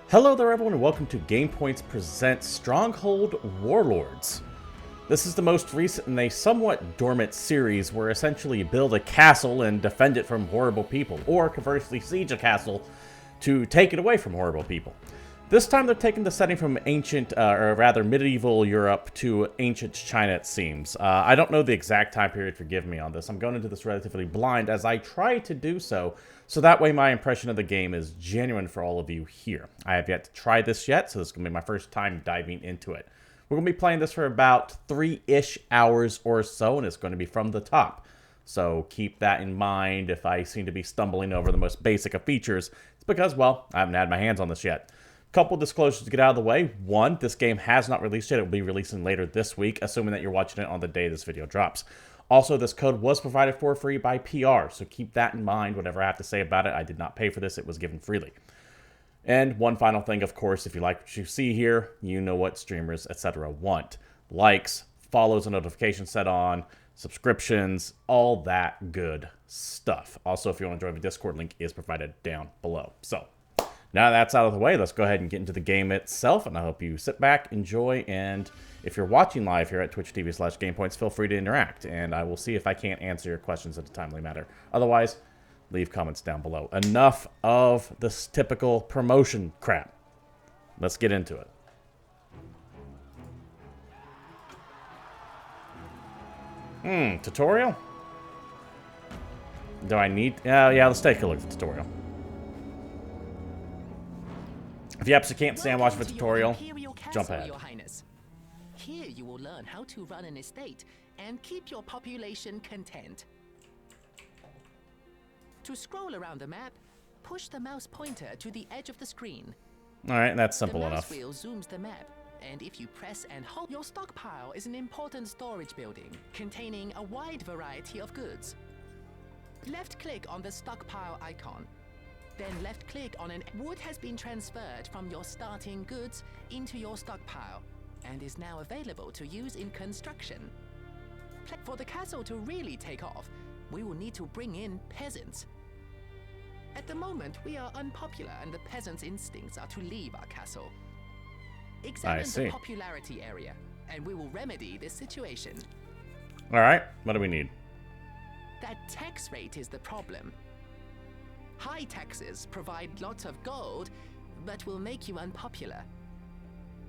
Hello there everyone and welcome to GamePoints Presents Stronghold Warlords. This is the most recent in a somewhat dormant series where essentially you build a castle and defend it from horrible people, or conversely siege a castle to take it away from horrible people. This time they're taking the setting from ancient, or rather medieval Europe to ancient China, it seems. I don't know the exact time period, forgive me on this. I'm going into this relatively blind as I try to do so that way my impression of the game is genuine for all of you here. I have yet to try this yet, so this is going to be my first time diving into it. We're going to be playing this for about 3-ish hours or so, and it's going to be from the top. So keep that in mind. If I seem to be stumbling over the most basic of features, it's because, well, I haven't had my hands on this yet. Couple disclosures to get out of the way. One, this game has not released yet. It will be releasing later this week, assuming that you're watching it on the day this video drops. Also, this code was provided for free by PR, so keep that in mind. Whatever I have to say about it, I did not pay for this. It was given freely. And one final thing, of course, if you like what you see here, you know what streamers, etc. want. Likes, follows and notifications set on, subscriptions, all that good stuff. Also, if you want to join the Discord, link is provided down below. So, now that's out of the way, let's go ahead and get into the game itself, and I hope you sit back, enjoy, and if you're watching live here at twitch.tv/GamePoints, feel free to interact, and I will see if I can't answer your questions at a timely manner. Otherwise, leave comments down below. Enough of this typical promotion crap. Let's get into it. Tutorial? Do I need... yeah, let's take a look at the tutorial. If you absolutely can't stand watching the tutorial, jump ahead. Here you will learn how to run an estate and keep your population content. To scroll around the map, push the mouse pointer to the edge of the screen. Alright, that's simple enough. The mouse wheel zooms the map, and if you press and hold, your stockpile is an important storage building containing a wide variety of goods. Left-click on the stockpile icon. Then left-click on an wood has been transferred from your starting goods into your stockpile and is now available to use in construction. For the castle to really take off, we will need to bring in peasants. At the moment, we are unpopular and the peasants' instincts are to leave our castle. Examine the popularity area, and we will remedy this situation. Alright, what do we need? That tax rate is the problem. High taxes provide lots of gold, but will make you unpopular.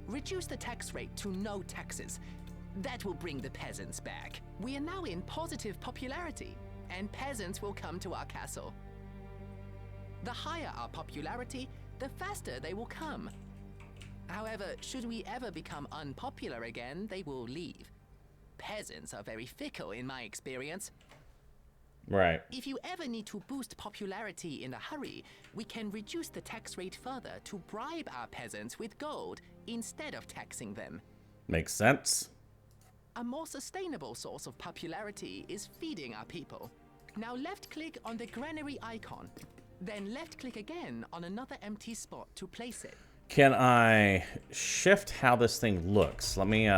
Reduce the tax rate to no taxes. That will bring the peasants back. We are now in positive popularity, and peasants will come to our castle. The higher our popularity, the faster they will come. However, should we ever become unpopular again, they will leave. Peasants are very fickle in my experience. Right. If you ever need to boost popularity in a hurry, we can reduce the tax rate further to bribe our peasants with gold instead of taxing them. Makes sense. A more sustainable source of popularity is feeding our people. Now left-click on the granary icon, then left-click again on another empty spot to place it. Can I shift how this thing looks? Let me,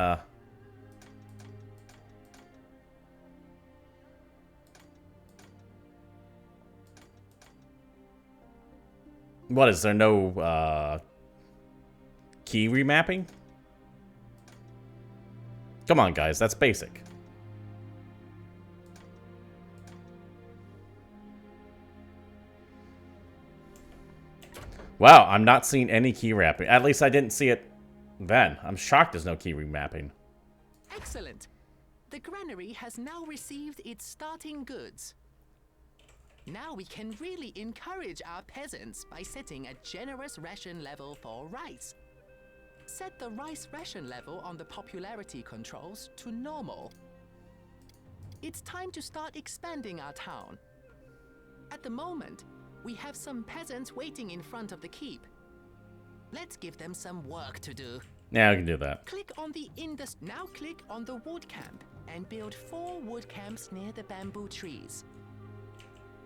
What, is there no, key remapping? Come on, guys, that's basic. Wow, I'm not seeing any key wrapping. At least I didn't see it then. I'm shocked there's no key remapping. Excellent. The granary has now received its starting goods. Now we can really encourage our peasants by setting a generous ration level for rice. Set the rice ration level on the popularity controls to normal. It's time to start expanding our town. At the moment, we have some peasants waiting in front of the keep. Let's give them some work to do. Yeah, we can do that. Click on the Now click on the wood camp and build 4 wood camps near the bamboo trees.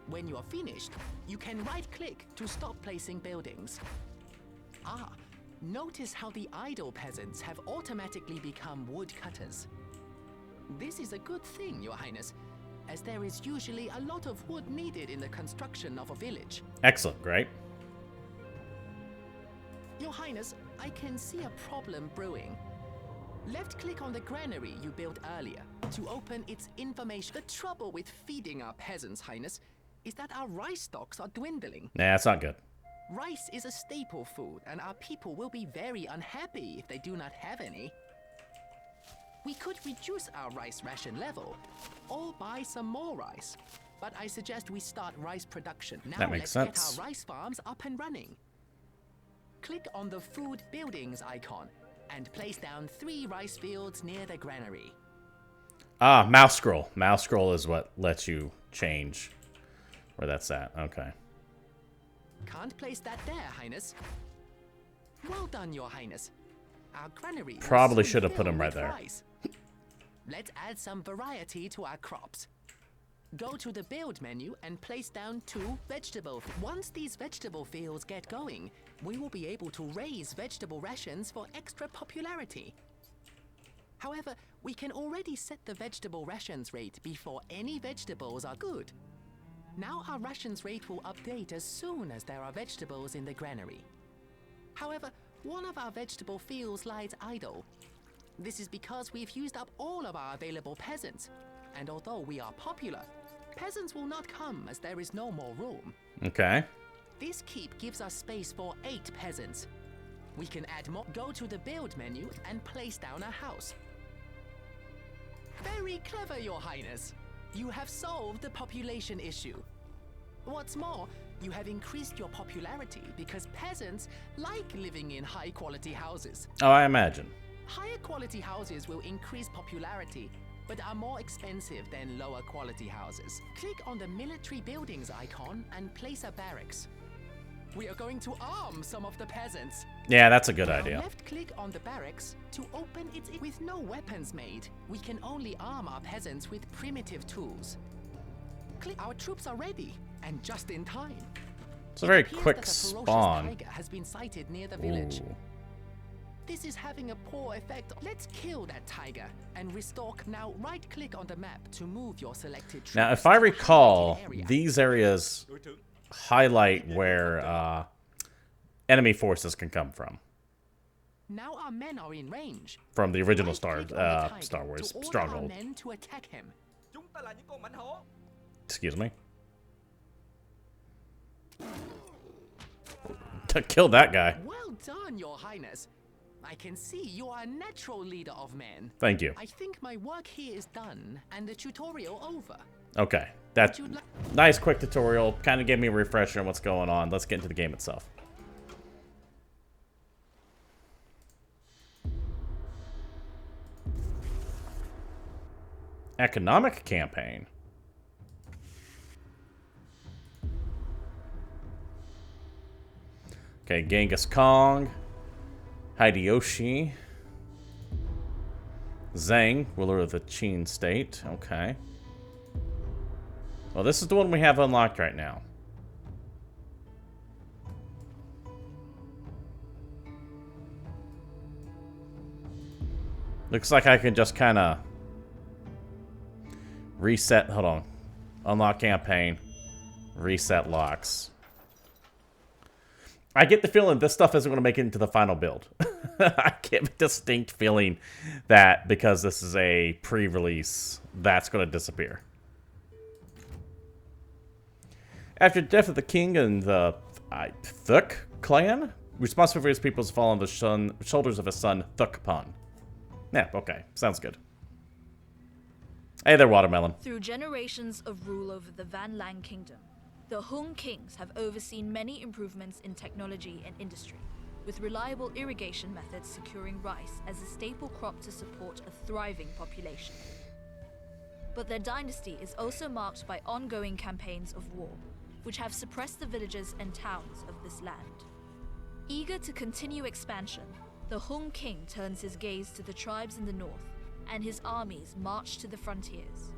When you are finished, you can right-click to stop placing buildings. Notice how the idle peasants have automatically become woodcutters. This is a good thing, Your Highness, as there is usually a lot of wood needed in the construction of a village. Excellent, great. Your Highness, I can see a problem brewing. Left-click on the granary you built earlier to open its information. The trouble with feeding our peasants, Highness, is that our rice stocks are dwindling. Nah, that's not good. Rice is a staple food, and our people will be very unhappy if they do not have any. We could reduce our rice ration level, or buy some more rice. But I suggest we start rice production. Now That makes let's sense. get our rice farms up and running. Click on the food buildings icon and place down 3 rice fields near the granary. Ah, mouse scroll. Mouse scroll is what lets you change where that's at. Okay. Can't place that there, Highness. Well done, Your Highness. Our granary will Probably soon should have put fill them right with there. rice. Let's add some variety to our crops. Go to the build menu and place down 2 vegetable. Once these vegetable fields get going, we will be able to raise vegetable rations for extra popularity. However, we can already set the vegetable rations rate before any vegetables are good. Now our rations rate will update as soon as there are vegetables in the granary. However, one of our vegetable fields lies idle. This is because we've used up all of our available peasants. And although we are popular, peasants will not come as there is no more room. Okay. This keep gives us space for 8 peasants. We can add more. Go to the build menu and place down a house. Very clever, Your Highness. You have solved the population issue. What's more, you have increased your popularity because peasants like living in high-quality houses. Oh, I imagine. Higher quality houses will increase popularity, but are more expensive than lower quality houses. Click on the military buildings icon and place a barracks. We are going to arm some of the peasants. Yeah, that's a good Now idea. left-click on the barracks to open it. With no weapons made, we can only arm our peasants with primitive tools. Click. Our troops are ready, and just in time. It's a very It appears quick that a ferocious spawn. tiger has been sighted near the village. Ooh. This is having a poor effect. Let's kill that tiger and restore. Now right-click on the map to move your selected troops. Now, if I to a recall, highlighted area. these areas highlight where enemy forces can come from. Now our men are in range. From the original Star Right-click on the tiger Star Wars to order Stronghold. our men to attack him. Excuse me. To kill that guy. Well done, Your Highness. I can see you are a natural leader of men. Thank you. I think my work here is done and the tutorial over. Okay. That's Would you nice quick tutorial. Kind of gave me a refresher on what's going on. Let's get into the game itself. Economic campaign. Okay, Genghis Khan, Hideyoshi, Zhang, ruler of the Qin state. Okay. Well, this is the one we have unlocked right now. Looks like I can just kind of reset. Hold on. Unlock campaign. Reset locks. I get the feeling this stuff isn't going to make it into the final build. I get a distinct feeling that because this is a pre-release, that's going to disappear. After the death of the king and the Thuk clan, responsible for his people's fall on the shoulders of his son, Thukpan. Yeah, okay. Sounds good. Hey there, Watermelon. Through generations of rule over the Van Lang Kingdom, the Hung Kings have overseen many improvements in technology and industry, with reliable irrigation methods securing rice as a staple crop to support a thriving population. But their dynasty is also marked by ongoing campaigns of war, which have suppressed the villages and towns of this land. Eager to continue expansion, the Hung King turns his gaze to the tribes in the north, and his armies march to the frontiers.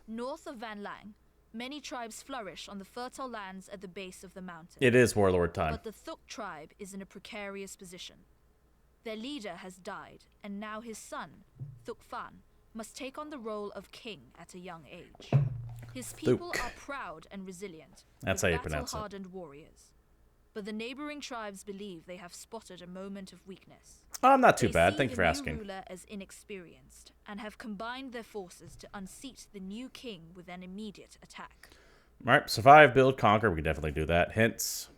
North of Van Lang, many tribes flourish on the fertile lands at the base of the mountain. It is Warlord time. But the Thuk tribe is in a precarious position. Their leader has died, and now his son, Thukfan, must take on the role of king at a young age. His people Thuk. are proud and resilient, That's with how you pronounce it. battle-hardened warriors. But the neighboring tribes believe they have spotted a moment of weakness. Oh, I'm not too They bad. see Thank you for the asking. new ruler as inexperienced and have combined their forces to unseat the new king with an immediate attack. Alright, survive, build, conquer. We can definitely do that. Hints.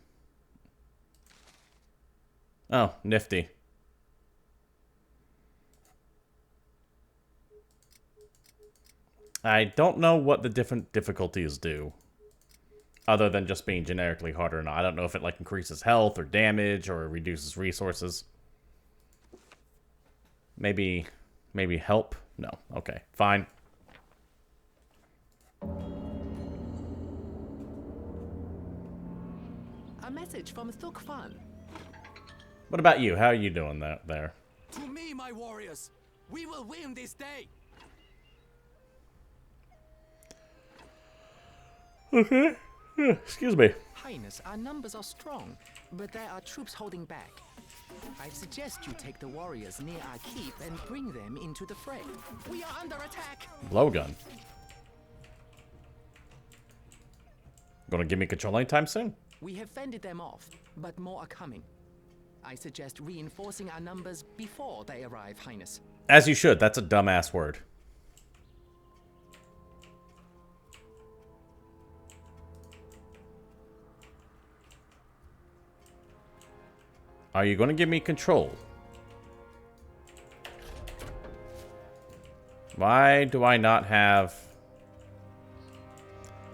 Oh, nifty. I don't know what the different difficulties do. Other than just being generically harder or not. I don't know if it like increases health or damage or reduces resources. Maybe help? No. Okay, fine. A message from Thuk Fan. What about you? How are you doing there? To me, my warriors, we will win this day. Okay. Excuse me. Highness, our numbers are strong, but there are troops holding back. I suggest you take the warriors near our keep and bring them into the fray. We are under attack! Blowgun. Gonna give me control anytime soon? We have fended them off, but more are coming. I suggest reinforcing our numbers before they arrive, Highness. As you should. That's a dumbass word. Are you going to give me control? Why do I not have...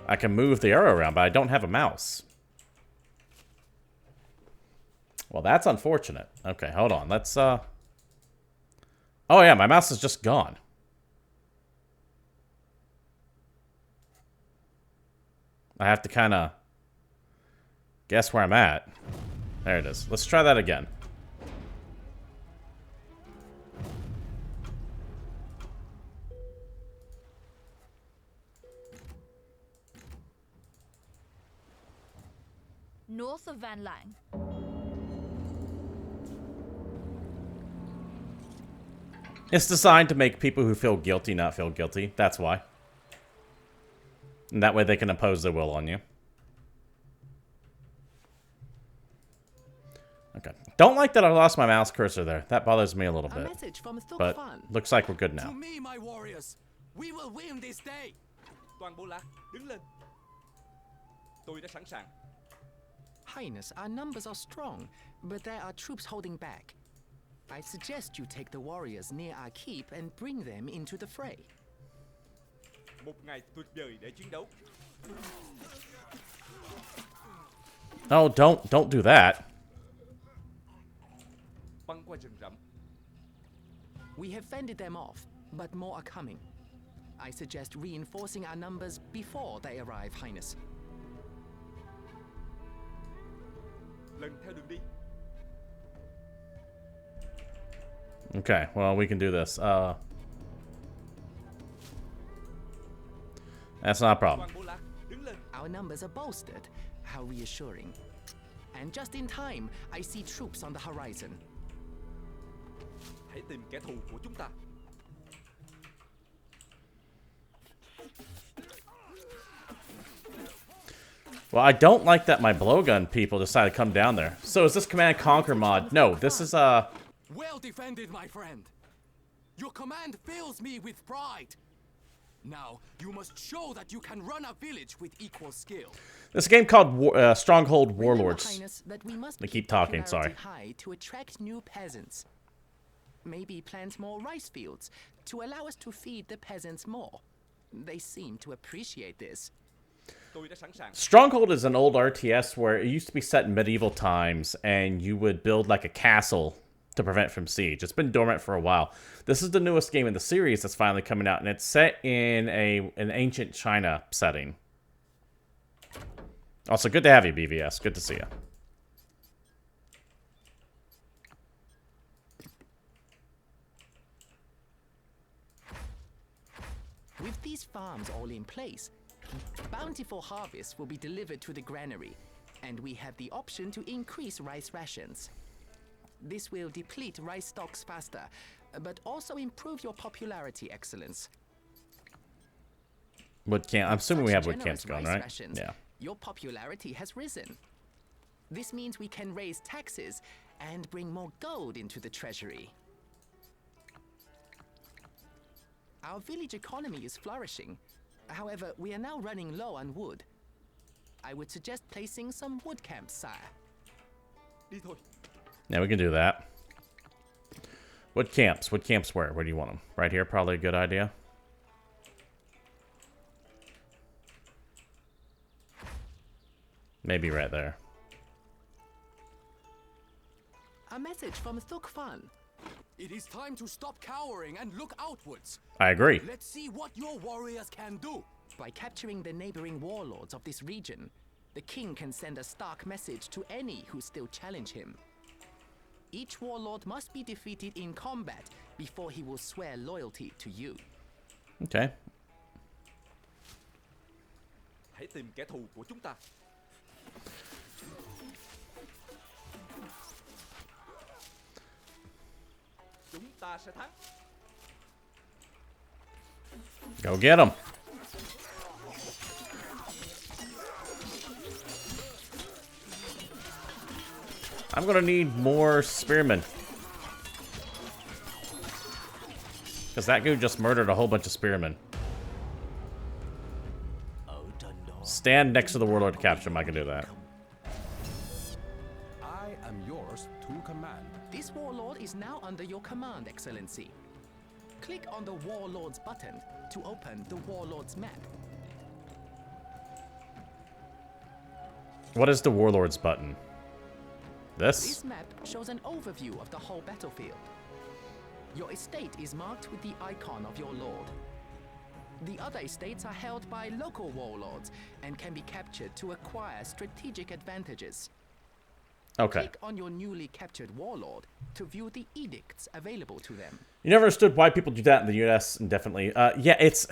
I can move the arrow around, but I don't have a mouse. Well, that's unfortunate. Okay, hold on. Let's, Oh, yeah, my mouse is just gone. I have to kind of guess where I'm at. There it is. Let's try that again. North of Van Lang. It's designed to make people who feel guilty not feel guilty. That's why. And that way they can impose their will on you. Okay. Don't like that I lost my mouse cursor there. That bothers me a little A bit. message from Thuk But Fan. looks like we're good To now. me, my warriors, we will win this day. Toàn bộ lạc, đứng lên. Tôi đã sẵn sàng. Highness, our numbers are strong, but there are troops holding back. I suggest you take the warriors near our keep and bring them into the fray. Một ngày tuyệt vời để chiến đấu. Oh, don't do that. Băng qua rừng rậm. We have fended them off, but more are coming. I suggest reinforcing our numbers before they arrive, Highness. Lần theo đường đi. Okay, well, we can do this. That's not a problem. Toàn bộ lạc, đứng lên. Our numbers are bolstered. How reassuring. And just in time, I see troops on the horizon. Hãy tìm kẻ thù của chúng ta. Well, I don't like that my blowgun people decided to come down there. So is this Command & Conquer mod? No, this is, Well defended, my friend. Your command fills me with pride. Now, you must show that you can run a village with equal skill. This game called Stronghold Remember, Warlords. Highness, that we must They keep talking, popularity sorry. high to attract new peasants. Maybe plant more rice fields to allow us to feed the peasants more. They seem to appreciate this. Tôi đã sẵn sàng. Stronghold is an old RTS where it used to be set in medieval times, and you would build like a castle to prevent from siege. It's been dormant for a while. This is the newest game in the series that's finally coming out, and it's set in an ancient China setting. Also, good to have you, BVS. Good to see you. With these farms all in place, bountiful harvests will be delivered to the granary, and we have the option to increase rice rations. This will deplete rice stocks faster, but also improve your popularity, Excellence. wood camp. I'm assuming we have wood Generous camps going, rice right? rations, Yeah. Your popularity has risen. This means we can raise taxes and bring more gold into the treasury. Our village economy is flourishing. However, we are now running low on wood. I would suggest placing some wood camps, sire. Đi thôi. Yeah, we can do that. Wood camps. Wood camps where? Where do you want them? Right here, probably a good idea. Maybe right there. A message from Thukfan. It is time to stop cowering and look outwards. I agree. Let's see what your warriors can do. By capturing the neighboring warlords of this region, the king can send a stark message to any who still challenge him. Each warlord must be defeated in combat before he will swear loyalty to you. Okay. Hãy tìm kẻ thù của chúng ta. Chúng ta sẽ thắng. Go get him. I'm gonna need more spearmen. Because that dude just murdered a whole bunch of spearmen. Stand next to the warlord to capture him. I can do that. I am yours to command. This warlord is now under your command, Excellency. Click on the Warlords button to open the Warlords Map. What is the warlords button? This? This map shows an overview of the whole battlefield. Your estate is marked with the icon of your lord. The other estates are held by local warlords and can be captured to acquire strategic advantages. Okay. Click on your newly captured warlord to view the edicts available to them. You never understood why people do that in the US indefinitely. Yeah, it's...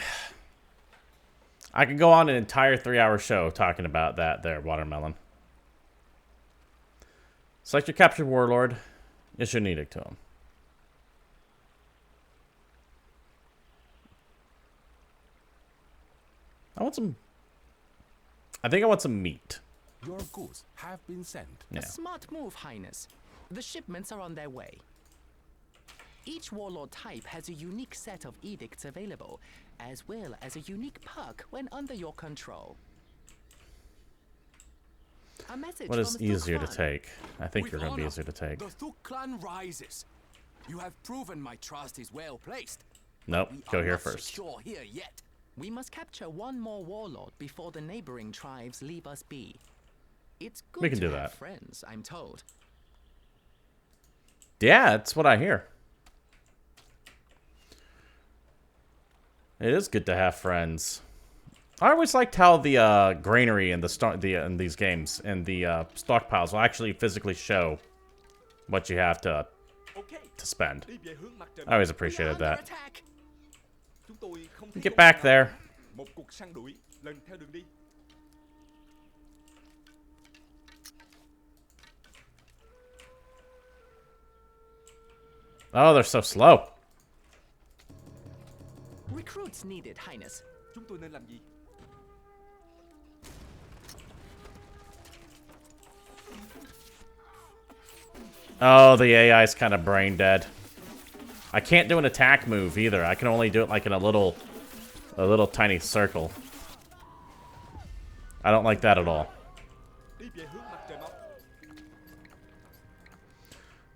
I could go on an entire 3-hour show talking about that there, Watermelon. Select your captured warlord. Issue an edict to him. I want some... I think I want some meat. Your goods have been sent. Yeah. A smart move, Highness. The shipments are on their way. Each warlord type has a unique set of edicts available, as well as a unique perk when under your control. A message What is from easier to Thukfan. take? I think With you're going to be honor, easier to take. The Thuk clan rises. You have proven my trust is well placed. Nope, We go are here not first. secure here yet. We must capture one more warlord before the neighboring tribes leave us be. It's good We can to do have that. friends, I'm told. Yeah, that's what I hear. It is good to have friends. I always liked how the granary and in these games and the stockpiles will actually physically show what you have to Okay. spend. Đi về hướng mặt trời. I always We are appreciated under that. attack. Chúng tôi không thấy Get dấu back nào. there. Một cuộc săn đuổi lần theo đường đi. Oh, they're so slow. Recruits needed, Highness. Chúng tôi nên làm gì? Oh, the AI is kind of brain dead. I can't do an attack move either. I can only do it like in a little tiny circle. I don't like that at all. Đi về hướng mặt trời mọc.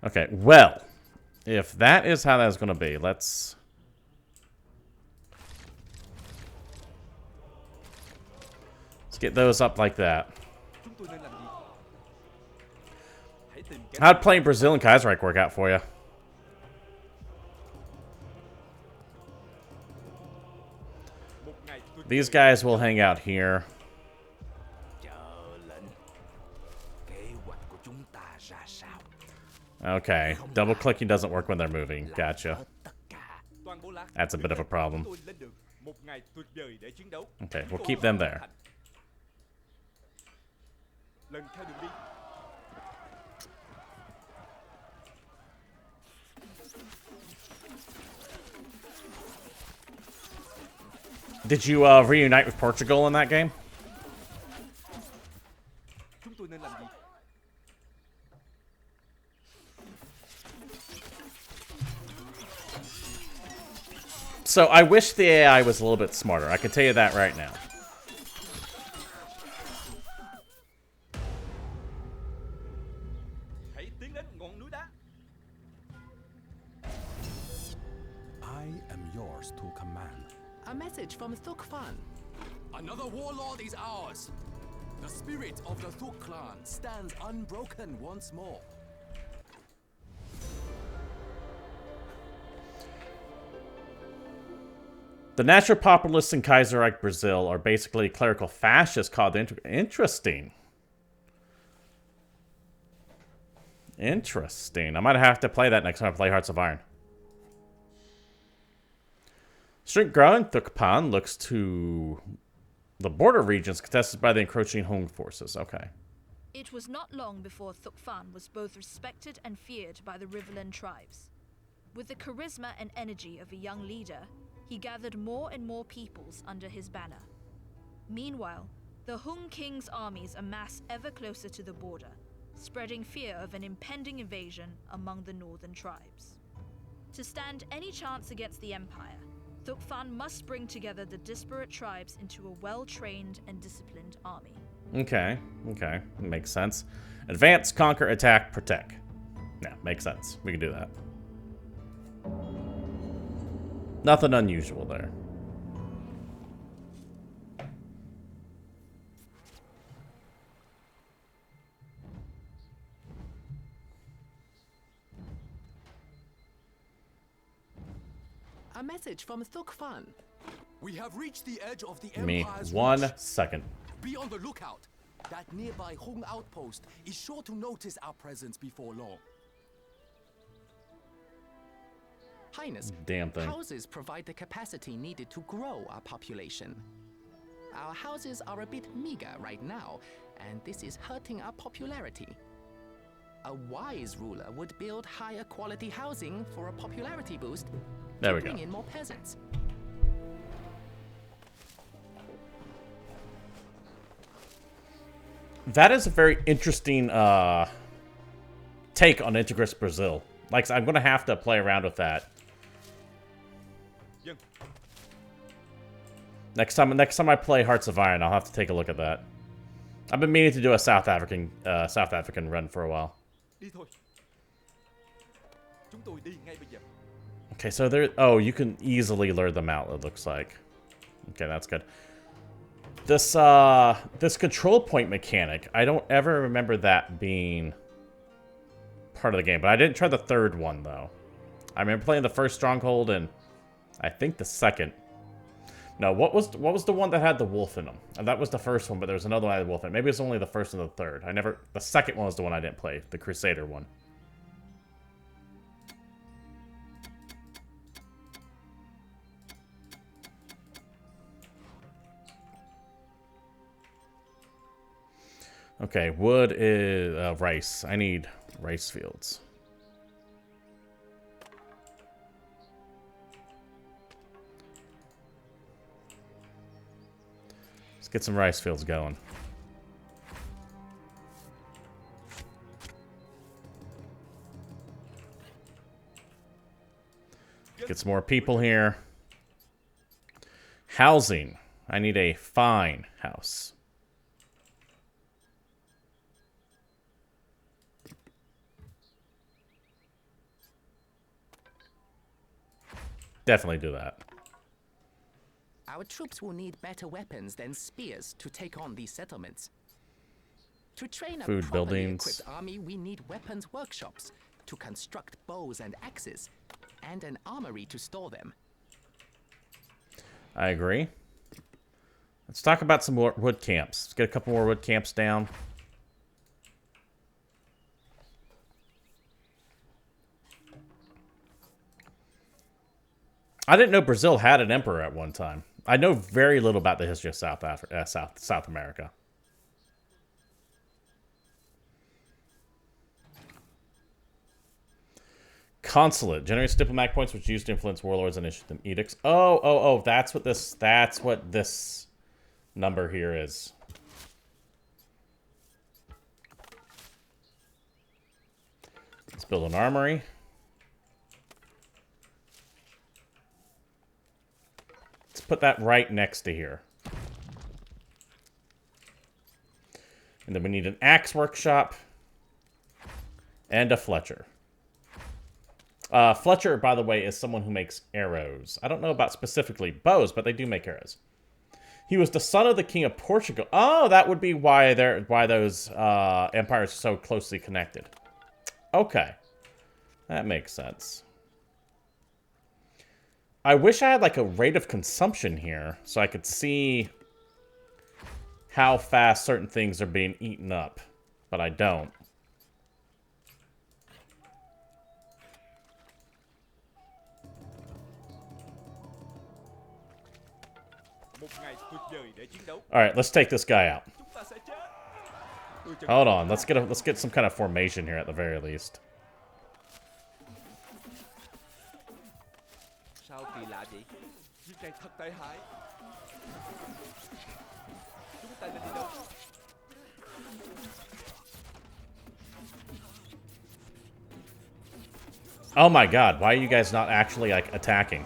Okay, well, if that is how that's going to be, let's get those up like that. Chúng tôi nên làm gì? Hãy tìm kẻ How'd playing Brazilian Kaiserreich work out for you? một ngày tuyệt These vời. guys will hang out here. Chờ lệnh. Kế hoạch của chúng ta ra sao? Okay, double clicking doesn't work when they're moving. Gotcha. Tất cả. Toàn bộ là That's a bit of a problem. Chúng tôi lên đường. Một ngày tuyệt vời để chiến đấu. Okay, Chúng we'll tôi keep them there. thành. Lần theo đường đi. Did you reunite with Portugal in that game? Chúng tôi nên làm gì? So I wish the AI was a little bit smarter. I can tell you that right now. Hãy tiến đến ngọn núi đá. I am yours to command. A message from Thuk Fan. Another warlord is ours. The spirit of the Thuk clan stands unbroken once more. The National Populists in Kaiserreich Brazil are basically clerical fascists called interesting. Interesting. I might have to play that next time I play Hearts of Iron. Strength growing, Thukpan looks to the border regions contested by the encroaching Hung forces. Okay. It was not long before Thukfan was both respected and feared by the Riverland tribes. With the charisma and energy of a young leader, he gathered more and more peoples under his banner. Meanwhile, the Hung King's armies amass ever closer to the border, spreading fear of an impending invasion among the northern tribes. To stand any chance against the Empire, Thukfan must bring together the disparate tribes into a well-trained and disciplined army. Okay, okay. Makes sense. Advance, conquer, attack, protect. Yeah, makes sense. We can do that. Nothing unusual there. A message from Thuk Fan. We have reached the edge of the Give me Empire's 1 reach. second. Be on the lookout. That nearby Hung outpost is sure to notice our presence before long. Highness, Damn thing. houses provide the capacity needed to grow our population. Our houses are a bit meager right now, and this is hurting our popularity. A wise ruler would build higher quality housing for a popularity boost There to we bring go. in more peasants. That is a very interesting take on Integris Brazil. Like, I'm going to have to play around with that. Dân. Next time I play Hearts of Iron, I'll have to take a look at that. I've been meaning to do a South African run for a while. Đi thôi. Chúng tôi đi ngay bây giờ. Okay, so there. Oh, you can easily lure them out. It looks like. Okay, that's good. This control point mechanic, I don't ever remember that being part of the game, but I didn't try the third one though. I remember playing the first Stronghold and I think the second. No, what was the one that had the wolf in them? And that was the first one, but there was another one that had the wolf in it. Maybe it's only the first and the third. The second one was the one I didn't play, the Crusader one. Okay, wood is rice. I need rice fields. Let's get some rice fields going. Get some more people here. Housing. I need a fine house. Definitely do that. Our troops will need better weapons than spears to take on these settlements. To train a Food properly buildings. equipped army, we need weapons workshops to construct bows and axes, and an armory to store them. I agree. Let's talk about some more wood camps. Let's get a couple more wood camps down. I didn't know Brazil had an emperor at one time. I know very little about the history of South America. Consulate generates diplomatic points, which used to influence warlords and issue them edicts. Oh, that's what this number here is. Let's build an armory. Let's put that right next to here. And then we need an axe workshop and a Fletcher. Fletcher, by the way, is someone who makes arrows. I don't know about specifically bows, but they do make arrows. He was the son of the king of Portugal. Oh, that would be why those empires are so closely connected. Okay, that makes sense. I wish I had like a rate of consumption here so I could see how fast certain things are being eaten up, but I don't. All right, let's take this guy out. Hold on, let's get some kind of formation here at the very least. Oh my god, why are you guys not actually like attacking?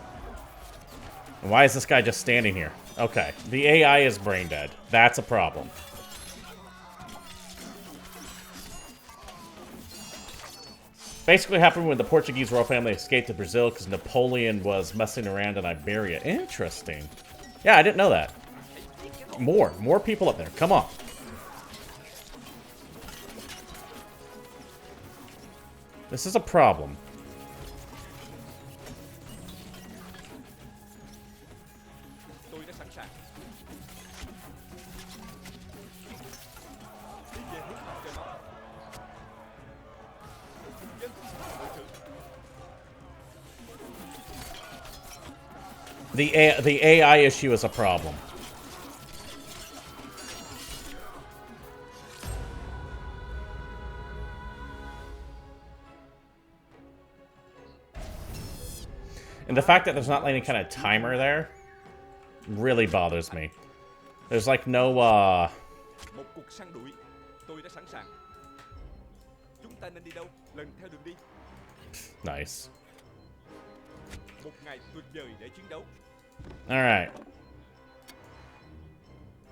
And why is this guy just standing here? Okay, the AI is brain dead. That's a problem. Basically happened when the Portuguese royal family escaped to Brazil because Napoleon was messing around in Iberia. Interesting. Yeah, I didn't know that. More people up there. Come on. This is a problem. The AI issue is a problem. And the fact that there's not any kind of timer there really bothers me. There's like no, Nice. Alright.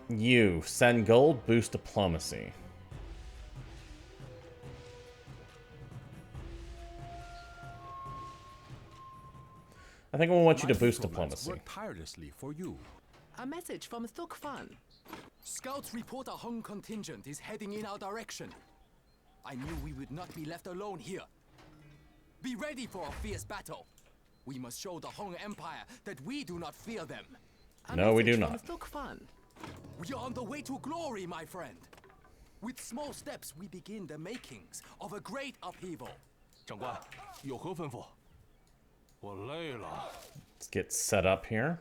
You, send gold, boost diplomacy. I think we want you to boost diplomacy. Work tirelessly for you. A message from Thuk Fan. Scouts report a Hung contingent is heading in our direction. I knew we would not be left alone here. Be ready for a fierce battle. We must show the Hung Empire that we do not fear them. No, we do not. Thuk Fan. We are on the way to glory, my friend. With small steps, we begin the makings of a great upheaval. 长官，有何吩咐？我累了。 Let's get set up here.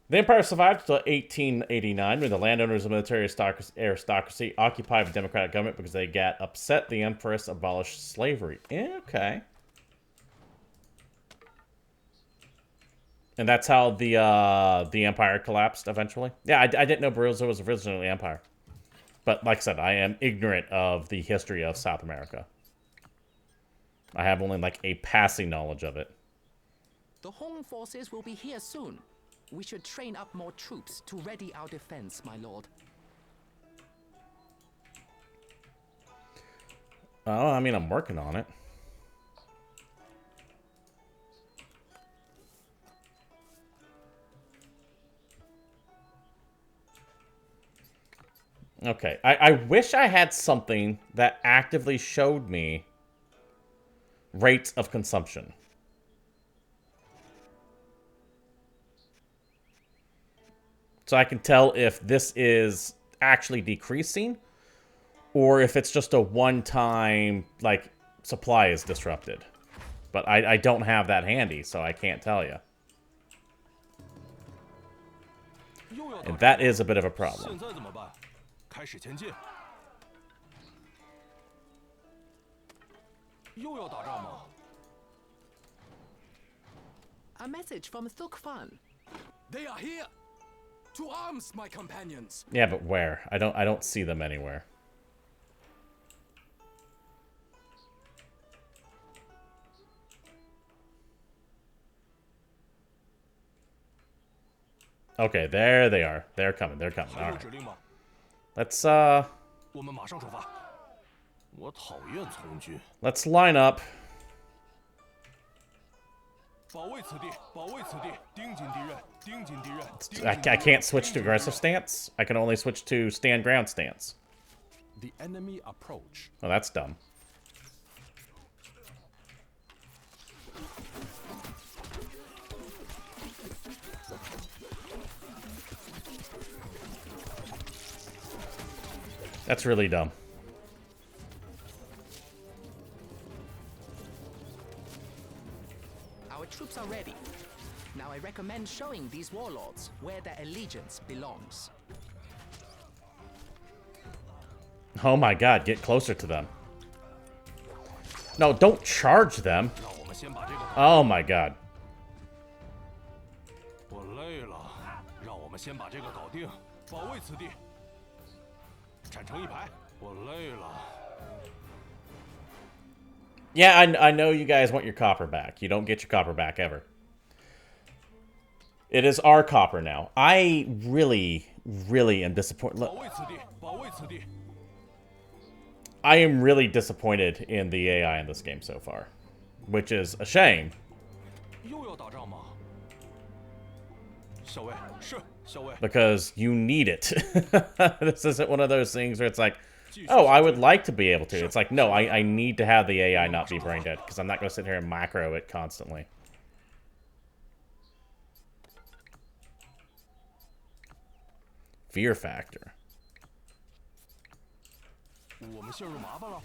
The Empire survived until 1889 when the landowners and military aristocracy occupied the democratic government because they got upset the Empress abolished slavery. Okay. And that's how the Empire collapsed eventually. Yeah, I didn't know Brazil was originally an empire. But like I said, I am ignorant of the history of South America. I have only like a passing knowledge of it. The Hung forces will be here soon. We should train up more troops to ready our defense, my lord. Oh, I mean, I'm working on it. Okay, I wish I had something that actively showed me rates of consumption. So I can tell if this is actually decreasing or if it's just a one-time, like, supply is disrupted. But I don't have that handy, so I can't tell you. And that is a bit of a problem. 现在怎么办？开始前进。又要打仗吗？ A message from Thukfan. They are here! To arms, my companions! Yeah, but where? I don't see them anywhere. Okay, there they are. They're coming. They're coming. 还 All 有 right. 指令吗？ Let's 我们马上出发。我讨厌从军。 let's line up. 保卫此地，保卫此地，盯紧敌人，盯紧敌人。 I can't switch to aggressive stance. I can only switch to stand ground stance. The enemy approach. Oh, that's dumb. That's really dumb. Our troops are ready. Now I recommend showing these warlords where their allegiance belongs. Oh my god, get closer to them. No, don't charge them. 让我们先把这个。 Oh my god. 我累了，让我们先把这个搞定，保卫此地。站成一排。我累了。 Yeah, I know you guys want your copper back. You don't get your copper back ever. It is our copper now. I really am disappointed. 保卫此地，保卫此地。 I am really disappointed in the AI in this game so far, which is a shame. 又要打仗吗？校尉，是校尉。 Because you need it. This isn't one of those things where it's like, oh, I would like to be able to. It's like, no, I need to have the AI not be brain dead, because I'm not going to sit here and macro it constantly. Fear factor. 我们陷入麻烦了。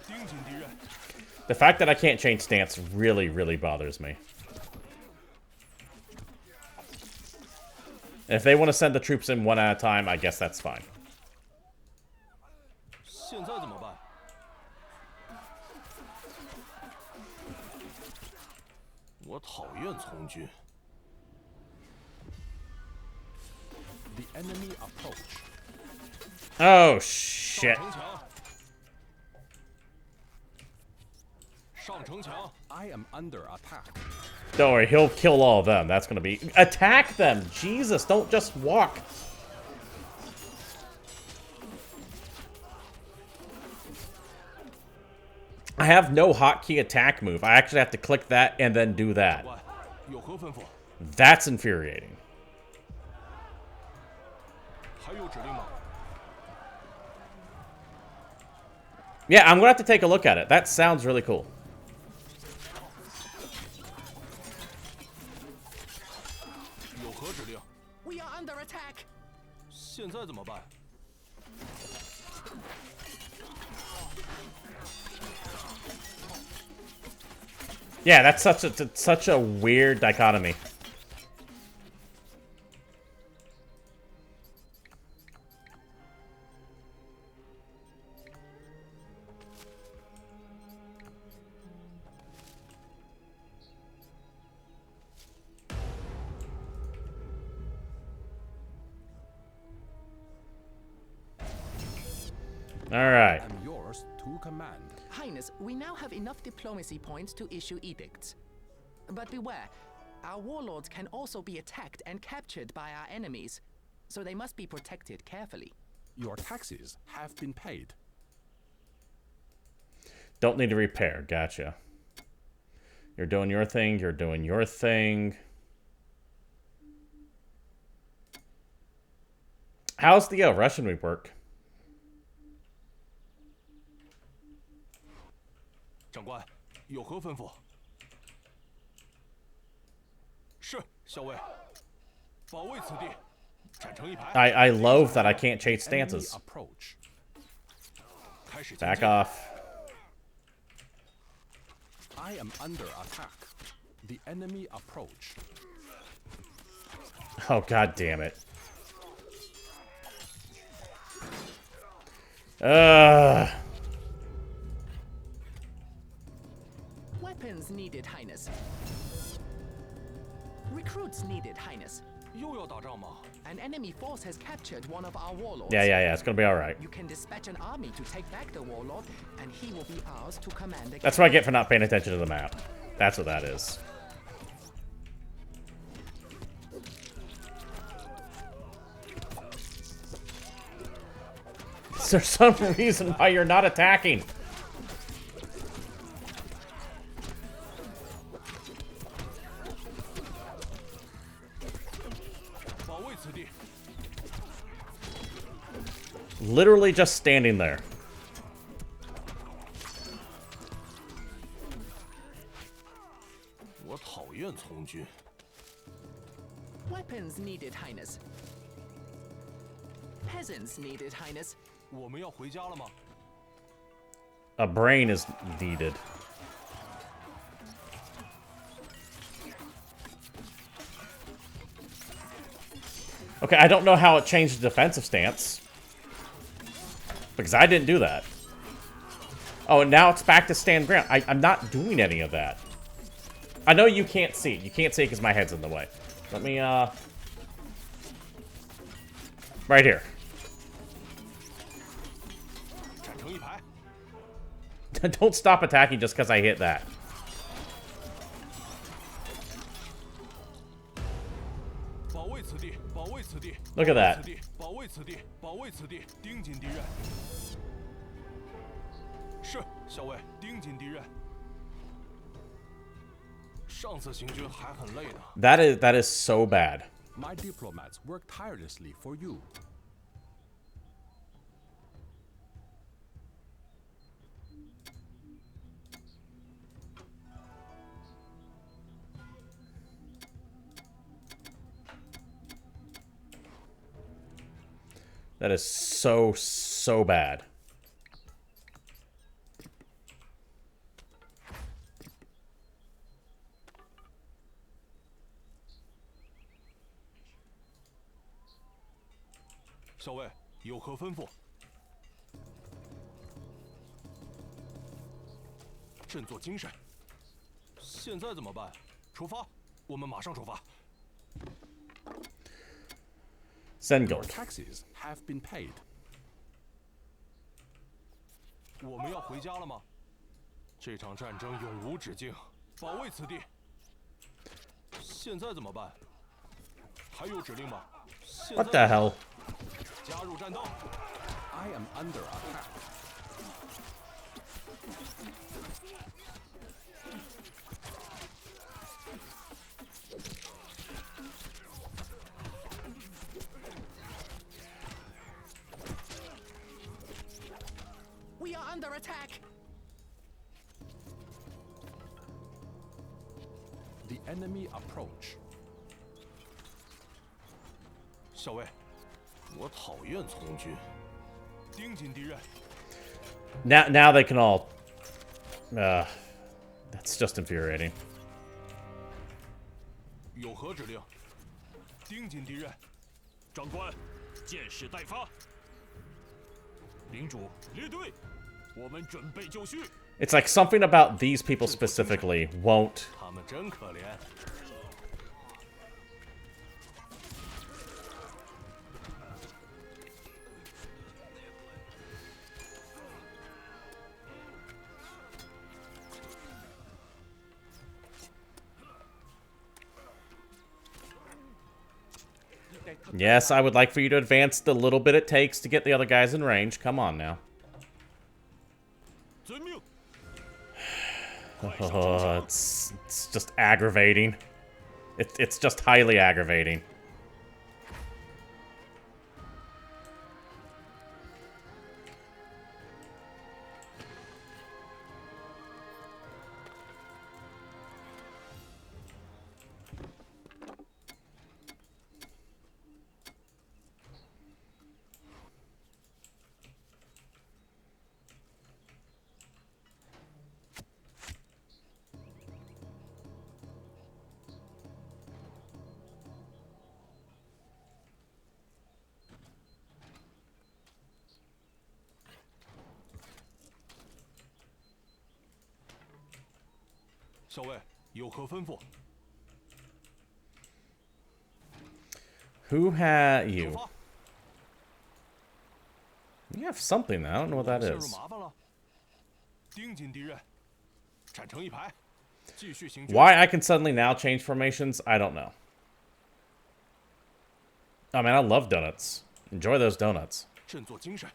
盯紧敌人。 The fact that I can't change stance really bothers me. If they want to send the troops in one at a time, I guess that's fine. 现在怎么办？我讨厌从军。 The enemy approach. Oh, shit. 上城墙。上城墙。 I am under attack. Don't worry, he'll kill all of them. That's gonna be... Attack them! Jesus, don't just walk. I have no hotkey attack move. I actually have to click that and then do that. 官，有何吩咐？ That's infuriating. 还有指令吗？ Yeah, I'm gonna have to take a look at it. That sounds really cool. 有何指令？ We are under attack. 现在怎么办？ Yeah, that's such a weird dichotomy. All right. I'm yours to command. Highness, we now have enough diplomacy points to issue edicts. But beware, our warlords can also be attacked and captured by our enemies, so they must be protected carefully. Your taxes have been paid. Don't need to repair. Gotcha. You're doing your thing. You're doing your thing. How's the Russian week work? 长官，有何吩咐？是，校尉。保卫此地，站成一排。 I loathe that I can't change Enemy stances. approach. 开始前 Back 进。 off. I am under attack. The enemy approach. Oh, god damn it. Weapons needed, Highness. Recruits needed, Highness. 又要打仗吗？ An enemy force has captured one of our warlords. Yeah. It's gonna be alright. You can dispatch an army to take back the warlord, and he will be ours to command again. That's what I get for not paying attention to the map. That's what that is. Is there some reason why you're not attacking? Literally just standing there. Weapons needed, Highness. Peasants needed, Highness. 我们要回家了吗？ A brain is needed. Okay, I don't know how it changed the defensive stance. Because I didn't do that. Oh, and now it's back to stand ground. I'm not doing any of that. I know you can't see. You can't see because my head's in the way. Let me, right here. Don't stop attacking just because I hit that. Look at that. That is so bad. My diplomats work tirelessly for you. That is so bad. Send Your gold. taxes have been paid. 我们要回家了吗？这场战争永无止境，保卫此地。现在怎么办？还有指令吗？ What the hell? 加入战斗。 I am under attack. We are under attack. The enemy approach. 校尉，我讨厌从军，盯紧敌人。 Now they can all. That's just infuriating. 有何指令？盯紧敌人。长官，箭矢待发。领主，列队，我们准备就绪。 It's like something about these people specifically won't. 他们真可怜。 Yes, I would like for you to advance the little bit it takes to get the other guys in range. Come on now. Oh, it's just aggravating. It's just highly aggravating. 校尉有何吩咐？ Who had 出 you? 发！ You have something. I don't know what that 陷入 is. 麻烦了。盯紧敌人，站成一排，继续行军。 Why I can suddenly now change formations, I don't know. I mean, I love donuts. Enjoy those donuts. 振作精神。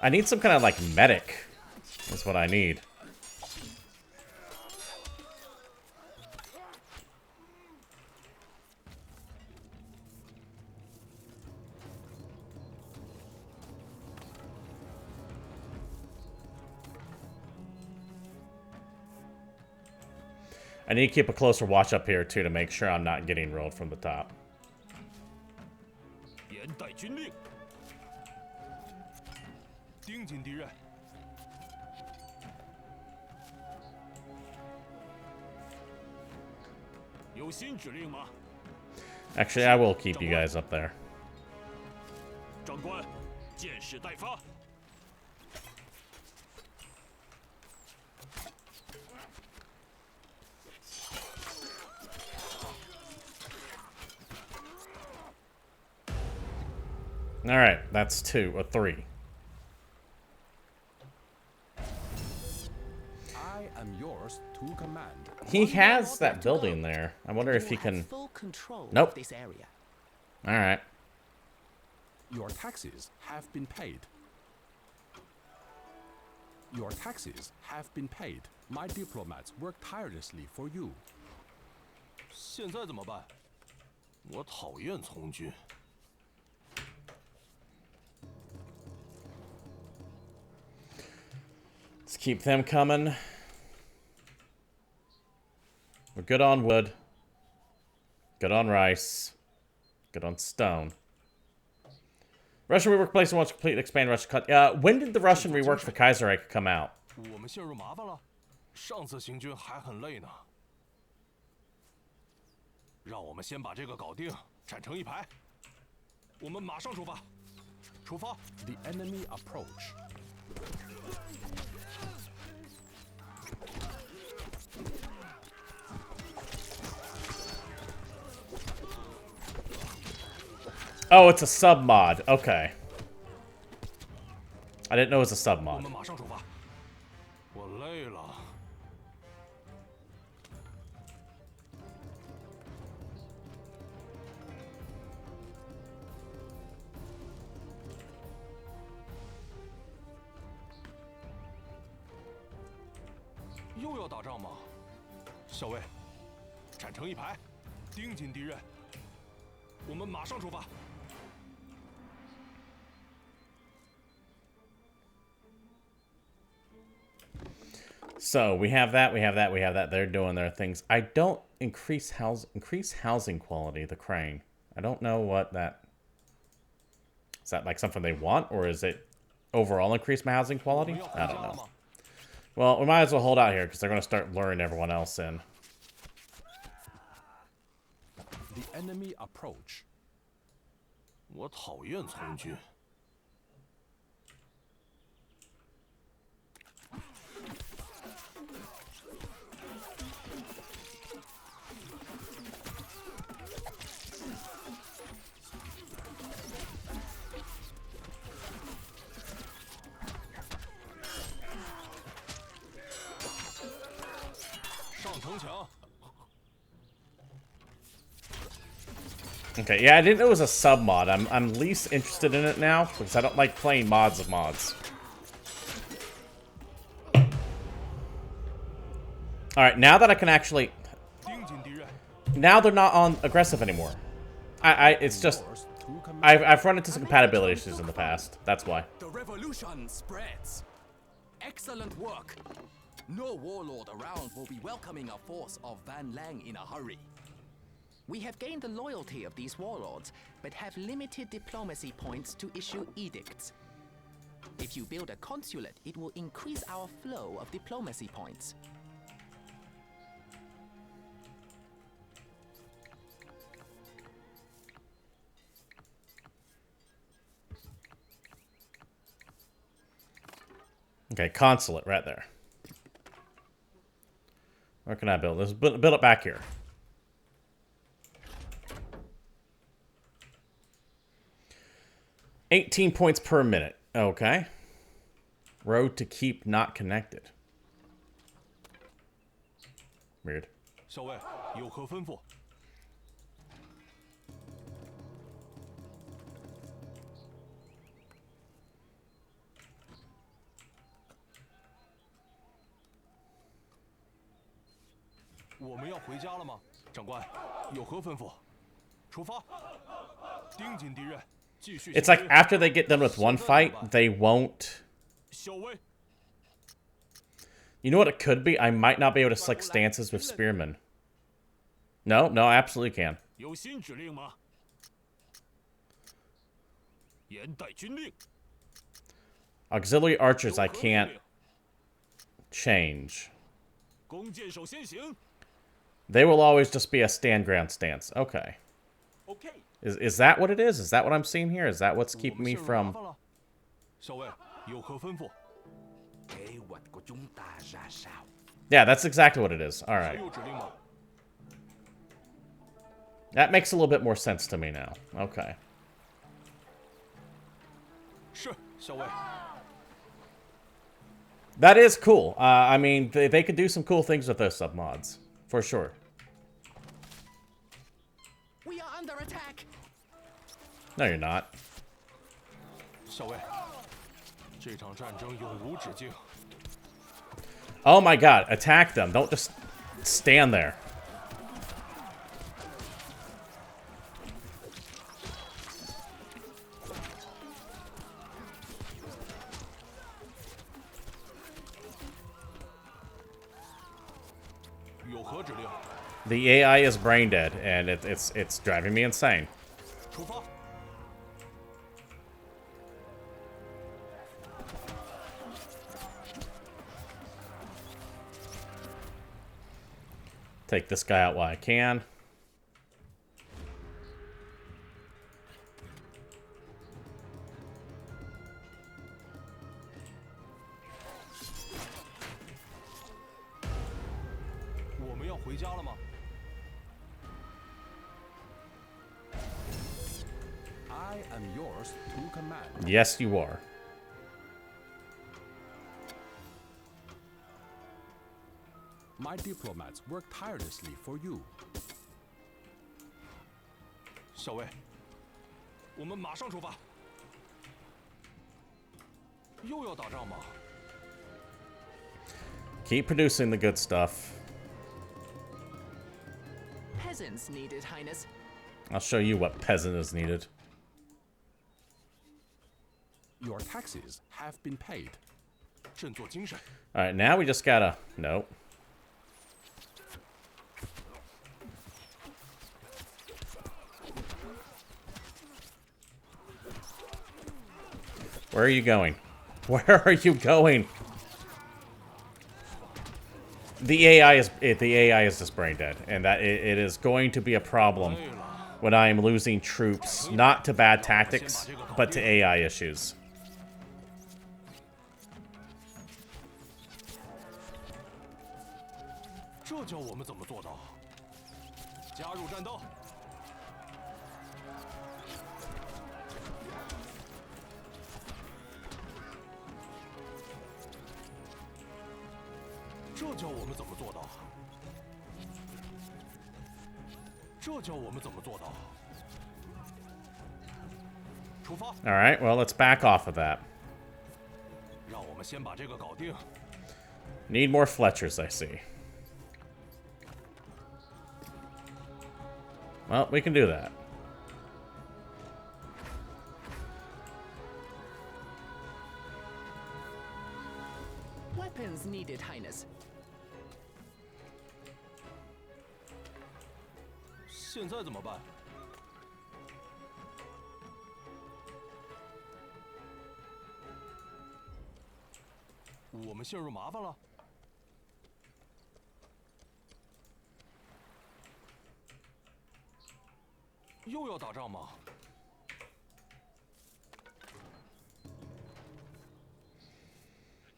I need some kind of like medic. That's what I need. I need to keep a closer watch up here too to make sure I'm not getting rolled from the top. 严带军令，盯紧敌人。 有新指令吗？ Actually, I will keep you guys up there. 长官，箭矢待发。 All right, that's 2 or 3. I am yours to command. He has that building there. I wonder if he You have can. full control Nope. of this area. All right. Your taxes have been paid. Your taxes have been paid. My diplomats work tirelessly for you. 现在怎么办？我讨厌从军。 Let's keep them coming. We're good on wood. Good on rice. Good on stone. Russian rework place wants to complete expand Russian cut. When did the Russian rework for Kaiserreich come out? 我们陷入麻烦了。上次行军还很累呢。让我们先把这个搞定，站成一排。我们马上出发。出发。 The enemy approach. Oh, it's a sub mod. Okay. I didn't know it was a sub 我 mod. 们马上出发。我累了。又要打仗吗？校尉，站成一排，盯紧敌人。我们马上出发。 So we have that, we have that, we have that. They're doing their things. I don't increase housing quality, the crane. I don't know what that... Is that like something they want, or is it overall increase my housing quality? I don't know. Well, we might as well hold out here, because they're going to start luring everyone else in. The enemy approach. 我讨厌从军。 Okay, yeah, I didn't know it was a sub mod. I'm least interested in it now because I don't like playing mods of mods. All right, now that I can actually, now they're not on aggressive anymore. It's just I've run into some compatibility issues in the past. That's why. The revolution spreads. Excellent work. No warlord around will be welcoming a force of Van Lang in a hurry. We have gained the loyalty of these warlords, but have limited diplomacy points to issue edicts. If you build a consulate, it will increase our flow of diplomacy points. Okay, consulate right there. Where can I build this? Build it back here. $18 points per minute. Okay. Road to keep not connected. Weird. 校尉有何吩咐？ 我们要回家了吗？长官，有何吩咐？出发！盯紧敌人，继续。 It's like after they get done with one fight, they won't. 校尉， You know what it could be? I might not be able to select stances with spearmen. No, I absolutely can. 有新指令吗？严带军令。 Auxiliary archers I can't change. 弓箭手先行。 They will always just be a stand ground stance. Okay. OK， Is that what it is? Is that what I'm seeing here? Is that what's keeping me from... 校尉有何吩咐？ kế hoạch của chúng ta ra sao? Yeah, that's exactly what it is. All 还 right. 有指令吗？ That makes a little bit more sense to me now. Okay. 是，校尉。 That is cool. I mean, they could do some cool things with those submods. For sure. We are under attack. No, you're not. 校尉，这场战争永无止境。 Oh my god, attack them. Don't just stand there. The AI is brain dead, and it's driving me insane. 出发！ Take this guy out while I can. I am yours to command. Yes, you are. My diplomats work tirelessly for you. 校尉，我们马上出发。又要打仗吗？ Keep producing the good stuff. Peasants needed, Highness. I'll show you what peasant is needed. Your taxes have been paid. 振作精神。 Alright, now we just gotta... Nope. Where are you going? Where are you going? The AI is just brain dead, and that it is going to be a problem when I am losing troops, not to bad tactics, but to AI issues. 这叫我们怎么做到？加入战斗！这叫我们怎么做到？这叫我们怎么做到？出发！ All right, well, let's back off of that. 让我们先把这个搞定。 Need more Fletchers, I see. Well, we can do that. Weapons needed, Highness. 现在怎么办？我们陷入麻烦了。又要打仗吗？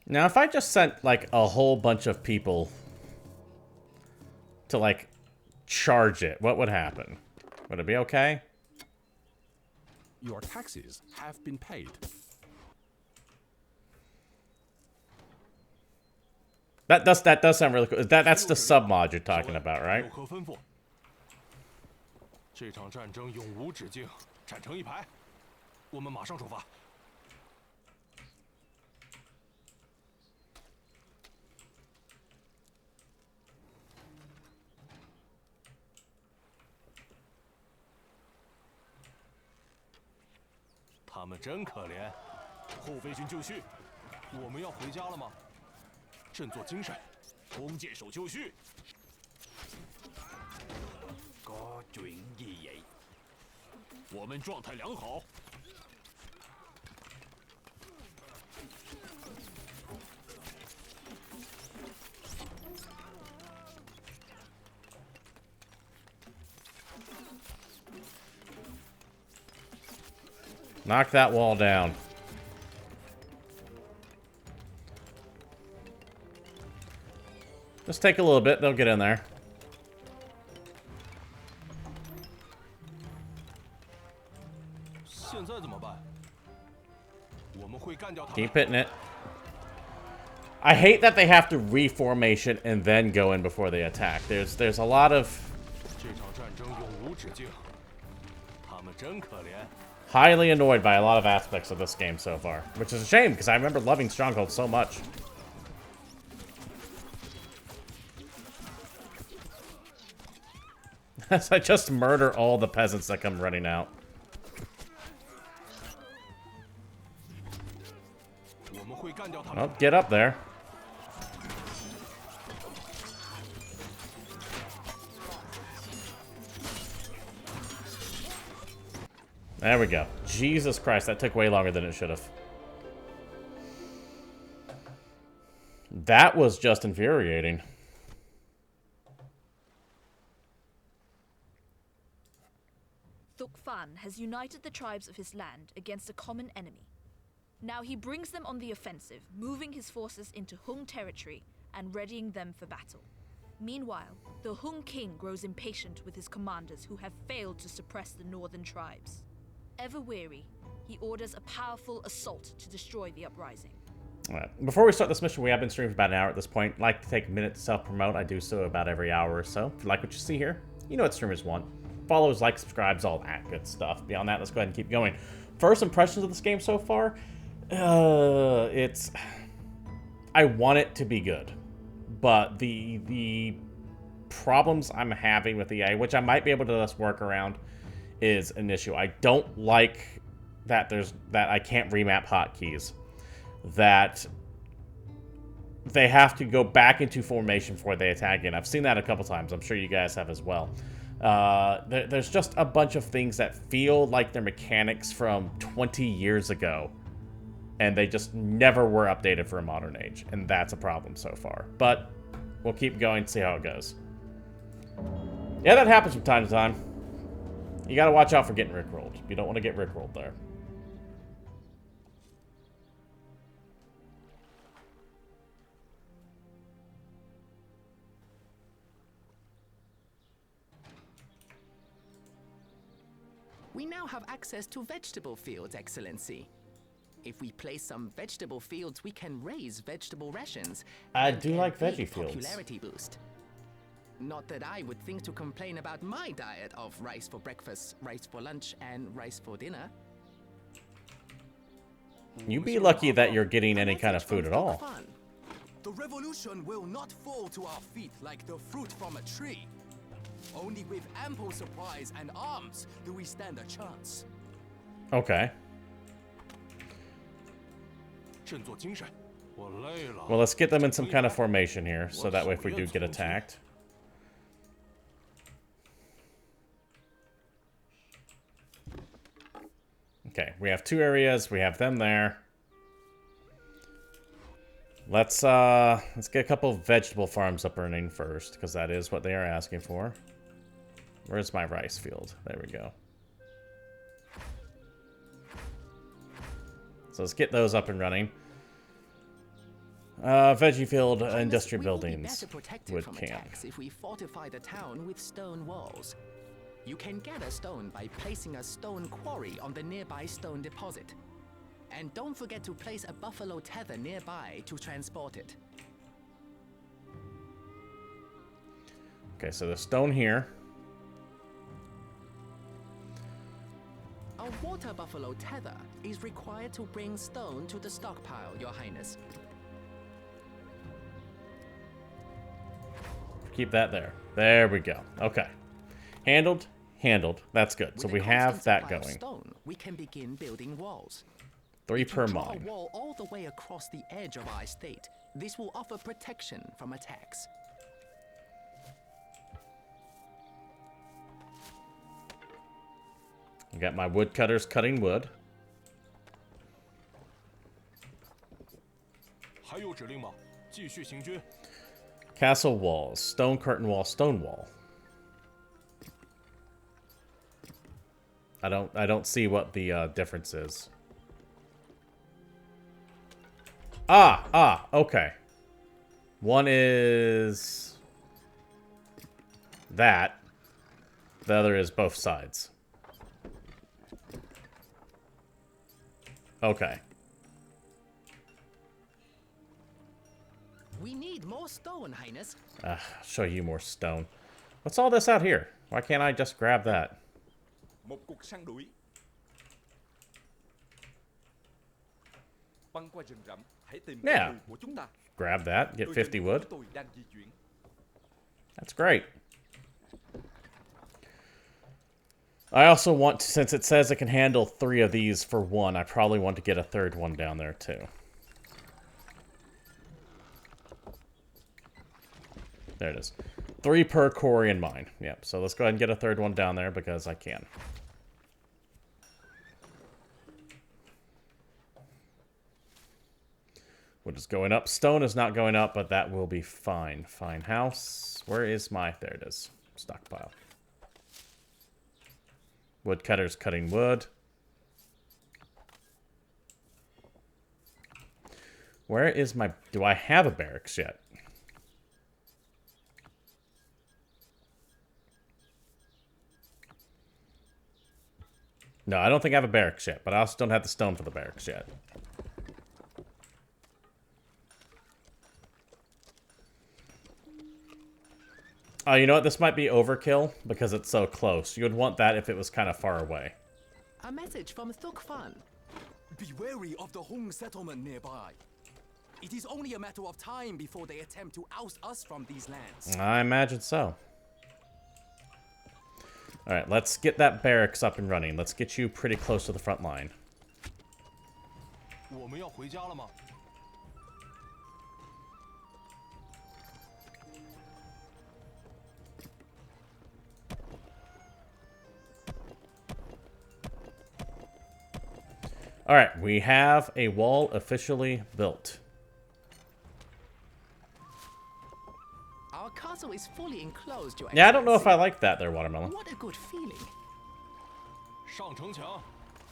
Now, if I just sent, like, a whole bunch of people to, like, charge it, what would happen? Would it be okay? Your taxes have been paid. That does sound really cool. That's the sub-mod you're talking about, right? 有何吩咐？这场战争永无止境，站成一排，我们马上出发。他们真可怜，后备军就绪，我们要回家了吗？振作精神，弓箭手就绪。歌卷二爺，我們狀態良好。Knock that wall down. Just take a little bit, they'll get in there. Keep hitting it. I hate that they have to reformation and then go in before they attack. There's a lot of highly annoyed by a lot of aspects of this game so far, which is a shame because I remember loving Stronghold so much. As I just murder all the peasants that come running out. Oh, get up there. There we go. Jesus Christ, that took way longer than it should have. That was just infuriating. Thukfan has united the tribes of his land against a common enemy. Now he brings them on the offensive, moving his forces into Hung territory and readying them for battle. Meanwhile, the Hung king grows impatient with his commanders who have failed to suppress the northern tribes. Ever weary, he orders a powerful assault to destroy the uprising. Alright, before we start this mission, we have been streaming for about an hour at this point. Like to take a minute to self-promote. I do so about every hour or so. If you like what you see here, you know what streamers want. Follows, likes, subscribes, all that good stuff. Beyond that, let's go ahead and keep going. First impressions of this game so far, it's... I want it to be good. But the problems I'm having with EA, which I might be able to just work around, is an issue. I don't like that I can't remap hotkeys. That they have to go back into formation before they attack again. I've seen that a couple times. I'm sure you guys have as well. There's just a bunch of things that feel like they're mechanics from 20 years ago. And they just never were updated for a modern age. And that's a problem so far. But we'll keep going and see how it goes. Yeah, that happens from time to time. You gotta watch out for getting rickrolled. You don't want to get rickrolled there. We now have access to vegetable fields, Excellency. If we place some vegetable fields, we can raise vegetable rations. I and do get a like big veggie fields. Popularity boost. Not that I would think to complain about my diet of rice for breakfast, rice for lunch, and rice for dinner. You be lucky that you're getting any kind of food at all. The revolution will not fall to our feet like the fruit from a tree. Only with ample supplies and arms do we stand a chance. Okay. Well, let's get them in some kind of formation here, so that way if we do get attacked. Okay, we have two areas. We have them there. Let's get a couple of vegetable farms up running first, because that is what they are asking for. Where's my rice field? There we go. So let's get those up and running. Veggie field, Highness, industrial we will be buildings. better protected Wood from camp. attacks if we fortify the town with stone walls. You can gather stone by placing a stone quarry on the nearby stone deposit. And don't forget to place a buffalo tether nearby to transport it. Okay, so the stone here. A water buffalo tether is required to bring stone to the stockpile, Your Highness. Keep that there. There we go. Okay. Handled. Handled. That's good. So With we a have constant that supply of going. stone, we can begin building walls. 3 If you per draw mine. a wall all the way across the edge of our estate, this will offer protection from attacks. I got my woodcutters cutting wood. 还有指令吗？继续行军。 Castle walls. Stone curtain wall, stone wall. I don't see what the difference is. Okay. One is that. The other is both sides. Okay. We need more stone, Highness. I'll show you more stone. What's all this out here? Why can't I just grab that? Một cuộc săn đuổi. Băng qua rừng rậm, hãy tìm kẻ Yeah. thù của chúng ta. Grab that, get Đội 50 hình wood. của tôi đang di chuyển. That's great. I also want to, since it says it can handle 3 of these for 1, I probably want to get a 3rd one down there too. There it is. 3 per quarry and mine. Yep, so let's go ahead and get a 3rd one down there because I can. Wood is going up. Stone is not going up, but that will be fine. Fine house. Where is my... There it is. Stockpile. Woodcutter's cutting wood. Where is my... Do I have a barracks yet? No, I don't think I have a barracks yet, but I also don't have the stone for the barracks yet. Oh, you know what? This might be overkill because it's so close. You would want that if it was kind of far away. A message from Thukfan. Be wary of the Hung settlement nearby. It is only a matter of time before they attempt to oust us from these lands. I imagine so. Alright, let's get that barracks up and running. Let's get you pretty close to the front line. 我们要回家了吗？ Alright, we have a wall officially built. Our castle is fully enclosed, Your Yeah, I don't know if I Excellency. like that there, Watermelon. What a good feeling. 上城墙。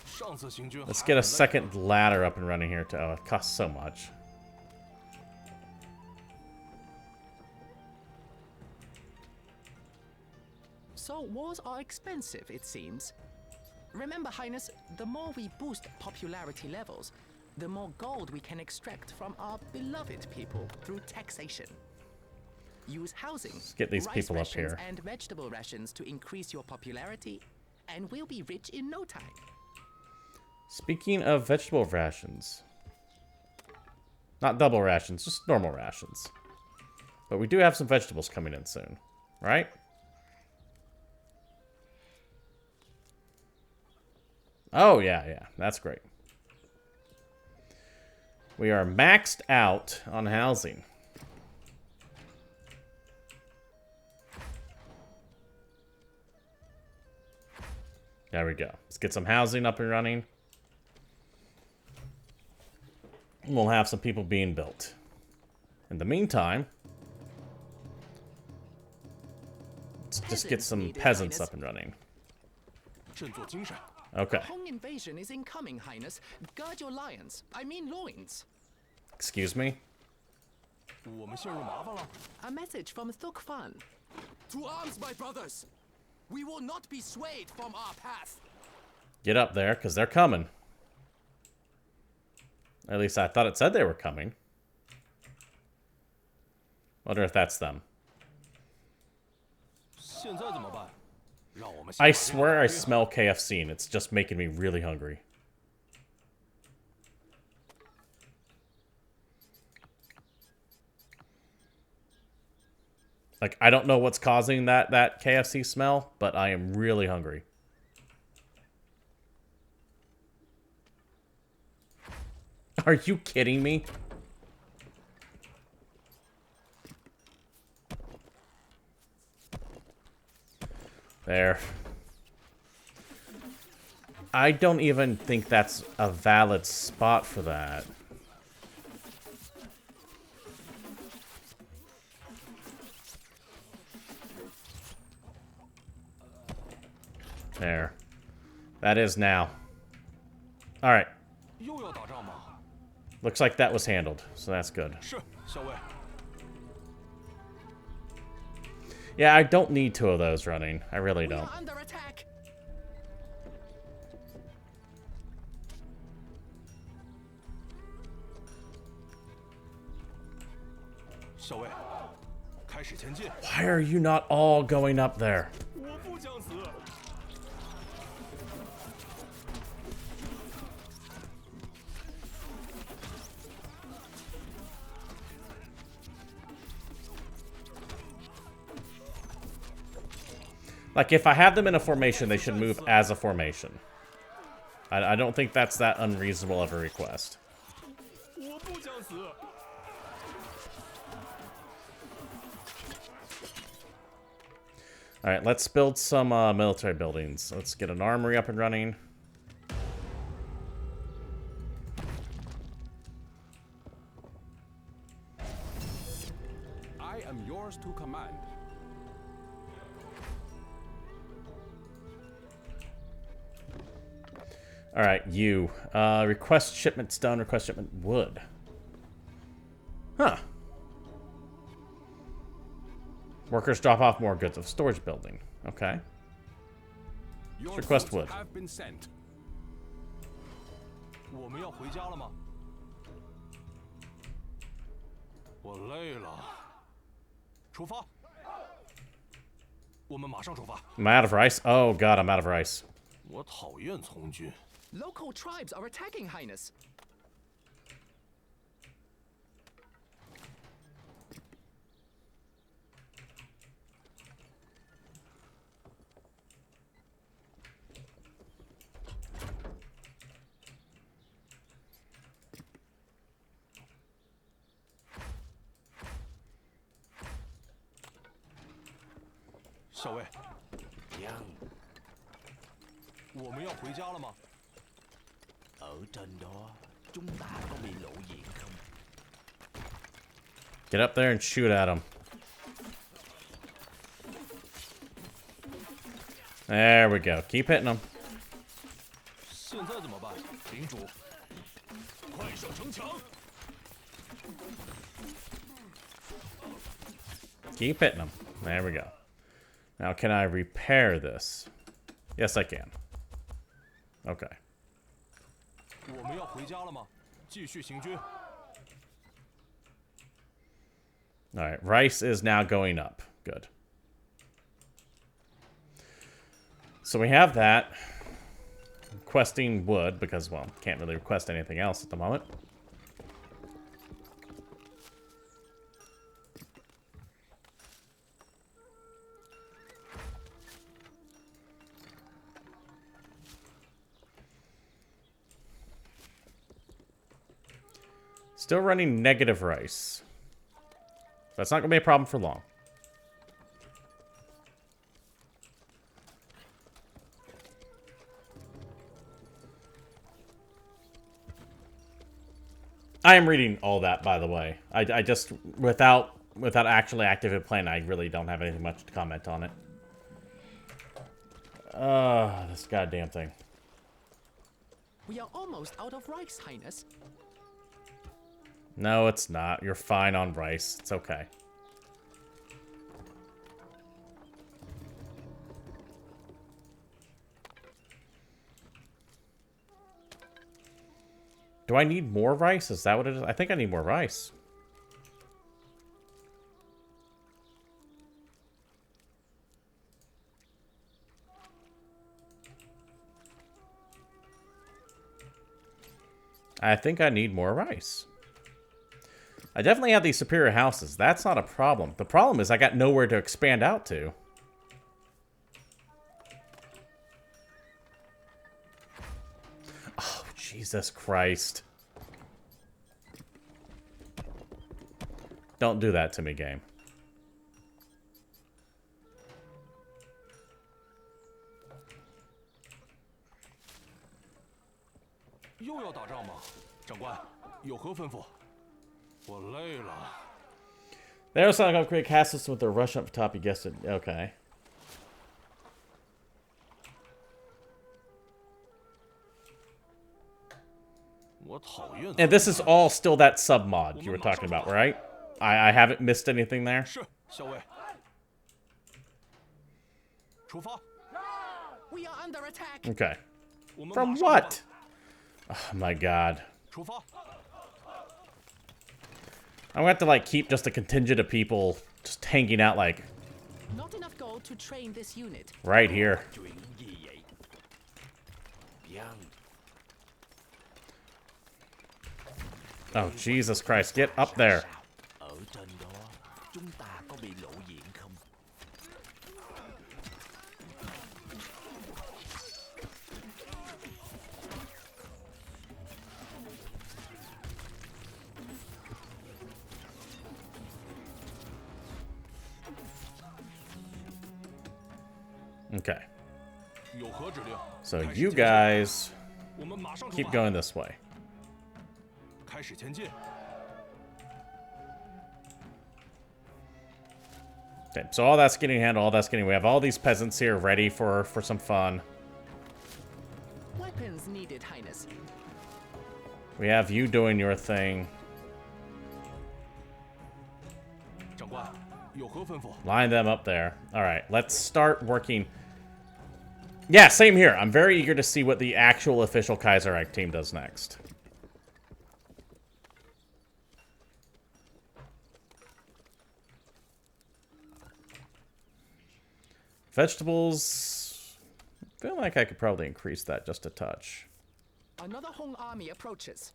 上次行军还 Let's get a 很累 second ladder up and running here. Oh, it costs so much. So wars are expensive, it seems. Remember, Highness, the more we boost popularity levels, the more gold we can extract from our beloved people through taxation. Use housing, get these rice people up rations, here. and vegetable rations to increase your popularity, and we'll be rich in no time. Speaking of vegetable rations. Not double rations, just normal rations. But we do have some vegetables coming in soon, right? Oh, yeah, that's great. We are maxed out on housing. There we go. Let's get some housing up and running. We'll have some people being built. In the meantime, let's just get some peasants up and running. 振作精神。 Okay. Hong invasion is incoming, Highness. Gird your lions. I mean loins. Excuse me? 我们陷入麻烦了。 A message from Thuk Fan. To arms, my brothers! We will not be swayed from our path. Get up there, because they're coming. At least I thought it said they were coming. Wonder if that's them. 现在怎么办？让我们 I swear I smell KFC, and it's just making me really hungry. Like, I don't know what's causing that KFC smell, but I am really hungry. Are you kidding me? There. I don't even think that's a valid spot for that. There. That is now. Alright. 又要打仗吗？ Looks like that was handled, so that's good. 是，校尉。 Yeah, I don't need 2 of those running. I really We don't. are under attack. 校尉，开始前进。 Why are you not all going up there? 我不将死。 Like, if I have them in a formation, they should move as a formation. I don't think that's that unreasonable of a request. 我不将死。 Alright, let's build some military buildings. Let's get an armory up and running. I am yours to command. Alright, you. Request shipment stone, request shipment wood. Huh. Workers drop off more goods of storage building. Okay. Your Request goods wood. have been sent. 我们要回家了吗？我累了。出发。我们马上出发。 I'm out of rice. Oh god, I'm out of rice. 我讨厌从军。 Local tribes are attacking, Highness. 校尉，我们要回家了吗？ Ở trên đó, chúng ta có bị lộ diện không? Get up there and shoot at them. There we go. Keep hitting them. 现在怎么办？领主，快上城墙！ Keep hitting them. There we go. Now, can I repair this? Yes, I can. Okay. 我们要回家了吗？继续行军。 Alright, rice is now going up. Good. So we have that. Requesting wood, because, well, can't really request anything else at the moment. Still running negative rice. That's not going to be a problem for long. I am reading all that, by the way. I just, without actually actively playing, I really don't have anything much to comment on it. This goddamn thing. We are almost out of rice, Highness. No, it's not. You're fine on rice. It's okay. Do I need more rice? Is that what it is? I think I need more rice. I think I need more rice. I definitely have these superior houses. That's not a problem. The problem is I got nowhere to expand out to. Oh, Jesus Christ. Don't do that to me, game. They also sound like upgrade castles with their rush up top, you guessed it. Okay. And this is all still that sub mod you were talking about, right? I haven't missed anything there. We are under attack. Okay. From what? Oh my god. I'm gonna have to like keep just a contingent of people just hanging out like Not enough gold to train this unit. right here. Oh, Jesus Christ. Get up there. Okay. So you guys keep going this way. Okay, so all that's getting handled, all that's getting... We have all these peasants here ready for some fun. Weapons needed, Highness. We have you doing your thing. Line them up there. Alright, let's start working... Yeah, same here. I'm very eager to see what the actual official Kaiserreich team does next. Vegetables... I feel like I could probably increase that just a touch. Another Hong army approaches.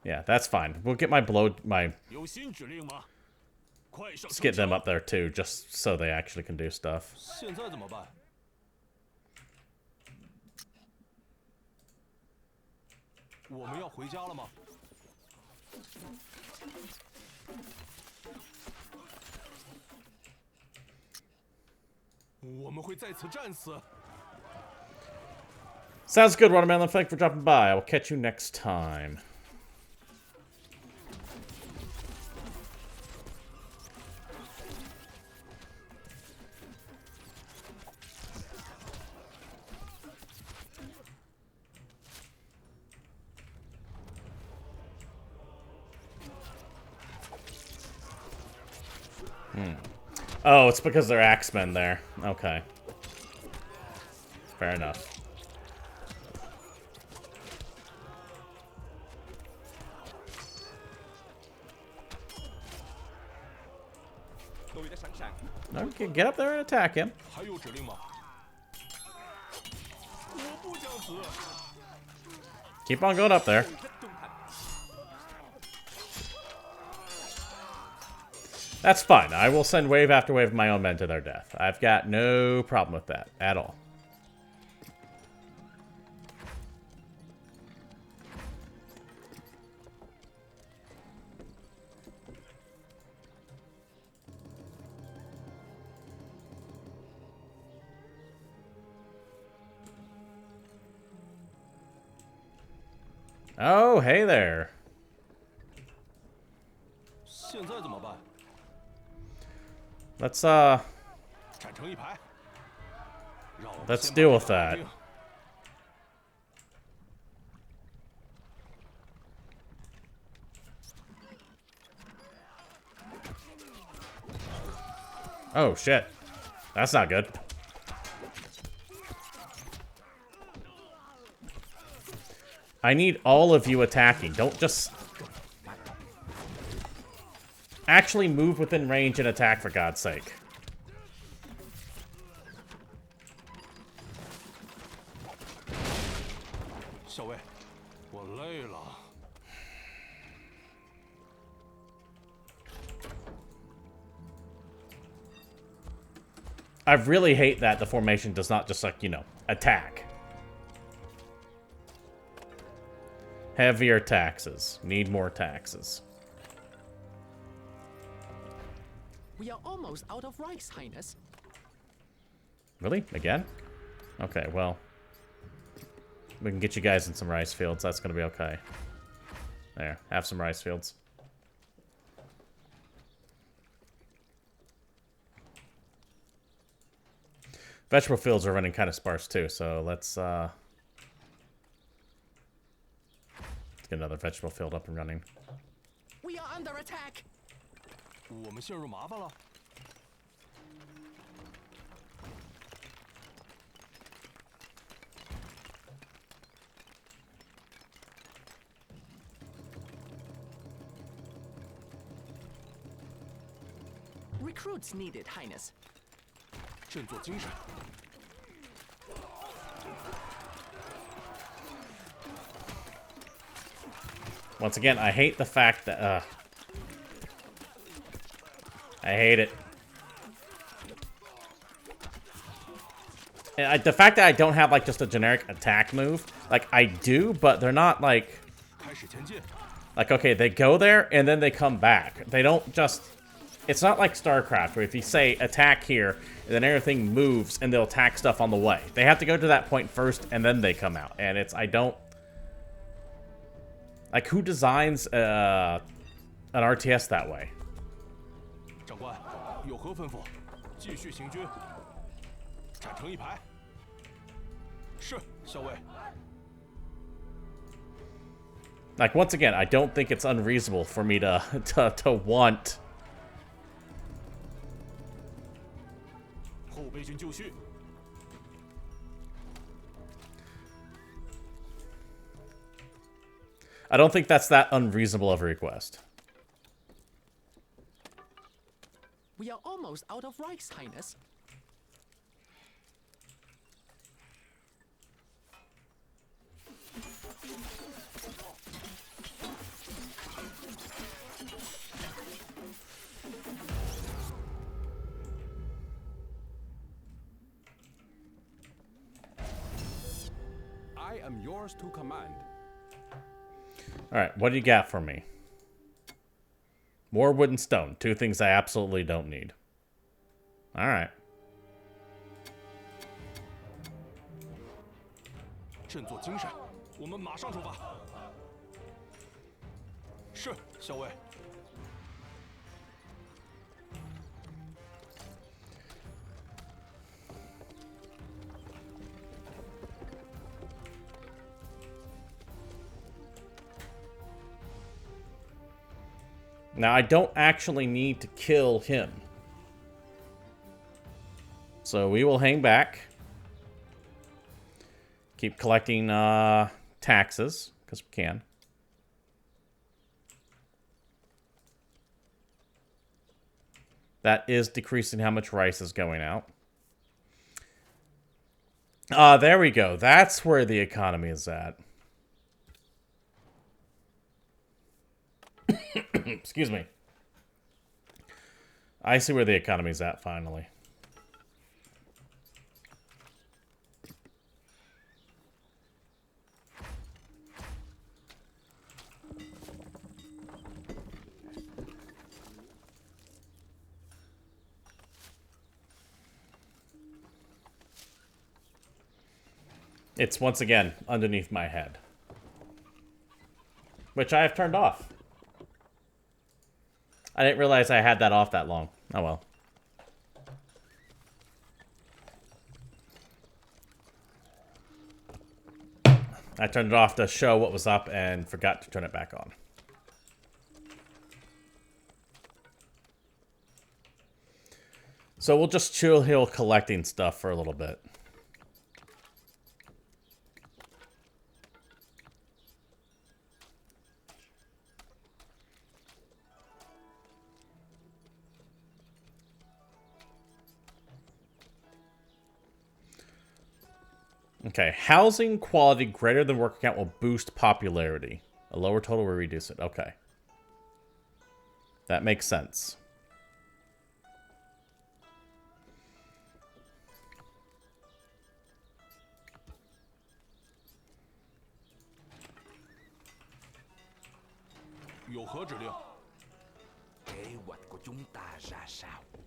Yeah, that's fine. We'll get let's get them up there too, just so they actually can do stuff. Sounds good, Watermelon. Thank you for dropping by. I will catch you next time. Oh, it's because they're axemen there. Okay. Fair enough. Okay, get up there and attack him. Keep on going up there. That's fine. I will send wave after wave of my own men to their death. I've got no problem with that at all. Oh, hey there. Let's Let's deal with that. Oh, shit. That's not good. I need all of you attacking. Don't just... actually move within range and attack, for God's sake. I really hate that the formation does not just, like, you know, attack. Heavier taxes. Need more taxes. We are almost out of rice, Highness. Really? Again? Okay, well. We can get you guys in some rice fields. That's going to be okay. There. Have some rice fields. Vegetable fields are running kind of sparse too, so let's get another vegetable field up and running. We are under attack. 我们陷入麻烦了。 Recruits needed, Highness. 振作精神。 Once again, I hate the fact that, I hate it. And the fact that I don't have, like, just a generic attack move. Like, I do, but they're not, like... 开始前进。 Like, okay, they go there, and then they come back. They don't just... It's not like StarCraft, where if you say attack here, and then everything moves, and they'll attack stuff on the way. They have to go to that point first, and then they come out. And it's... I don't... Like, who designs an RTS that way? 长官，有何吩咐？继续行军，站成一排。是，校尉。 Like, once again, I don't think it's unreasonable for me to want... 后备军就绪。 I don't think that's that unreasonable of a request. We are almost out of rice, Highness. I am yours to command. Alright, what do you got for me? More wood and stone. Two things I absolutely don't need. Alright. 振作精神，我们马上出发。是，校尉。 Now, I don't actually need to kill him. So we will hang back. Keep collecting taxes, because we can. That is decreasing how much rice is going out. There we go. That's where the economy is at. Excuse me. I see where the economy's at, finally. It's once again underneath my head, which I have turned off. I didn't realize I had that off that long. Oh well. I turned it off to show what was up and forgot to turn it back on. So we'll just chill here collecting stuff for a little bit. Okay, housing quality greater than worker count will boost popularity. A lower total will reduce it. Okay. That makes sense.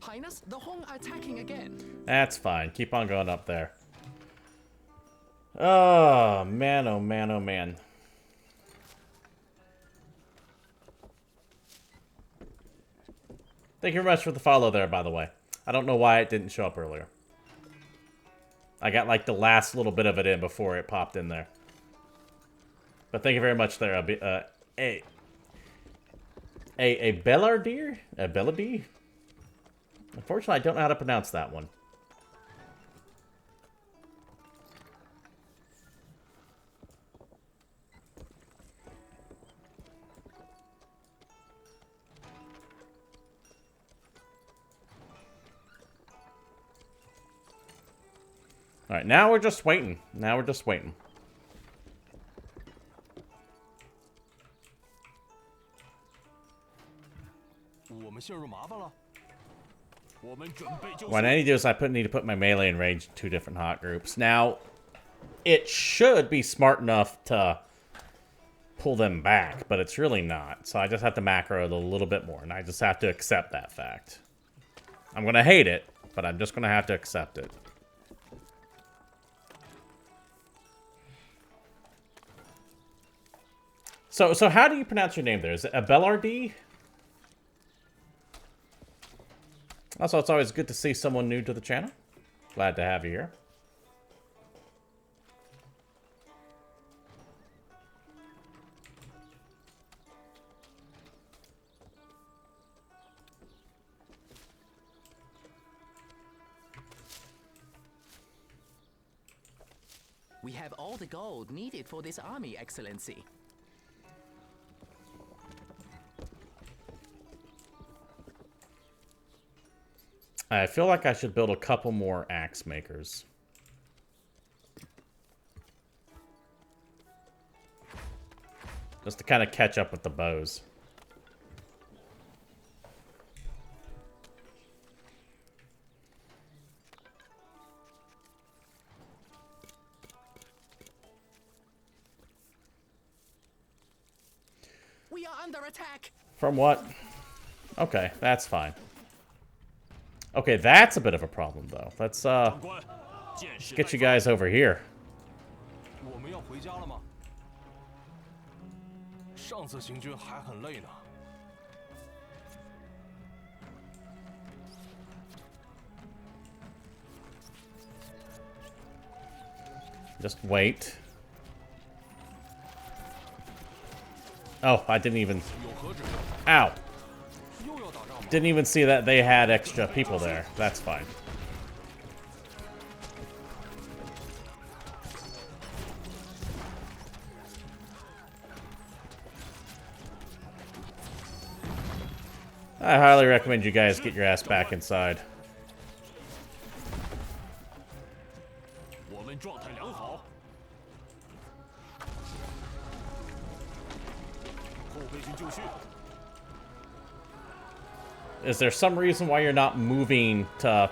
Highness, the Hong are attacking again. That's fine. Keep on going up there. Oh, man, oh, man, oh, man. Thank you very much for the follow there, by the way. I don't know why it didn't show up earlier. I got, like, the last little bit of it in before it popped in there. But thank you very much there. A Bellardier? A Bellardier? Unfortunately, I don't know how to pronounce that one. Alright, now we're just waiting. Now we're just waiting. What I need to do is need to put my melee and range in 2 different hot groups. Now, it should be smart enough to pull them back, but it's really not. So I just have to macro it a little bit more, and I just have to accept that fact. I'm going to hate it, but I'm just going to have to accept it. So how do you pronounce your name there? Is it Bellardier? Also, it's always good to see someone new to the channel. Glad to have you here. We have all the gold needed for this army, Excellency. I feel like I should build a couple more axe makers. Just to kind of catch up with the bows. We are under attack. From what? Okay, that's fine. Okay, that's a bit of a problem, though. Let's get you guys over here. Just wait. Oh, I didn't even... Ow! Didn't even see that they had extra people there. That's fine. I highly recommend you guys get your ass back inside. Is there some reason why you're not moving to...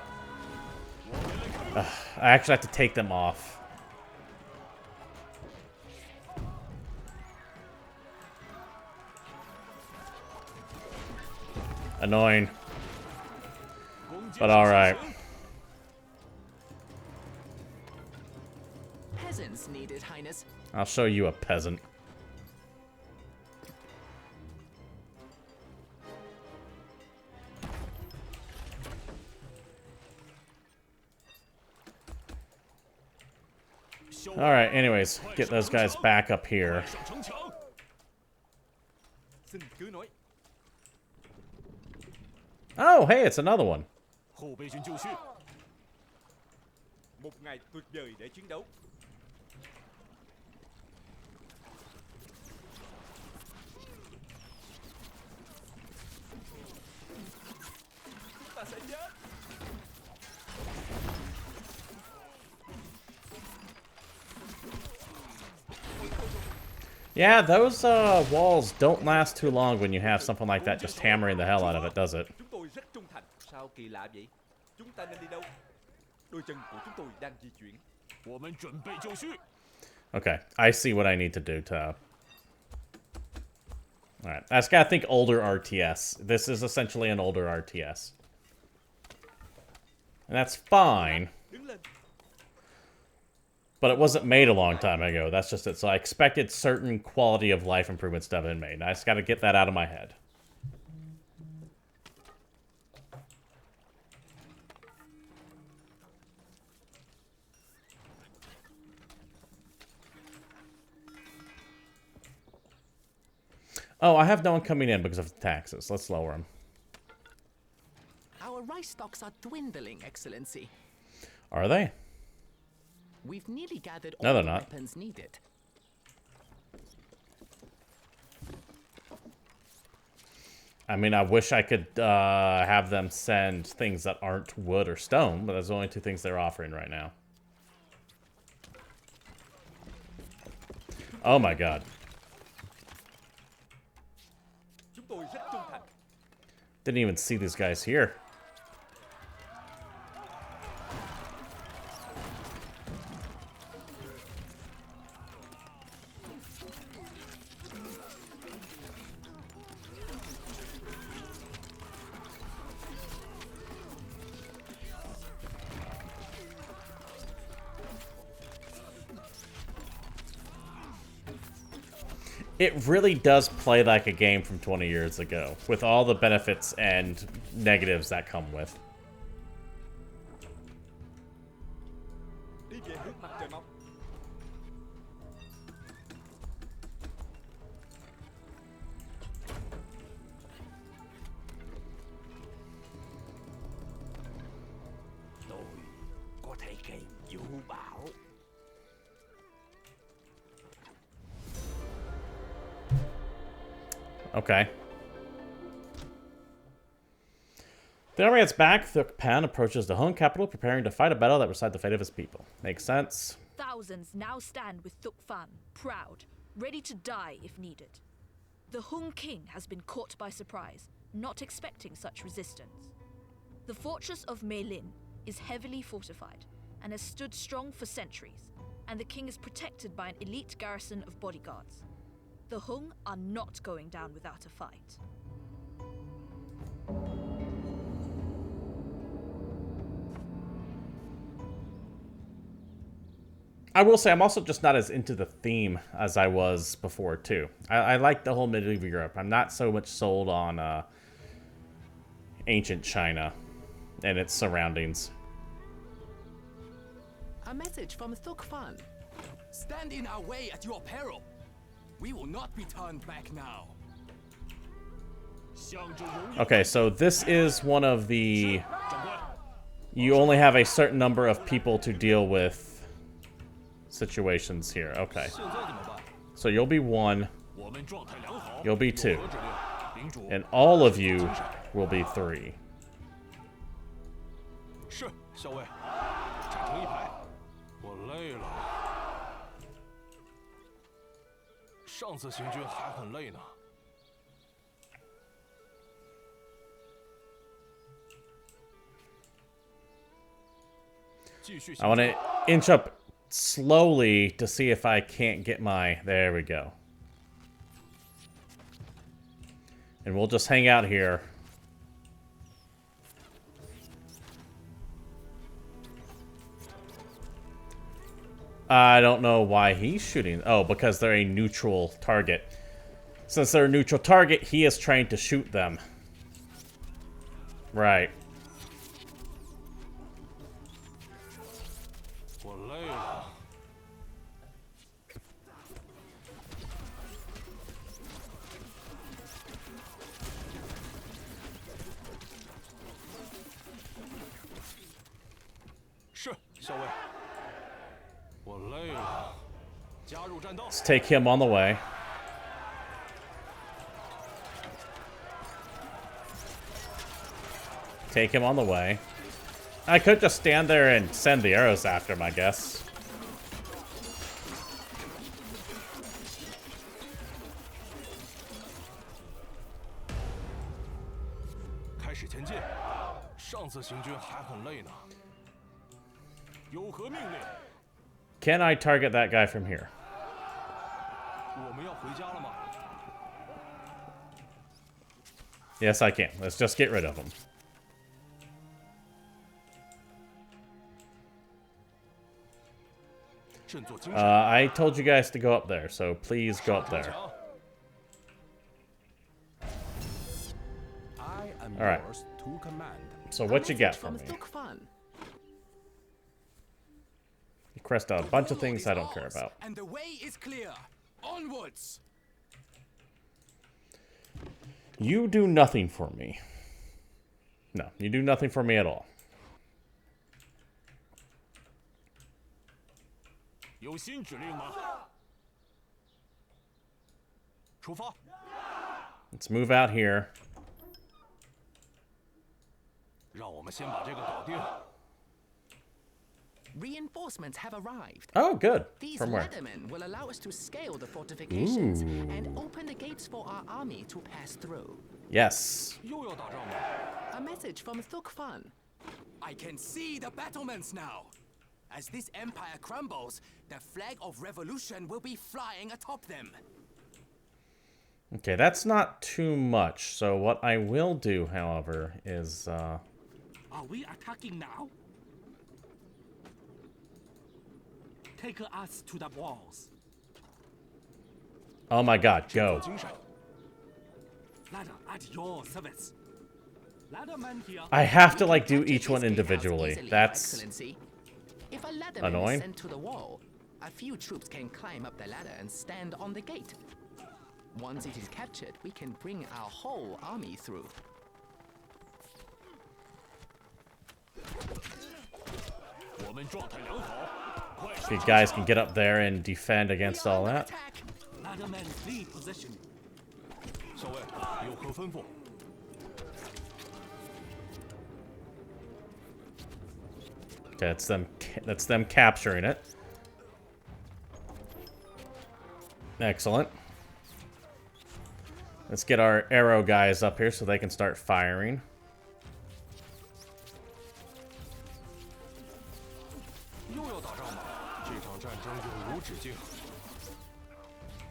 I actually have to take them off. Annoying. But alright. Peasants needed, Highness. I'll show you a peasant. Alright, anyways, get those guys back up here. 上城墙， Xin cứ nói. Oh, hey, it's another one. 后备军就绪， Một ngày tuyệt vời để chiến đấu. Chúng ta sẽ chết. Yeah, those walls don't last too long when you have something like that just hammering the hell out of it, does it? Chúng tôi rất trung thành. Sao kỳ lạ vậy? Chúng ta nên đi đâu? Đôi chân của chúng tôi đang di chuyển. 我们准备就绪。 Okay, I see what I need to do to... Alright, I just gotta think older RTS. This is essentially an older RTS. And that's fine. Đứng lên. But it wasn't made a long time ago, that's just it. So I expected certain quality of life improvements to have been made. I just gotta get that out of my head. Oh, I have no one coming in because of the taxes. Let's lower them. Our rice stocks are dwindling, Excellency. Are they? We've nearly gathered No, all they're the not. weapons needed. I mean, I wish I could have them send things that aren't wood or stone, but that's the only two things they're offering right now. Oh my god. Chúng tôi rất trung thành. Didn't even see these guys here. It really does play like a game from 20 years ago, with all the benefits and negatives that come with. Đi về hướng mặt trời mọc. Tôi có thấy cây vũ bảo. Okay. The army gets back. Thuk Pan approaches the Hun capital, preparing to fight a battle that will decide the fate of his people. Makes sense. Thousands now stand with Thuk Fan, proud, ready to die if needed. The Hung King has been caught by surprise, not expecting such resistance. The fortress of Mei Lin is heavily fortified and has stood strong for centuries, and the king is protected by an elite garrison of bodyguards. The Hung are not going down without a fight. I will say I'm also just not as into the theme as I was before, too. I like the whole medieval Europe. I'm not so much sold on ancient China and its surroundings. A message from Thuk Fan. Stand in our way at your peril. We will not be turned back now. 向着荣誉 Okay, so this is one of the... 长官， You only have a certain number of people to deal with situations here. Okay. 现在怎么办？ So you'll be one, 我们状态良好。 you'll be 有 two, 何指令？领主。 and all of you will be three. 是，校尉。站成一排。我累了。上次行军还很累呢。 继续 I want to inch up slowly to see if I can't get my... There we go. And we'll just hang out here. I don't know why he's shooting. Oh, because they're a neutral target. Since they're a neutral target, he is trying to shoot them. Right. 我累了。校尉，我累了，加入战斗。 Let's take him on the way. Take him on the way. I could just stand there and send the arrows after him, I guess. Can I target that guy from here? Yes, I can. Let's just get rid of him. I told you guys to go up there, so please go up there. All right. So what you got for me? You crest out a bunch of things I don't care about. And the way is clear. Onwards. You do nothing for me. No, you do nothing for me at all. 有新指令吗？出发。Let's move out here. 让我们先把这个搞定。 Reinforcements have arrived. Oh, good. These From where? leathermen will allow us to scale the fortifications and open the gates for our army to pass through. Yes. 又要打仗吗？ A message from Thukfan. I can see the battlements now. As this empire crumbles, the flag of revolution will be flying atop them. Okay, that's not too much. So what I will do, however, is Are we attacking now? Take us to the walls. oh my god, go. Ladder at your service. Ladderman here. I have to like do Capture each one these gatehouse individually. easily, Your That's Excellency. If a leatherman annoying. is sent to the wall, a few troops can climb up the ladder and stand on the gate. Once it is captured, we can bring our whole army through. you guys can get up there and defend against all that. Attack! Ladderman lead position. 校尉有何吩咐？ Okay, that's them capturing it. Excellent. Let's get our arrow guys up here so they can start firing.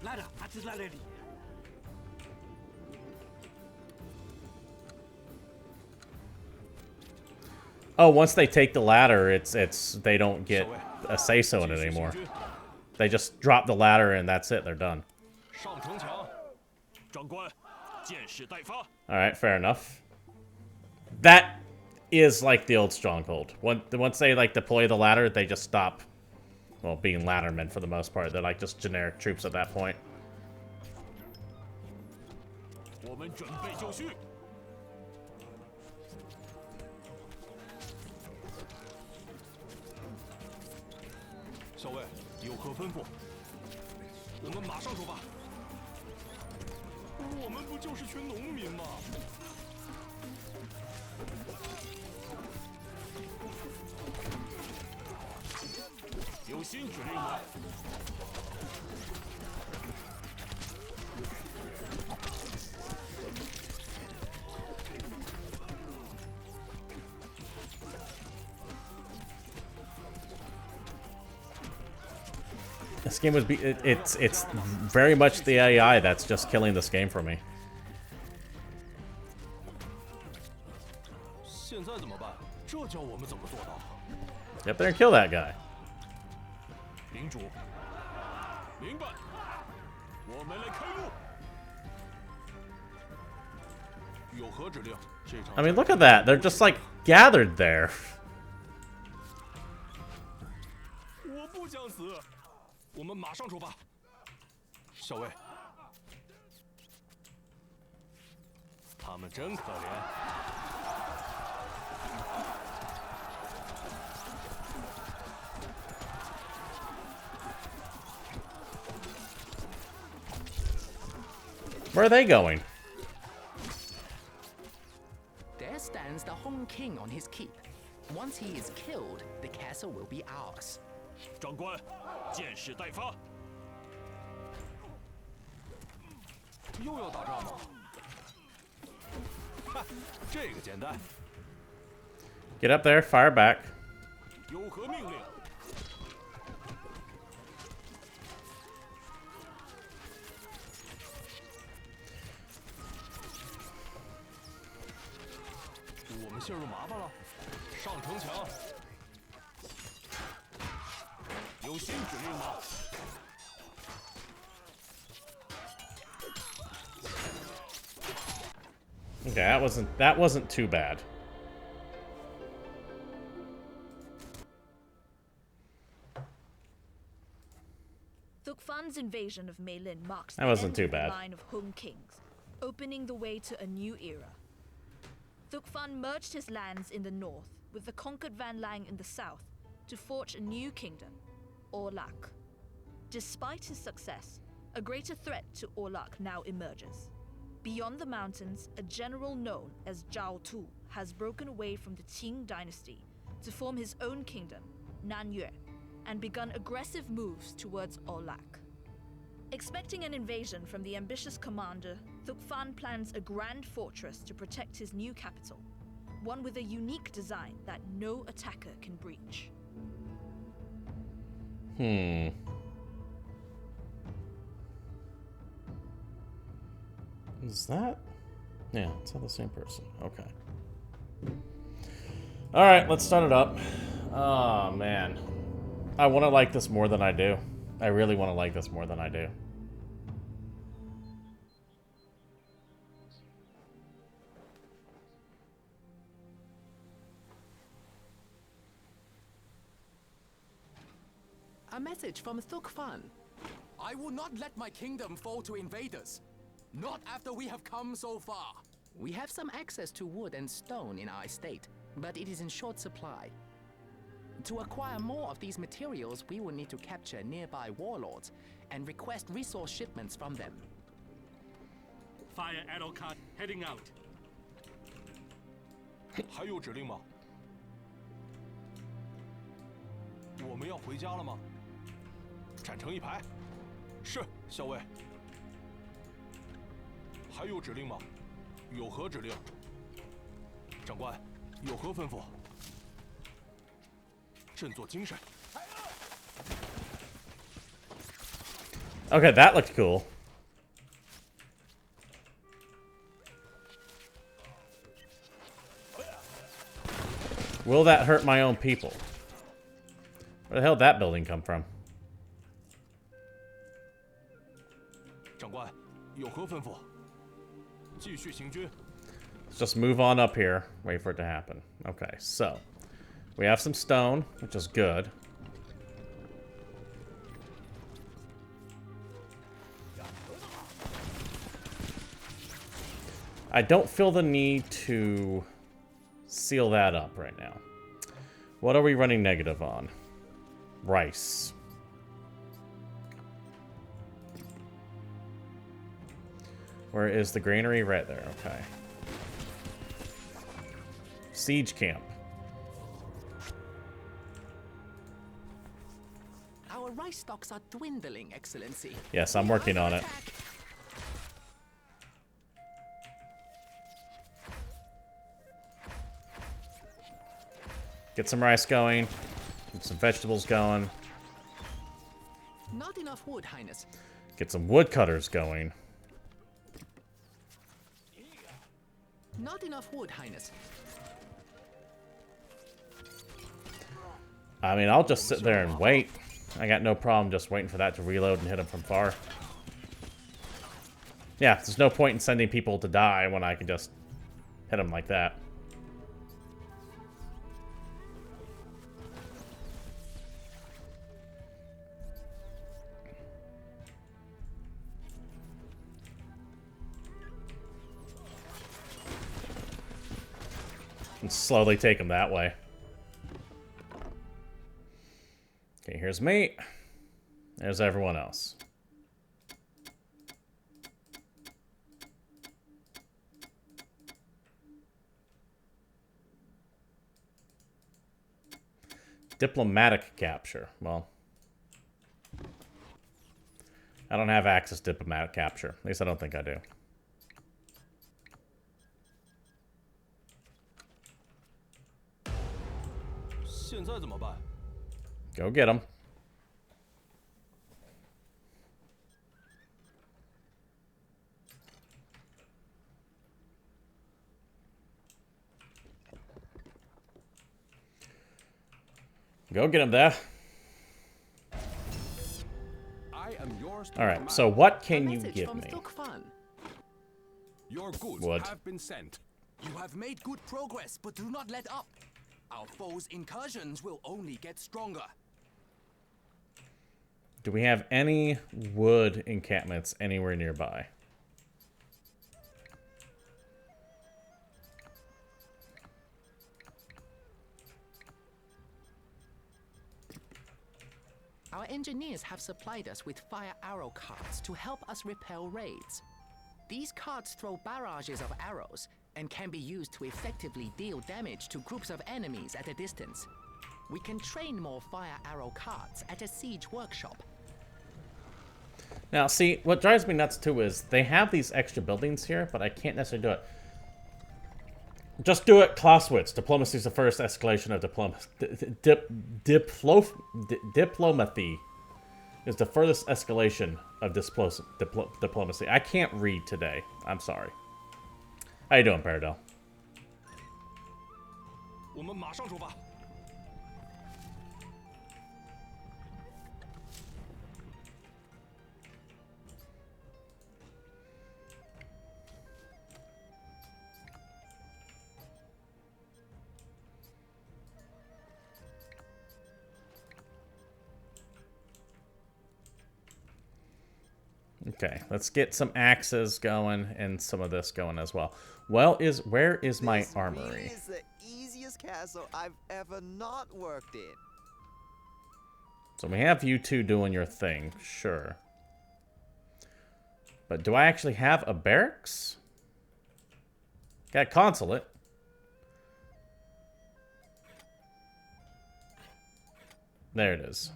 Ladder at the ladder. Oh, once they take the ladder, it's they don't get a say-so in it anymore. They just drop the ladder and that's it. They're done. 上城墙，长官，箭矢待发。 All right, fair enough. That is like the old stronghold. Once they like deploy the ladder, they just stop. Well, being laddermen for the most part, they're like just generic troops at that point. 我们准备就绪。 校尉有何吩咐？我们马上出发。我们不就是群农民吗？有新指令吗？ This game would be it's very much the AI that's just killing this game for me. 现在怎么办？这叫我们怎么做到？ Get there and kill that guy. 领主，明白。我们来开路。有何指令？这场 I mean, look at that. They're just like gathered there. 我不想死。我们马上出发。校尉，他们真可怜。Where are they going? There stands the Hung King on his keep. Once he is killed, the castle will be ours. 长官，箭矢待发。又要打仗吗？哈，这个简单。 Get up there, fire back. 有何命令？我们陷入麻烦了，上城墙。有新指令吗？ Okay, that wasn't too bad. Thukfan's invasion of Meilin marks That the wasn't end too of the bad. line of Hung Kings, opening the way to a new era. Thukfan merged his lands in the north with the conquered Van Lang in the south to forge a new kingdom, Orlak. Despite his success, a greater threat to Orlak now emerges. Beyond the mountains, a general known as Zhao Tu has broken away from the Qing dynasty to form his own kingdom, Nanyue, and begun aggressive moves towards Orlak. Expecting an invasion from the ambitious commander, Thukfan plans a grand fortress to protect his new capital, one with a unique design that no attacker can breach. Is that? Yeah, it's not the same person. Okay. Alright, let's start it up. Oh, man. I want to like this more than I do. I really want to like this more than I do. A message from Thukfan. I will not let my kingdom fall to invaders. Not after we have come so far. We have some access to wood and stone in our estate, but it is in short supply. To acquire more of these materials, we will need to capture nearby warlords and request resource shipments from them. Fire arrow cart heading out. 还有指令吗？我们要回家了吗？站成一排。是，校尉。还有指令吗？有何指令？长官，有何吩咐？振作精神。 Okay, that looked cool. Will that hurt my own people? Where the hell did that building come from? 长官，有何吩咐？继续行军。 Let's just move on up here. Wait for it to happen. Okay, so we have some stone, which is good. I don't feel the need to seal that up right now. What are we running negative on? Rice. Where is the granary? Right there, okay. Siege camp. Our rice stocks are dwindling, Excellency. Yes, I'm working on it. Get some rice going. Get some vegetables going. Not enough wood, Highness. Get some woodcutters going. Not enough wood, Highness. I mean, I'll just sit there and wait. I got no problem just waiting for that to reload and hit them from far. Yeah, there's no point in sending people to die when I can just hit them like that. And slowly take them that way. Okay, here's me. There's everyone else. Diplomatic capture. Well, I don't have access to diplomatic capture. At least I don't think I do. Go get him. Go get him there. I am yours. All right. So what can you give me? Your goods Wood. have been sent. You have made good progress, but do not let up. Our foes' incursions will only get stronger. Do we have any wood encampments anywhere nearby? Our engineers have supplied us with fire arrow carts to help us repel raids. These carts throw barrages of arrows and can be used to effectively deal damage to groups of enemies at a distance. We can train more fire arrow carts at a siege workshop. Now, see, what drives me nuts too is they have these extra buildings here, but I can't necessarily do it. Just do it, Clausewitz. Diplomacy is the first escalation of diplomacy is the furthest escalation of diplomacy. I can't read today. I'm sorry. How you doing, Paradel? 我们马上出发。 Okay, let's get some axes going and some of this going as well. Well, where is my armory? This is the easiest castle I've ever not worked in. So we have you two doing your thing, sure. But do I actually have a barracks? Got a consulate. There it is.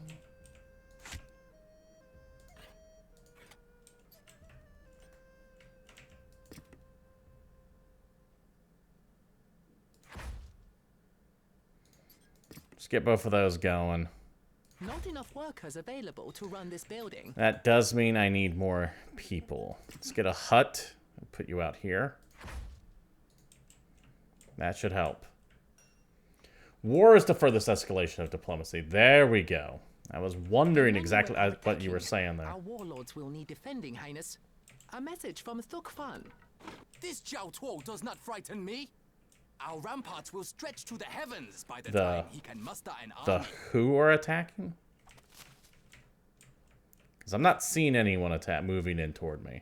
Let's get both of those going. Not enough workers available to run this building. That does mean I need more people. Let's get a hut and put you out here. That should help. War is the furthest escalation of diplomacy. There we go. I was wondering exactly what you were saying there. Our warlords will need defending, Highness. A message from Thuk Fan. This Jiao Tuo does not frighten me. Our ramparts will stretch to the heavens by the The- time he can muster an The army. who are attacking? Because I'm not seeing anyone moving in toward me.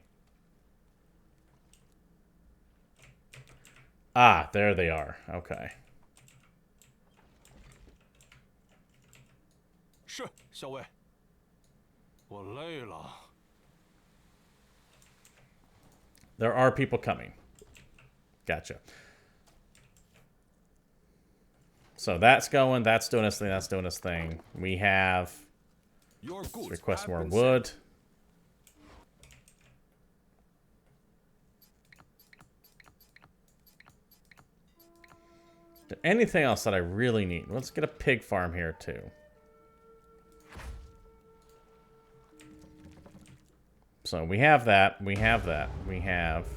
Ah, there they are. Okay. 是，校尉。我累了。 There are people coming. Gotcha. So that's going, that's doing its thing, that's doing its thing. We have... Your Let's goods request have more been wood. sent. Anything else that I really need? Let's get a pig farm here too. So we have that, we have that, we have...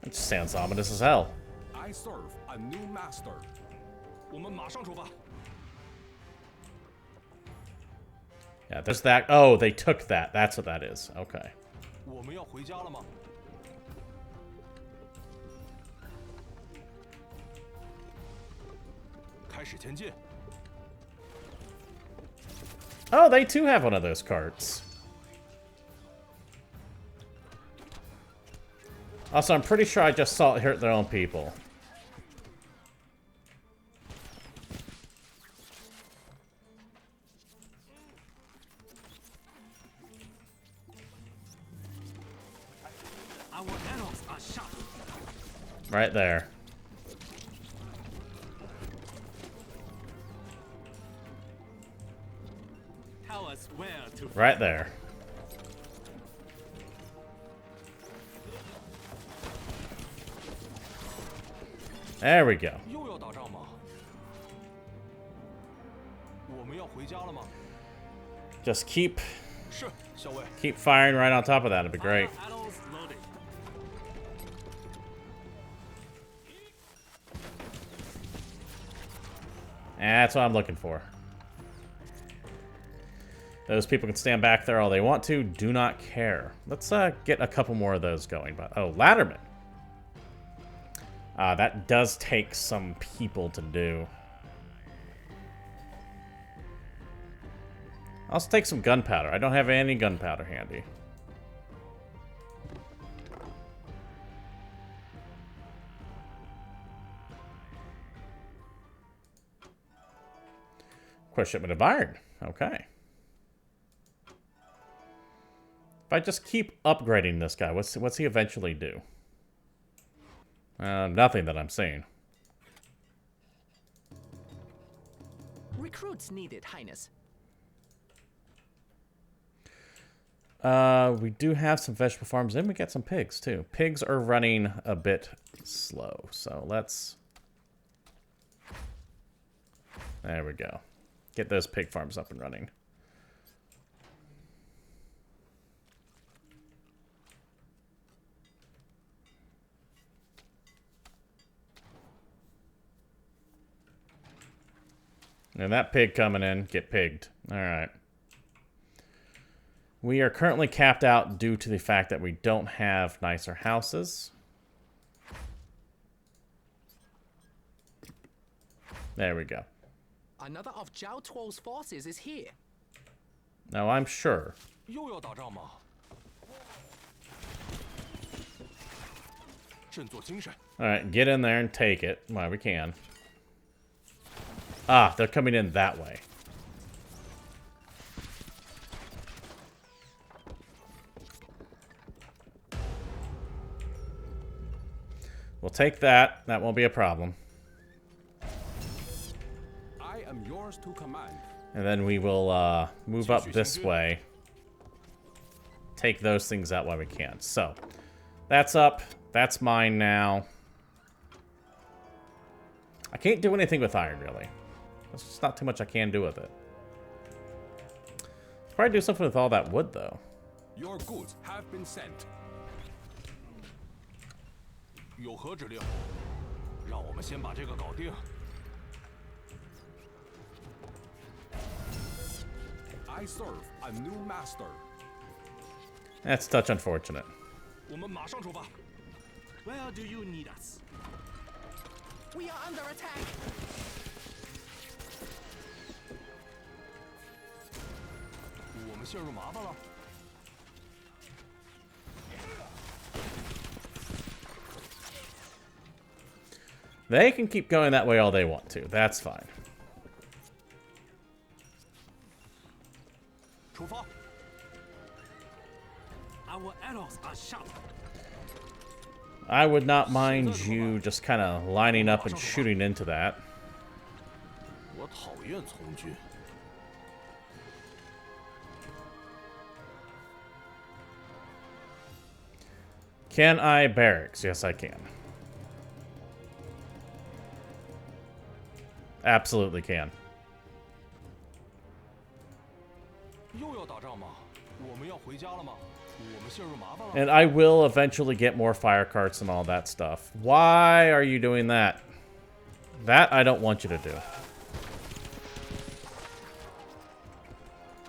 It just sounds ominous as hell. I serve a new master. 我们马上出发。 Yeah, there's that. Oh, they took that. That's what that is. Okay. 我们要回家了吗？开始前进。 Oh, they too have one of those carts. Also, I'm pretty sure I just saw it hurt their own people. Our arrows are sharp. Right there. tell us where to. Right there. There we go. 又要打仗吗？我们要回家了吗？ Just keep 是，校尉。 firing right on top of that. It'd be great. Arrows loaded. That's what I'm looking for. Those people can stand back there all they want to. Do not care. Let's get a couple more of those going. But oh, Ladderman. That does take some people to do. I'll also take some gunpowder. I don't have any gunpowder handy. Quick shipment of iron. Okay. If I just keep upgrading this guy, what's he eventually do? Nothing that I'm seeing. Recruits needed, Highness. We do have some vegetable farms, and we get some pigs, too. Pigs are running a bit slow, so let's... There we go. Get those pig farms up and running. And that pig coming in, get pigged. Alright. We are currently capped out due to the fact that we don't have nicer houses. There we go. Another of Zhao Tuo's forces is here. Now I'm sure. 又要打仗吗？振作精神。 Alright, get in there and take it while we can. Ah, they're coming in that way. We'll take that. That won't be a problem. I am yours to command. And then we will move up this way. Take those things out while we can. So, that's up. That's mine now. I can't do anything with iron, really. There's just not too much I can do with it. Probably do something with all that wood, though. Your goods have been sent. 有何指令？让我们先把这个搞定。 I serve a new master. That's a touch unfortunate. 我们马上出发。 Where do you need us? We are under attack. 我们陷入麻烦了。 They can keep going that way all they want to. That's fine. 出发。 Our arrows are sharp. I would not mind you just kind of lining up and shooting into that. 我讨厌从军。 Can I barracks? Yes, I can. Absolutely can. 又要打仗吗？我们要回家了吗？我们陷入麻烦了。 And I will eventually get more fire carts and all that stuff. Why are you doing that? That I don't want you to do.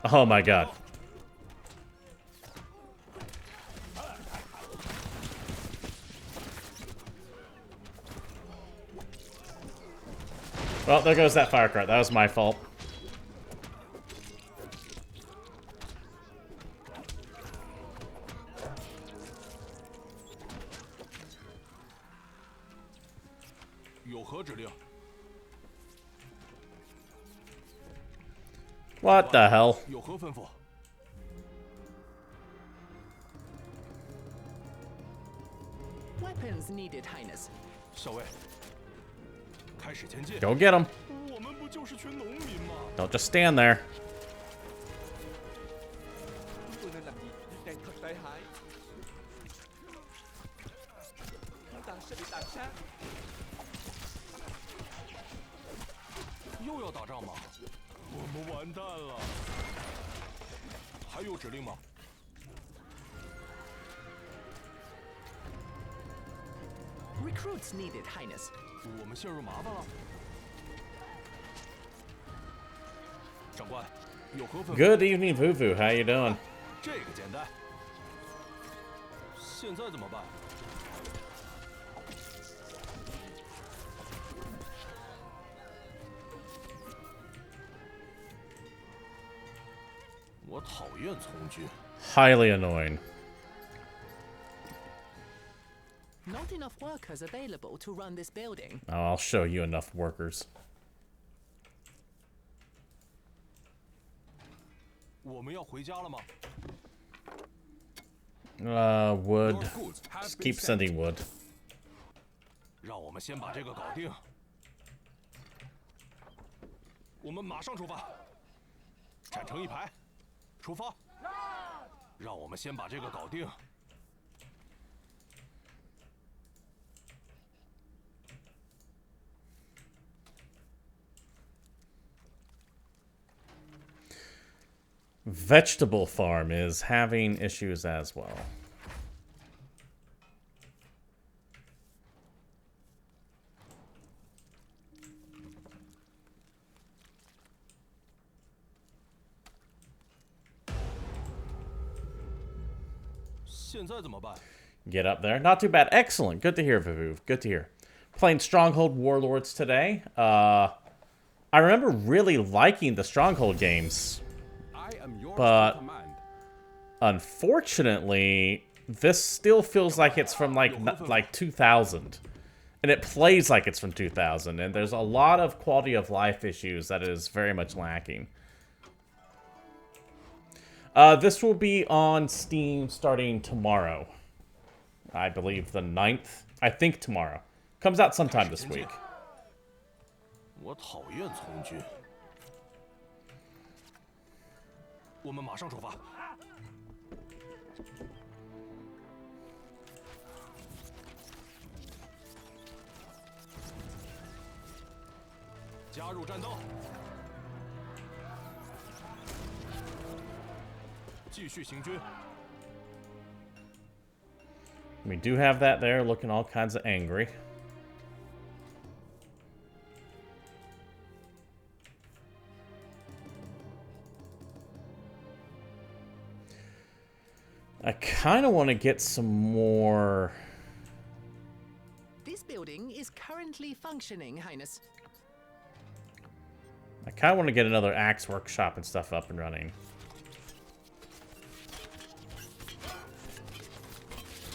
Oh my god. Well, there goes that fire cart. That was my fault. What the hell? 有何吩咐？ Weapons needed, Highness. 校尉，开始前进。 Go get them. 我们不就是群农民吗？ Don't just stand there. Lợi hại. Chúng ta sẽ bị tàn sát. 又要打仗吗？我们完蛋了。还有指令吗？ Recruits needed, Highness. 我们陷入麻烦了。长官，有何吩咐？ Good evening, Vuvu. How you doing? 这个简单。现在怎么办？我讨厌从军。 Highly annoying. Not enough workers available to run this building. Oh, I'll show you enough workers. 我们要回家了吗？ Wood. Your goods have Just been keep sent. sending wood. 让我们先把这个搞定。我们马上出发，站成一排，出发。让我们先把这个搞定。 Vegetable farm is having issues as well. Get up there. Not too bad. Excellent. Good to hear, Vivu. Good to hear. Playing Stronghold Warlords today. I remember really liking the Stronghold games. But unfortunately, this still feels like it's from like 2000. And it plays like it's from 2000. And there's a lot of quality of life issues that is very much lacking. This will be on Steam starting tomorrow. I believe the 9th. I think tomorrow. Comes out sometime this week. 我讨厌从军。我们马上出发。加入战斗。继续行军。 We do have that there, looking all kinds of angry. I kind of want to get some more... This building is currently functioning, Highness. I kind of want to get another axe workshop and stuff up and running.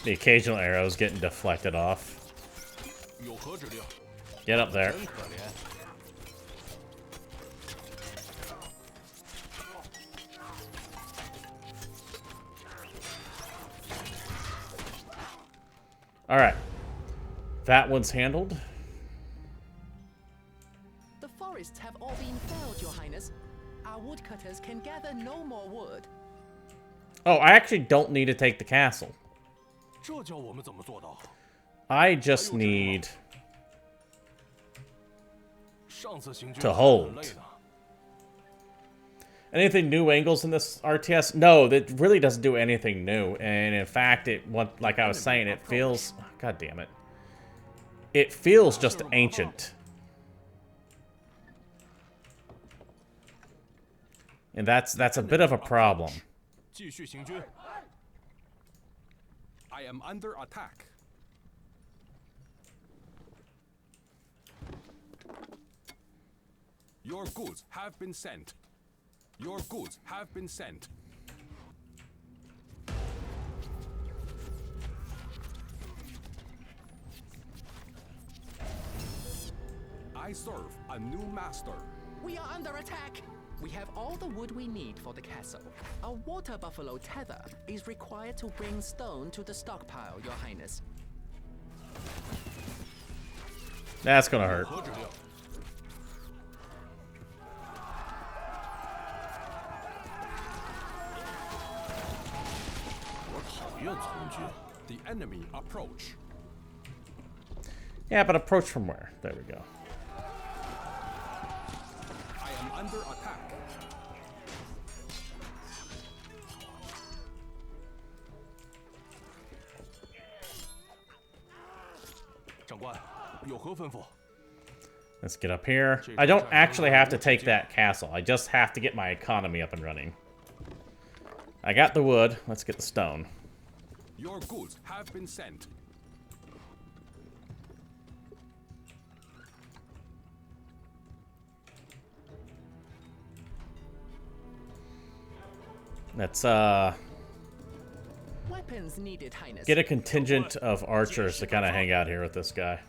The occasional arrows getting deflected off. Get up there. Alright. That one's handled. The forests have all been felled, Your Highness. Our woodcutters can gather no more wood. Oh, I actually don't need to take the castle. I just need to hold. Anything new angles in this RTS? No, that really doesn't do anything new. And in fact, like I was saying, it feels... God damn it. It feels just ancient. And that's a bit of a problem. I am under attack. Your goods have been sent. Your goods have been sent. I serve a new master. We are under attack. We have all the wood we need for the castle. A water buffalo tether is required to bring stone to the stockpile, Your Highness. That's gonna hurt. The enemy approach. Yeah, but approach from where? There we go. I am under attack. 长官，有何吩咐？ Let's get up here. I don't actually have to take that castle. I just have to get my economy up and running. I got the wood. Let's get the stone. Your goods have been sent. Let's Weapons needed, Highness. get a contingent of archers to kind of hang out here with this guy.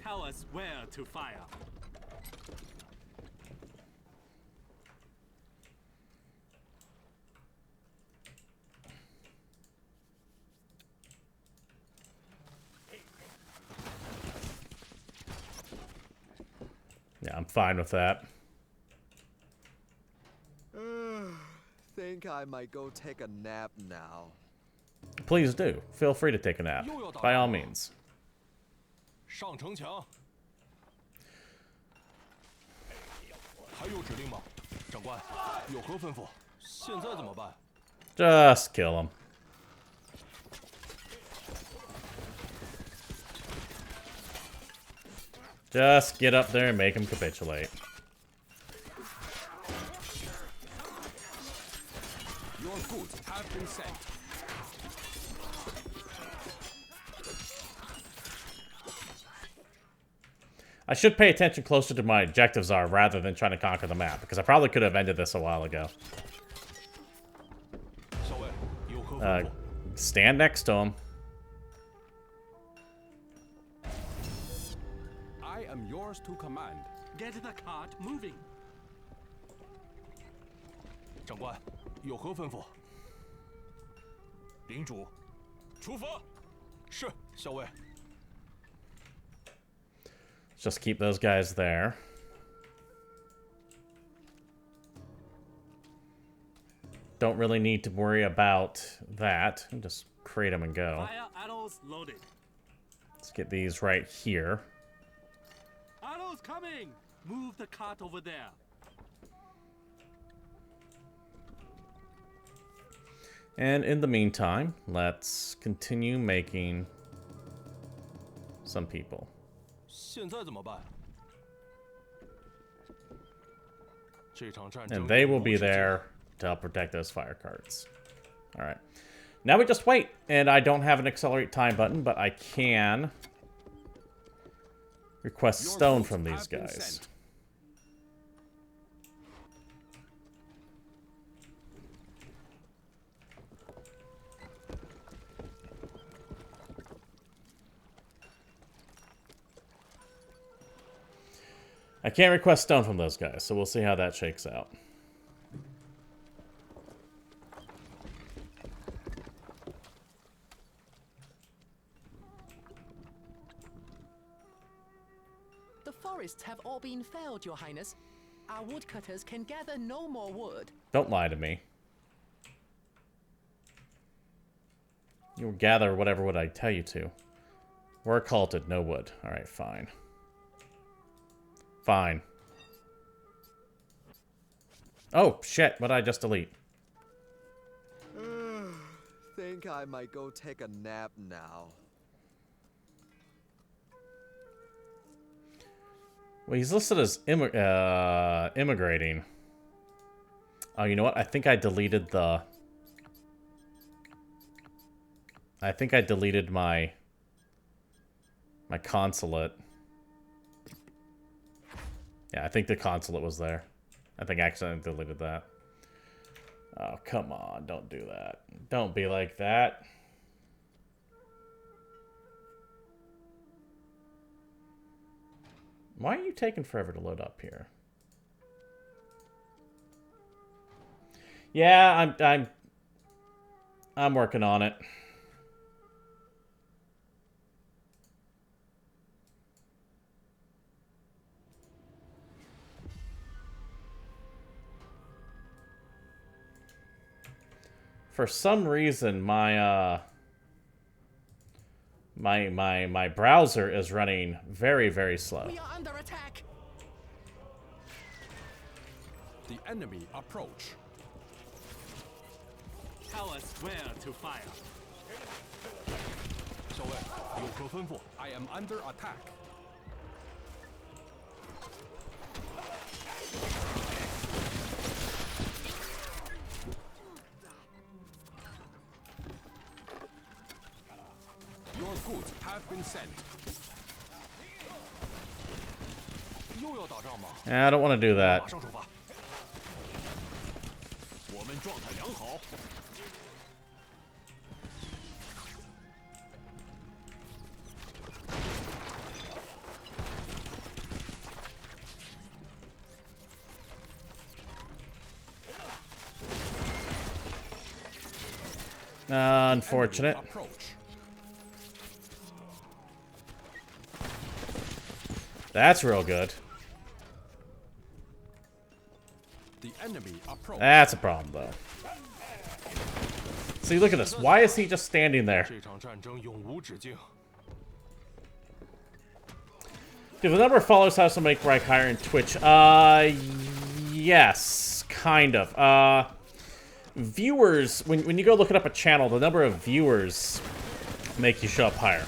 Tell us where to fire. Yeah, I'm fine with that. Think I might go take a nap now. Please do. Feel free to take a nap. By all means. 上城墙。还有指令吗？长官，有何吩咐？现在怎么办？ Just kill him. Just get up there and make him capitulate. Your goods have been sent. I should pay attention closer to my objectives are rather than trying to conquer the map, because I probably could have ended this a while ago. 小尉，有何吩咐？ Stand next to him. I am yours to command. Get the cart moving. 长官，有何吩咐？领主，出发。是，小尉。 Just keep those guys there. Don't really need to worry about that. Just create them and go. Fire arrows loaded. Let's get these right here. Arrows coming. Move the cart over there. And in the meantime, let's continue making some people. 现在怎么办？这场战争 And they will be there to help protect those fire carts. Alright. Now we just wait. And I don't have an accelerate time button, but I can request stone from these guys. I can't request stone from those guys, so we'll see how that shakes out. The forests have all been felled, Your Highness. Our woodcutters can gather no more wood. Don't lie to me. You'll gather whatever wood I tell you to. We're occulted, no wood. Alright, fine. Fine. Oh, shit. What did I just delete? Think I might go take a nap now. Well, he's listed as immigrating. Oh, you know what? I think I deleted the... I think I deleted my consulate. Yeah, I think the consulate was there. I think I accidentally deleted that. Oh, come on. Don't do that. Don't be like that. Why are you taking forever to load up here? Yeah, I'm working on it. For some reason, my my browser is running very, very slow. We are under attack. The enemy approach. Tell us where to fire. 校尉，有何吩咐？ I am under attack. Your goods have been sent. 又要打仗吗？ I don't want to do 马 that. 上出发。我们状态良好。 Unfortunate. Approach. That's real good. The enemy approach. That's a problem, though. See, look at this. Why is he just standing there? 这场战争永无止境。 Do the number of followers have some make rank higher in Twitch? Yes, kind of. Viewers, when you go looking up a channel, the number of viewers make you show up higher.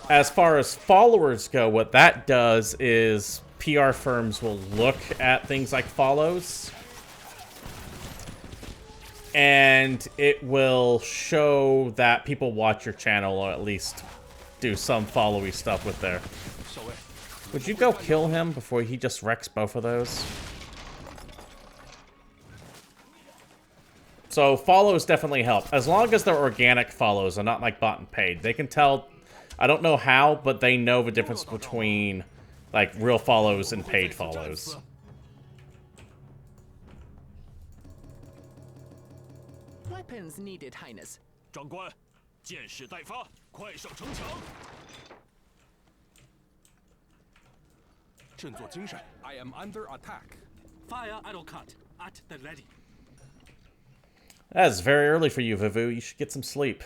As far as followers go, what that does is PR firms will look at things like follows, and it will show that people watch your channel, or at least do some followy stuff with there. 校尉， Would you go kill him before he just wrecks both of those? So follows definitely help. As long as they're organic follows and not like bought and paid. They can tell, I don't know how, but they know the difference between like real follows and paid follows. Weapons needed, Highness. 长官，箭矢待发，快上城墙。 振作精神。 I am under attack. Fire arrow cut at the ready. That is very early for you, Vivu. You should get some sleep.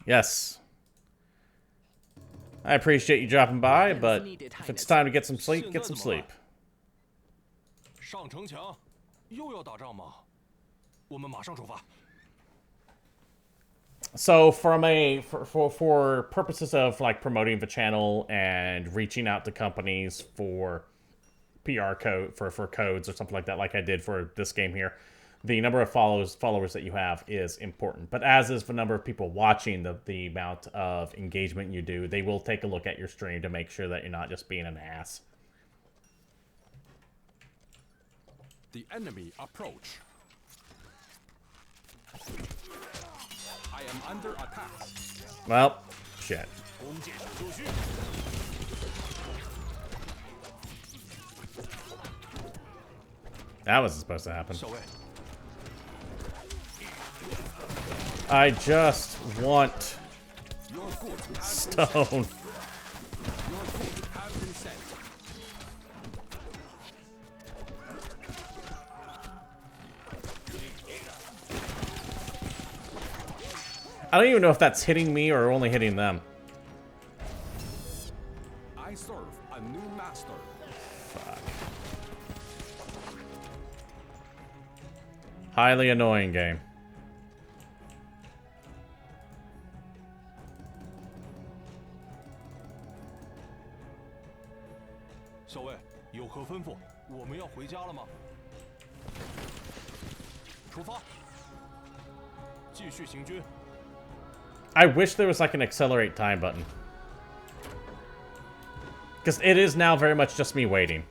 Yes. I appreciate you dropping by, but if it's time to get some sleep, get some sleep. 上城墙，又要打仗吗？我们马上出发。 So for purposes of like promoting the channel and reaching out to companies for PR code for codes or something like that, like I did for this game here, the number of followers that you have is important. But as is the number of people watching, the amount of engagement you do, they will take a look at your stream to make sure that you're not just being an ass. The enemy approach. I am under attack. Well, shit. 弓箭手就绪。 That wasn't supposed to happen. 校尉， I just want Your goods have been stone. Your goods have been sent. I don't even know if that's hitting me or only hitting them. I serve a new master. Fuck. Highly annoying game. "校尉，有何吩咐？我们要回家了吗？出发，继续行军。 I wish there was like an accelerate time button. Because it is now very much just me waiting.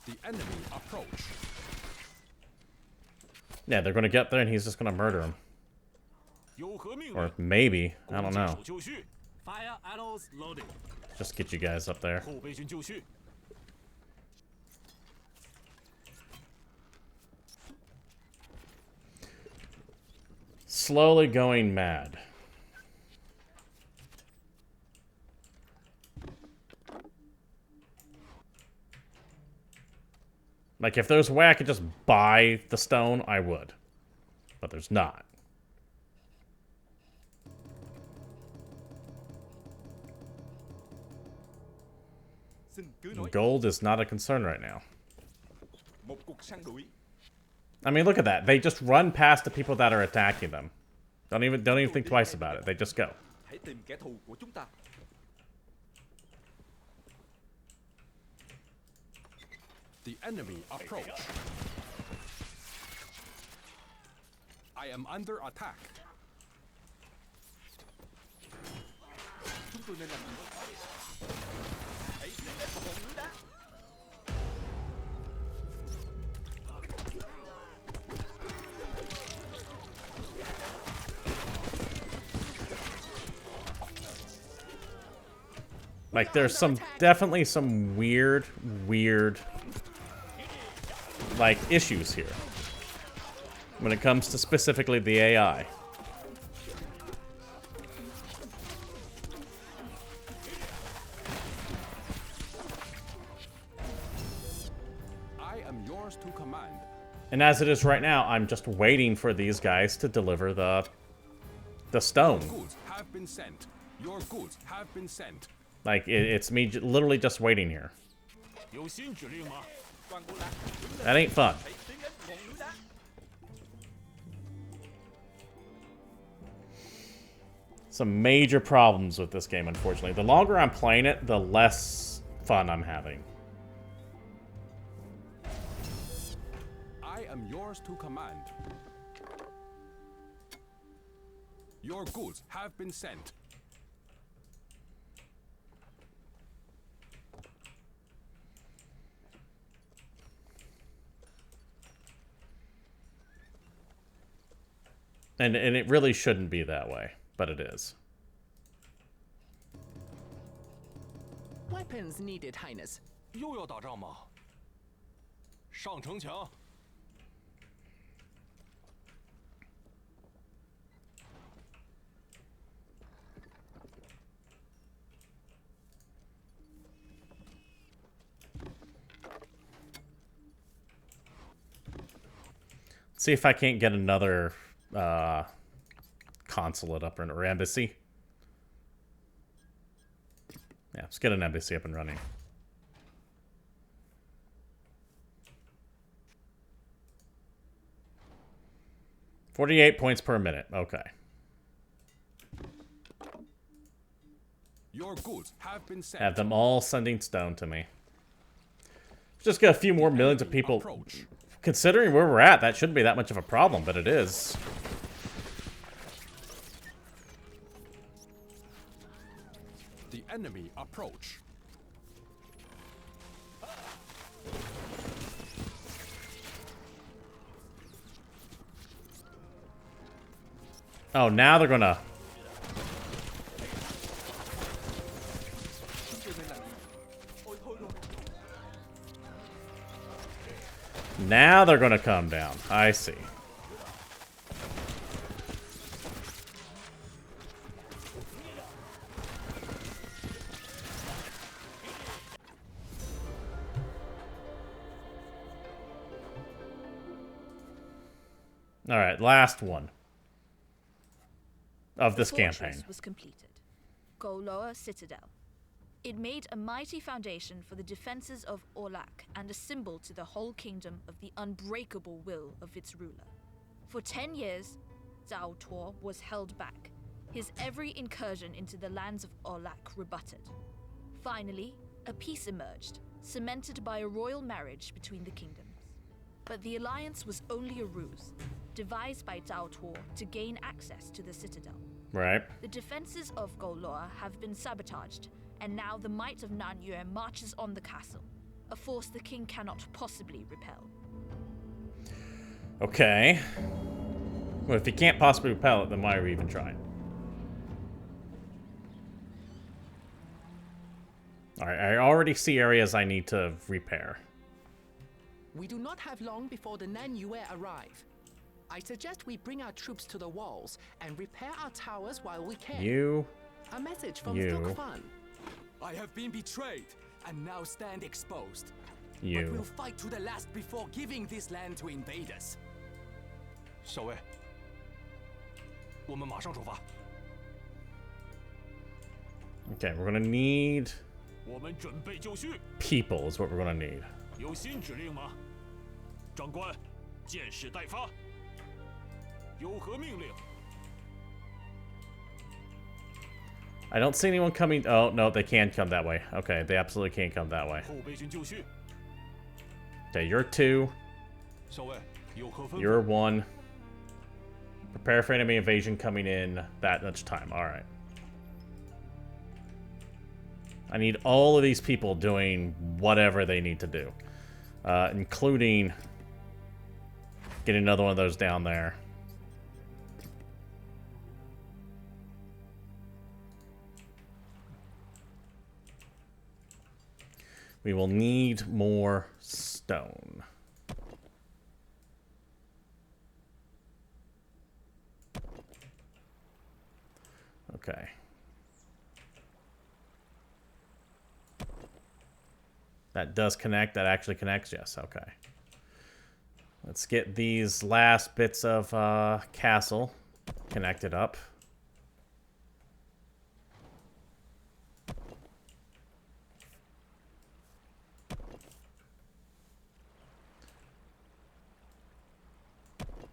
The enemy approach. Yeah, they're going to get there and he's just going to murder him. 有何命令？ Or maybe. I don't 弓箭 know. 手就绪。Fire arrows loaded. Just get you guys up there. 后备军就绪。 Slowly going mad. Like, if there's a way I could just buy the stone, I would. But there's not. Gold is not a concern right now. I mean, look at that. They just run past the people that are attacking them. Don't even think twice about it. They just go. The enemy approach. I am under attack. Like, there's definitely some weird, like, issues here. When it comes to specifically the AI. I am yours to command. And as it is right now, I'm just waiting for these guys to deliver the stone. Your goods have been sent. Your goods have been sent. Like, it's me literally just waiting here. That ain't fun. Some major problems with this game, unfortunately. The longer I'm playing it, the less fun I'm having. I am yours to command. Your goods have been sent. And it really shouldn't be that way, but it is. Weapons needed, Highness. 又要打仗吗？上城墙。 See if I can't get another consulate up or embassy. Yeah, let's get an embassy up and running. $48 points per minute. Okay. Your goods have been sent. Have them all sending stone to me. Just get a few more millions of people. Approach. Considering where we're at, that shouldn't be that much of a problem, but it is. The enemy approach. Oh, now they're gonna... Now they're gonna come down. I see. All right, last one of this campaign. Was completed. Golloa Citadel. It made a mighty foundation for the defenses of Orlak and a symbol to the whole kingdom of the unbreakable will of its ruler. For 10 years, Zhao Tuo was held back, his every incursion into the lands of Orlak rebutted. Finally, a peace emerged, cemented by a royal marriage between the kingdoms. But the alliance was only a ruse, devised by Zhao Tuo to gain access to the citadel. Right. The defenses of Golloa have been sabotaged, and now the might of Nanyue marches on the castle, a force the king cannot possibly repel. Okay. Well, if he can't possibly repel it, then why are we even trying? Alright, I already see areas I need to repair. We do not have long before the Nanyue arrive. I suggest we bring our troops to the walls and repair our towers while we can. A message from Stock Fan. I have been betrayed and now stand exposed. But You. we'll fight to the last before giving this land to invaders. 校尉，我们马上出发。 Okay, we're gonna need 我们准备就绪。 people is what we're gonna need. 有新指令吗？长官，箭矢待发。有何命令？ I don't see anyone coming. Oh, no, they can come that way. Okay, they absolutely can come that way. 后备军就绪。 Okay, you're 2. 校尉，有何吩咐？ You're 1. Prepare for enemy invasion coming in that much time. Alright. I need all of these people doing whatever they need to do. Including getting another one of those down there. We will need more stone. Okay. That does connect. That actually connects. Yes. Okay. Let's get these last bits of castle connected up.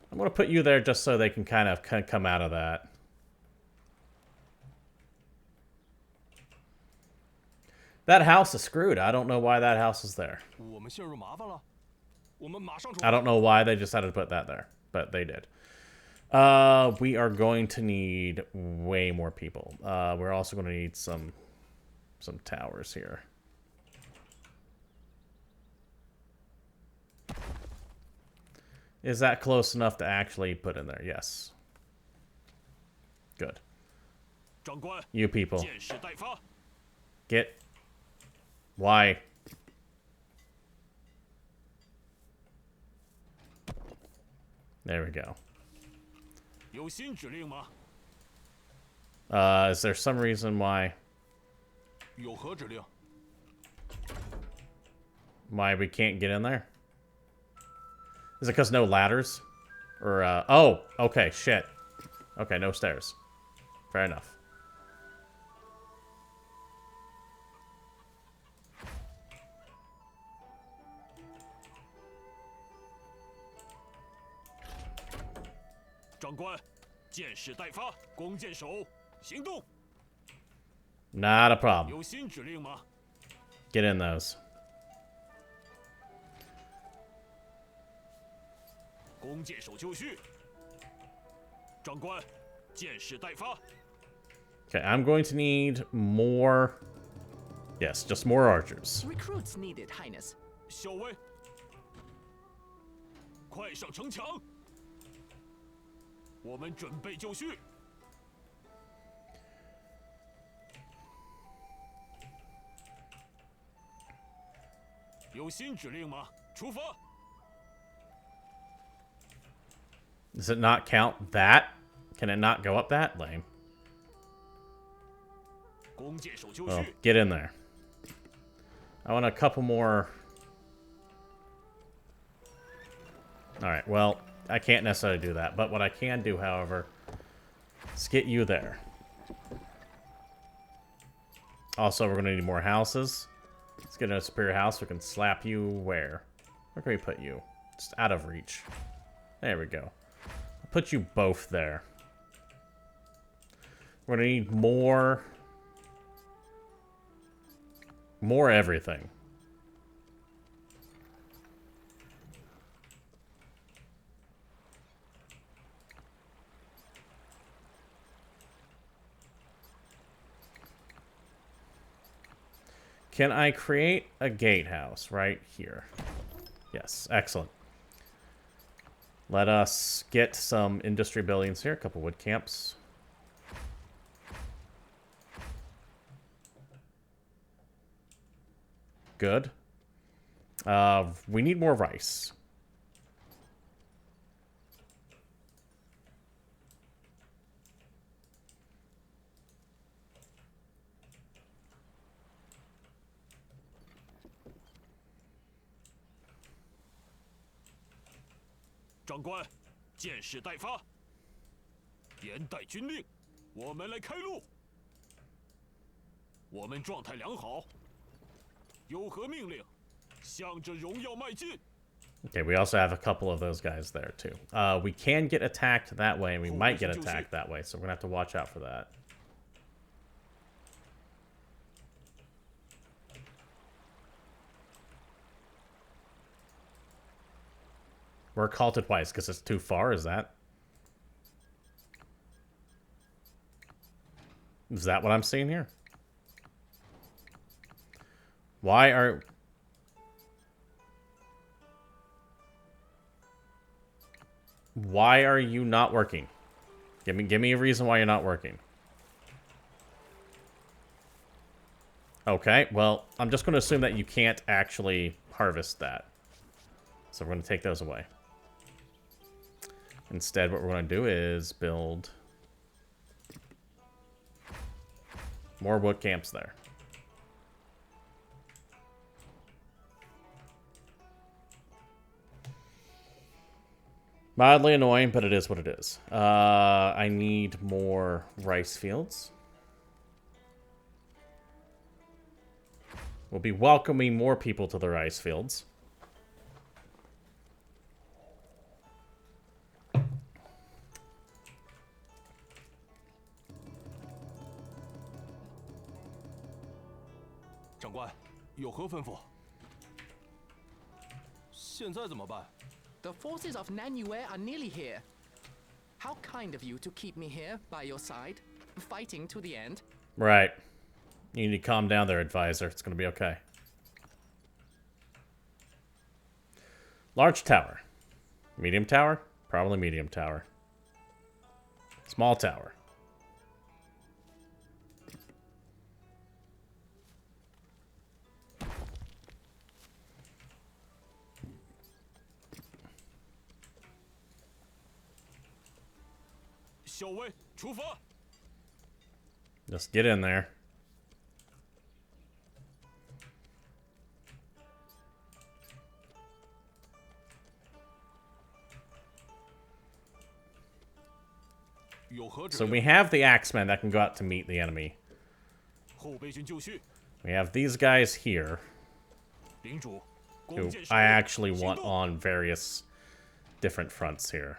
I'm going to put you there just so they can kind of come out of that. That house is screwed. I don't know why that house is there. 我们陷入麻烦了。我们马上出 I 发。 don't know why they decided to put that there, but they did. We are going to need way more people. We're also going to need some towers here. Is that close enough to actually put in there? Yes. Good. 长官， You people. 箭矢待发。 Get. Why? There we go. 有新指令吗？ Is there some reason why 有何指令？ we can't get in there? Is it because no ladders? Or, oh, okay, shit. Okay, no stairs. Fair enough. Not a problem. 有新指令吗？ Get in those. 弓箭手就绪。长官，箭矢待发。 Okay, I'm going to need more... Yes, just more archers. Recruits needed, Highness. 校尉，快上城墙！我们准备就绪。有新指令吗？出发！ Does it not count that? Can it not go up that? Lame. 弓箭手就 Well, 绪。 get in there. I want a couple more... Alright, well, I can't necessarily do that. But what I can do, however, is get you there. Also, we're going to need more houses. Let's get a superior house. We can slap you where? Where can we put you? Just out of reach. There we go. I'll put you both there. We're going to need more... More everything. Can I create a gatehouse right here? Yes, excellent. Let us get some industry buildings here, a couple wood camps. Good. We need more rice. 长官，见势待发。严待军令，我们来开路。我们状态良好，有何命令，向着荣耀迈进。 Okay, we also have a couple of those guys there too. We can get attacked that way, and we might get attacked that way, so we're gonna have to watch out for that. We're halted twice because it's too far. Is that what I'm seeing here? Why are you not working? Give me a reason why you're not working. Okay, well, I'm just going to assume that you can't actually harvest that. So we're going to take those away. Instead, what we're going to do is build more wood camps there. Mildly annoying, but it is what it is. I need more rice fields. We'll be welcoming more people to the rice fields. The forces of Nanyue are nearly here. How kind of you to keep me here by your side, fighting to the end. Right. You need to calm down there, advisor. It's going to be okay. Large tower. Medium tower? Probably medium tower. Small tower. Just get in there. So we have the Axemen that can go out to meet the enemy. We have these guys here, who I actually want on various different fronts here.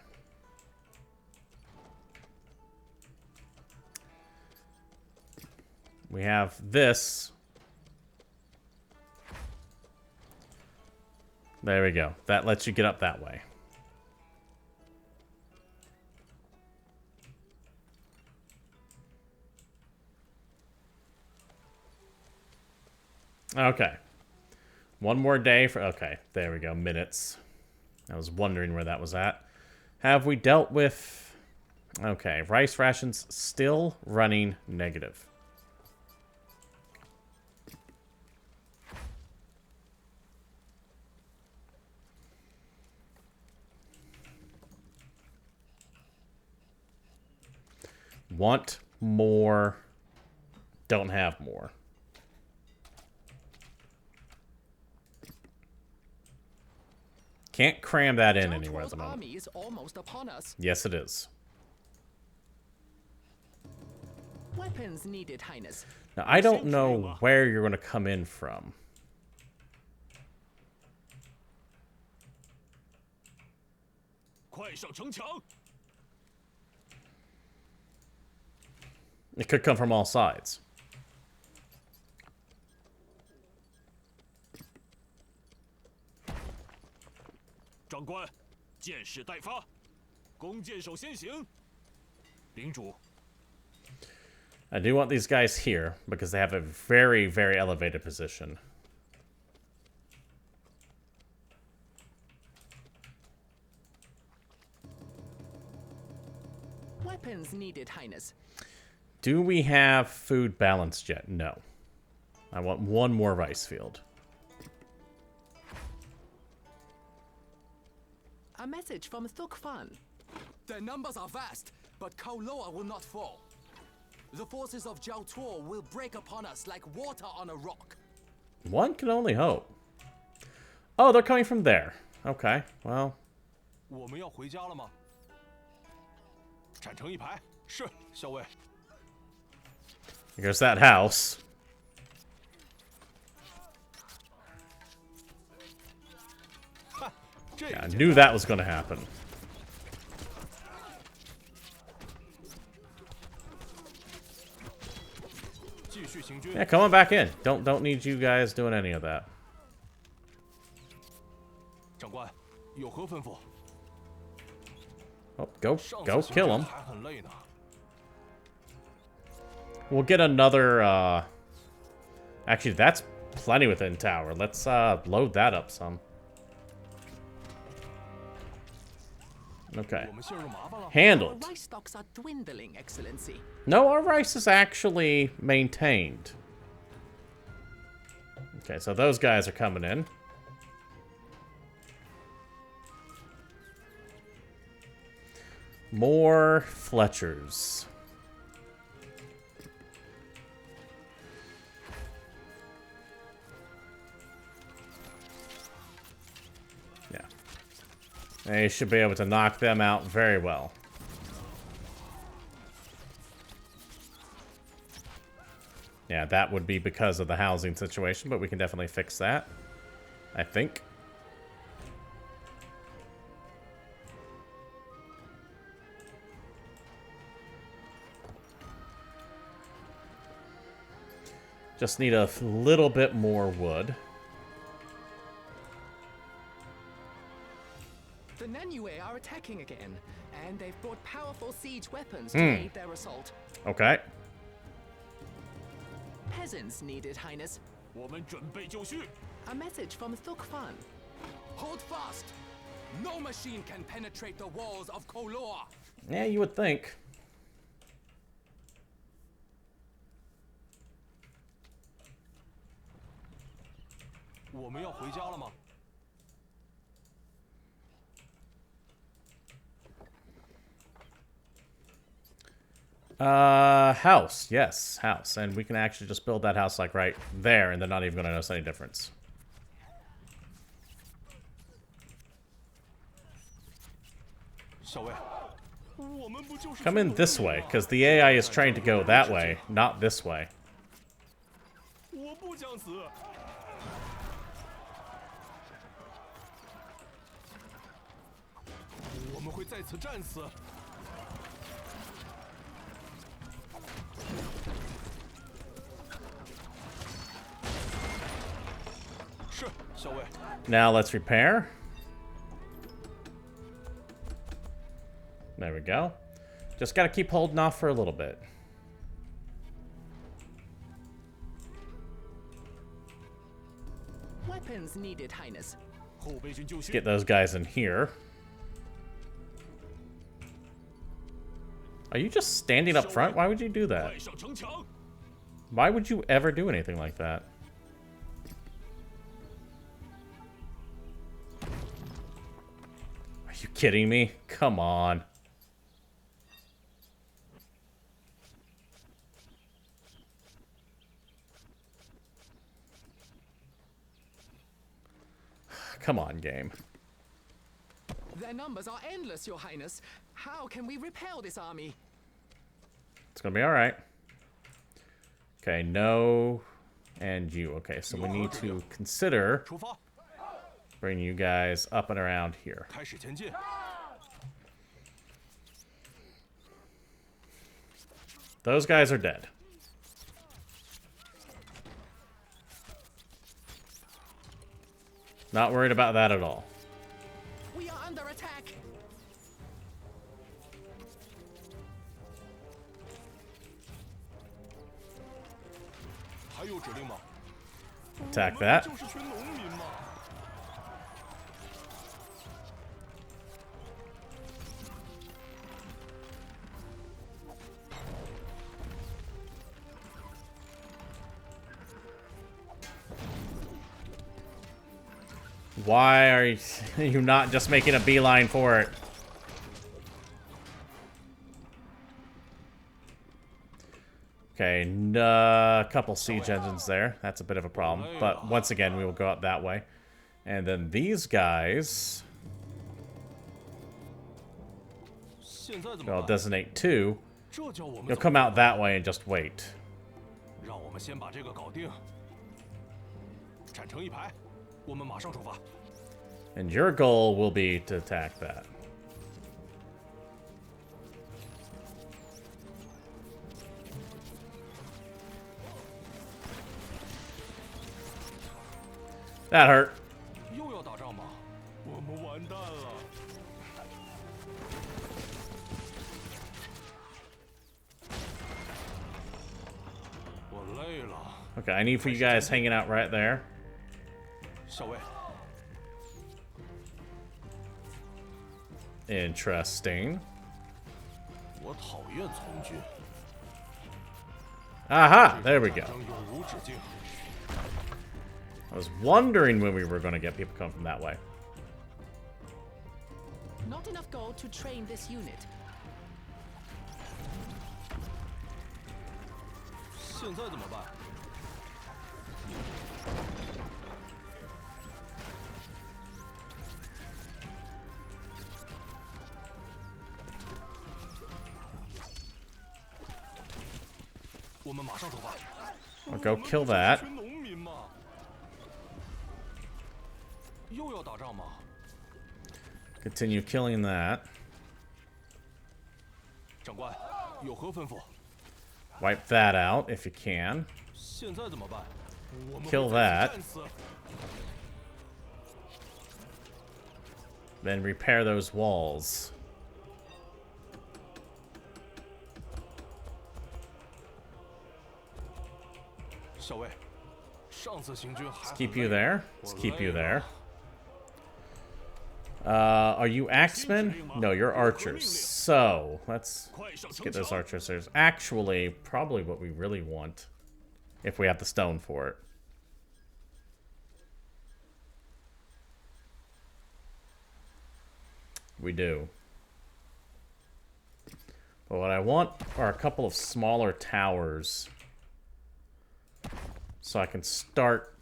We have this. There we go. That lets you get up that way. Okay. One more day for... Okay, there we go. Minutes. I was wondering where that was at. Have we dealt with... Okay, rice rations still running negative. Want more. Don't have more. Can't cram that in anywhere at the moment. Army is almost upon us. Yes, it is. Weapons needed, Highness. Now, I don't know where you're going to come in from. It could come from all sides. I do want these guys here because they have a very, very elevated position. Weapons needed, Highness. Do we have food balanced yet? No. I want one more rice field. A message from Thukfan. Their numbers are vast, but Kauloa will not fall. The forces of Jiao Tuo will break upon us like water on a rock. One can only hope. Oh, they're coming from there. Okay, well. 我们要回家了吗？站成一排。是，校尉。 Here's that house. Yeah, I knew that was going to happen. Yeah, come on back in. Don't need you guys doing any of that. 长官，有何吩咐？ Oh, go kill him. 还很累呢。 We'll get another, Actually, that's plenty within tower. Let's, load that up some. Okay. Handled. Our rice stocks are dwindling, Excellency. No, our rice is actually maintained. Okay, so those guys are coming in. More Fletchers. Yeah. They should be able to knock them out very well. Yeah, that would be because of the housing situation, but we can definitely fix that, I think. Just need a little bit more wood. The Nanue are attacking again, and they've brought powerful siege weapons to aid their assault. Okay. Peasants needed, Highness. 我们准备就绪。 A message from Thukfan. Hold fast! No machine can penetrate the walls of Kolor! Yeah, you would think. 我们要回家了吗？ House. Yes, house. And we can actually just build that house like right there, and they're not even going to notice any difference. Come in this way, because the AI is trained to go that way, not this way. 我不想死。我们会在此战死。 Now let's repair. There we go. Just gotta keep holding off for a little bit. Weapons needed, Highness. Get those guys in here. Are you just standing up front? Why would you do that? Why would you ever do anything like that? Are you kidding me? Come on. Come on, game. Their numbers are endless, Your Highness. How can we repel this army? It's gonna be alright. Okay, no, and you. Okay, so we need to consider bringing you guys up and around here. Those guys are dead. Not worried about that at all. We are under attack. Attack that. Why are you not just making a beeline for it? Okay, a couple siege engines there. That's a bit of a problem. But once again, we will go out that way. And then these guys... So I'll designate 2. 这叫我们 You'll come out that way and just wait. 让我们先把这个搞定。站成一排，我们马上出发。 And your goal will be to attack that. That hurt. 又要打仗吗？我们完蛋了。我累了。 Okay, I need for you guys hanging out right there. 校尉， Interesting. 我讨厌从军。 Aha! There we 战 go. 争永无止境。 I was wondering when we were going to get people come from that way. Not enough gold to train this unit. 现在怎么办？我们马上出发。 I'll go kill that. 群农民嘛。又要打仗吗？ Continue killing that. 长官，有何吩咐？ Wipe that out if you can. 现在怎么办？我们 Kill 会在 that. 此战死。 Then repair those walls. 校尉，上次行军还 Let's 很 keep you 累 there. 我 Let's keep 累 you 了 there. Are you axemen? No, you're archers. So, let's get those archers. There's actually probably what we really want. If we have the stone for it. We do. But what I want are a couple of smaller towers. So I can start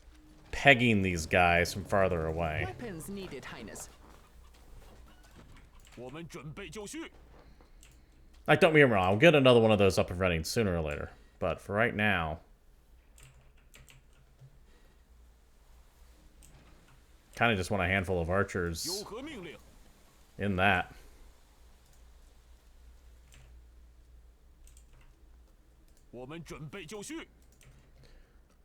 pegging these guys from farther away. Weapons needed, Highness. 我们准备就绪。 Like, don't get me wrong, I'll get another one of those up and running sooner or later. But for right now, kind of just want a handful of archers 有何命令？ in that. 我们准备就绪。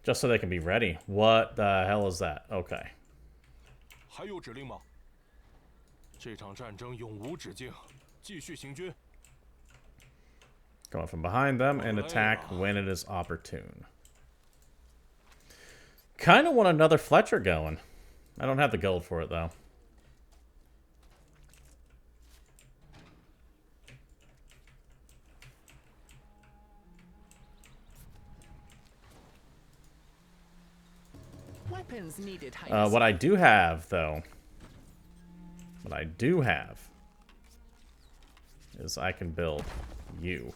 Just so they can be ready. What the hell is that? Okay. 还有指令吗？这场战争永无止境，继续行军。 Go up from behind them and attack when it is opportune. Kind of want another Fletcher going. I don't have the gold for it, though. Weapons needed, Highness. What I do have, though, is I can build you.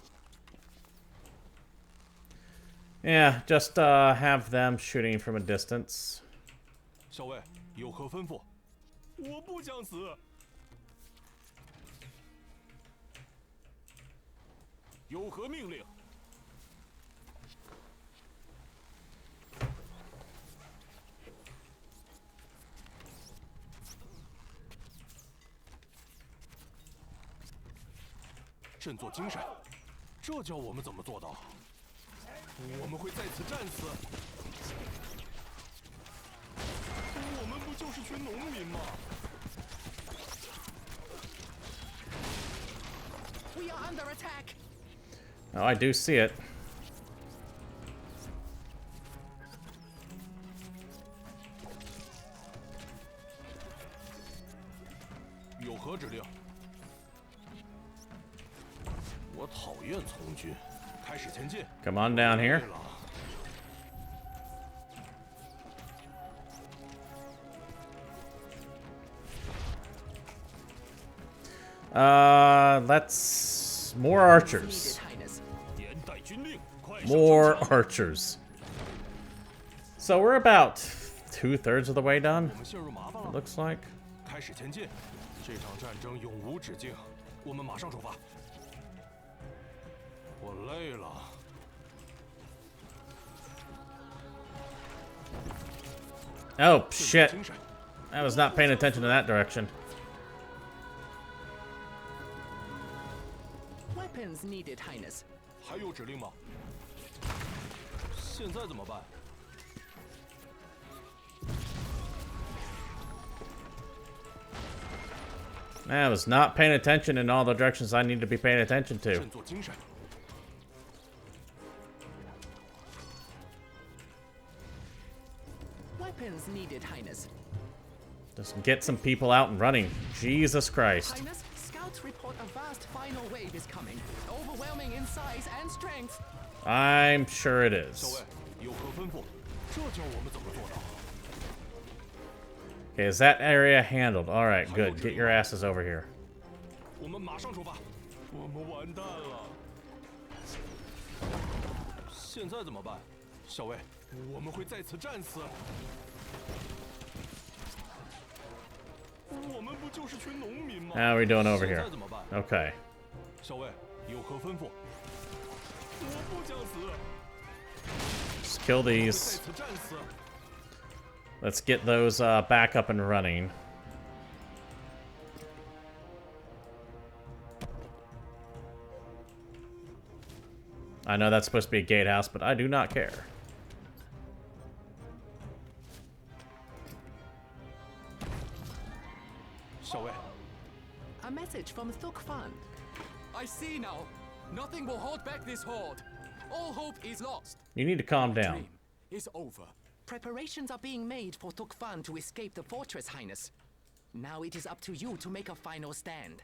Yeah, just have them shooting from a distance. 校尉，有何吩咐？我不想死。有何命令？振作精神，这叫我们怎么做到？我们会在此战死。我们不就是群农民吗？ We are under attack. Oh, I do see it. 有何指令？我讨厌从军。开始前进。 Come on down here. 累了 Let's more archers. Needed, Highness. 严带军令，快上 More 战场 archers. So we're about 2/3 of the way done. 我们陷入麻烦 It 了。 looks like. 开始前进，这场战争永无止境。我们马上出发。我累了。 Oh, shit. I was not paying attention to that direction. Weapons needed, Highness. 还有指令吗？现在怎么办？ I was not paying attention in all the directions I need to be paying attention to. 振作精神。 Weapons needed, Highness. Just get some people out and running. Jesus Christ. Highness, scouts report a vast final wave is coming, overwhelming in size and strength. I'm sure it 校 is. 尉，有何吩咐？这叫我们怎么做到？ Okay, is that area handled? Alright, good. Get your asses over here. 我们马上出发。我们完蛋了。现在怎么办？校尉，我们会在此战死。我们不就是群农民吗？ How are we doing over 现 here? 在怎么办？ Okay. 校尉，有何吩咐？我不想死。 Just kill 我会 these. 在此战死。 Let's get those back up and running. I know that's supposed to be a gatehouse, but I do not care. A message from Thuk Fan. I see now. Nothing will hold back this horde. All hope is lost. You need to calm down. Dream is over. Preparations are being made for Thuk Fan to escape the fortress, Highness. Now it is up to you to make a final stand.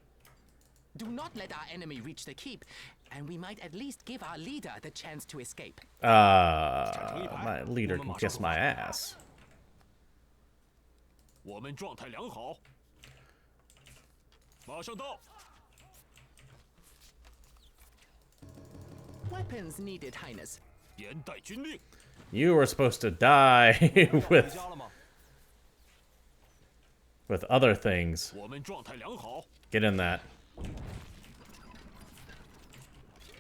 Do not let our enemy reach the keep, and we might at least give our leader the chance to escape. My leader can kiss my ass. 我们状态良好，马上到。 Weapons needed, Highness. 严带军令。 You were supposed to die with other things. 我们状态良好。 Get in that.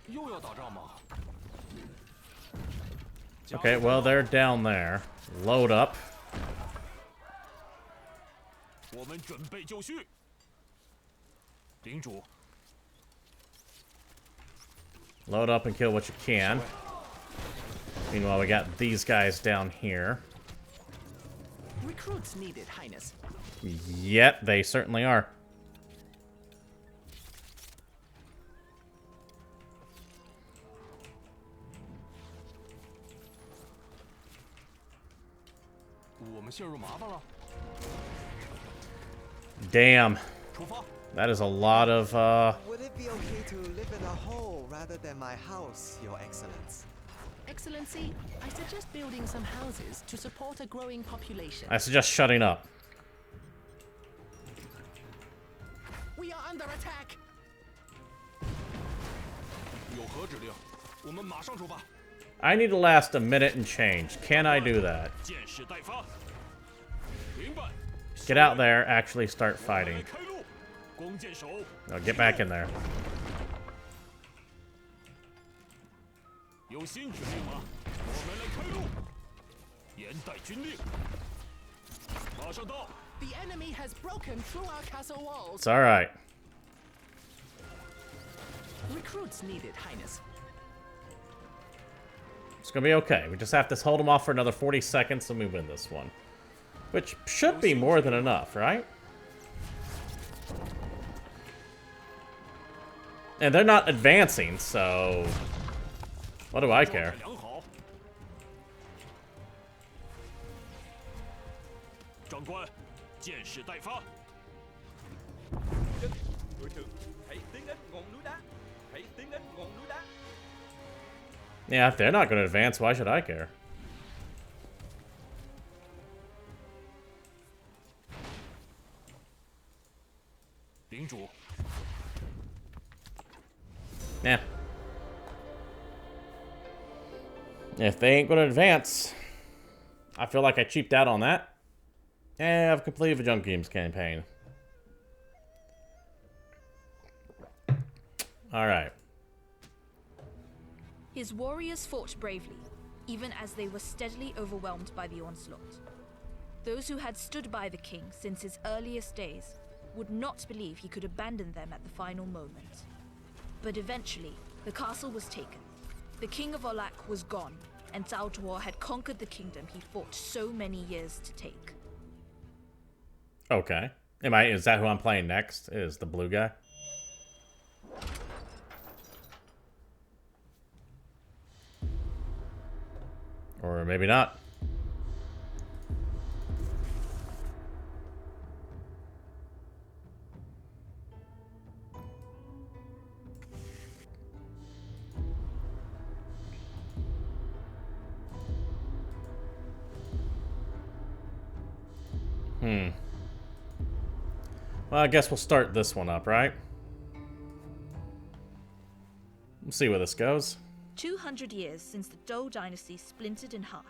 又要打仗吗？ Okay, well, they're down there. Load up. 我们准备就绪。领主， Load up and kill what you can. Meanwhile, we got these guys down here. Recruits needed, Highness. Yep, they certainly are. Damn. That is a lot of, Would it be okay to live in a hole rather than my house, Your Excellence? Excellency, I suggest building some houses to support a growing population. I suggest shutting up. We are under attack. 有何指令？我们马上出发。 I need to last a minute and change. Can I do that? 箭矢待发。明白。 Get out there, actually start fighting. 开路，弓箭手。 No, get back in there. 有新指令吗？我们来开路。严带军令。马上到。 The enemy has broken through our castle walls. It's alright. Recruits needed, Highness. It's gonna be okay. We just have to hold them off for another 40 seconds and we win this one. Which should be more than enough, right? And they're not advancing, so... What do I care? 良好。长官，箭矢待发。đội trưởng, hãy tiến đến ngọn núi đá. Hãy tiến đến ngọn núi đá. Yeah, if they're not gonna advance, why should I care? Yeah. If they ain't gonna advance, I feel like I cheaped out on that. And I've completed the Junk Games campaign. Alright. His warriors fought bravely, even as they were steadily overwhelmed by the onslaught. Those who had stood by the king since his earliest days would not believe he could abandon them at the final moment. But eventually, the castle was taken. The king of Olak was gone, and Zhao Tuo had conquered the kingdom he fought so many years to take. Okay. Is that who I'm playing next? Is the blue guy? Or maybe not. Well, I guess we'll start this one up, right? We'll see where this goes. 200 years since the Zhou dynasty splintered in half,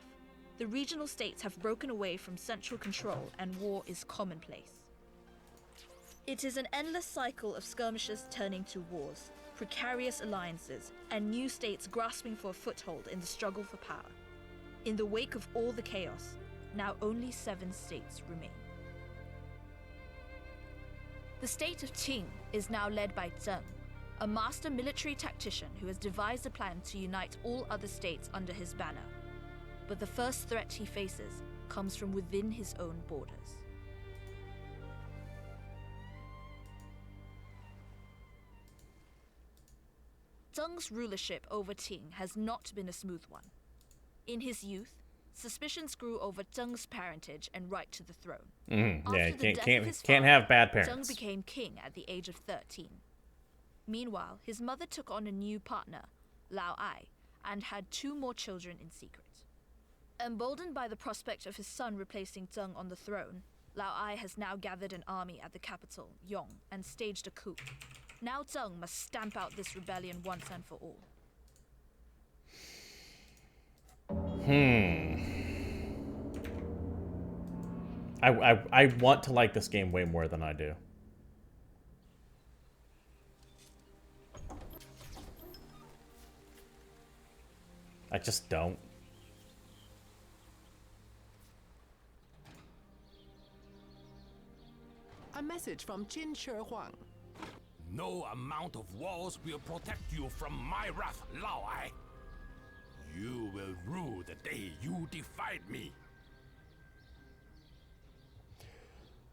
the regional states have broken away from central control and war is commonplace. It is an endless cycle of skirmishes turning to wars, precarious alliances, and new states grasping for a foothold in the struggle for power. In the wake of all the chaos, now only 7 states remain. The state of Qing is now led by Zheng, a master military tactician who has devised a plan to unite all other states under his banner. But the first threat he faces comes from within his own borders. Zheng's rulership over Qing has not been a smooth one. In his youth, suspicions grew over Zheng's parentage and right to the throne. Yeah, After can't have bad parents. Zheng became king at the age of 13. Meanwhile, his mother took on a new partner, Lao Ai, and had 2 more children in secret. Emboldened by the prospect of his son replacing Zheng on the throne, Lao Ai has now gathered an army at the capital, Yong, and staged a coup. Now Zheng must stamp out this rebellion once and for all. I want to like this game way more than I do. I just don't. A message from Jin Shi Huang. No amount of walls will protect you from my wrath, Lao Ai. You will rue the day you defied me.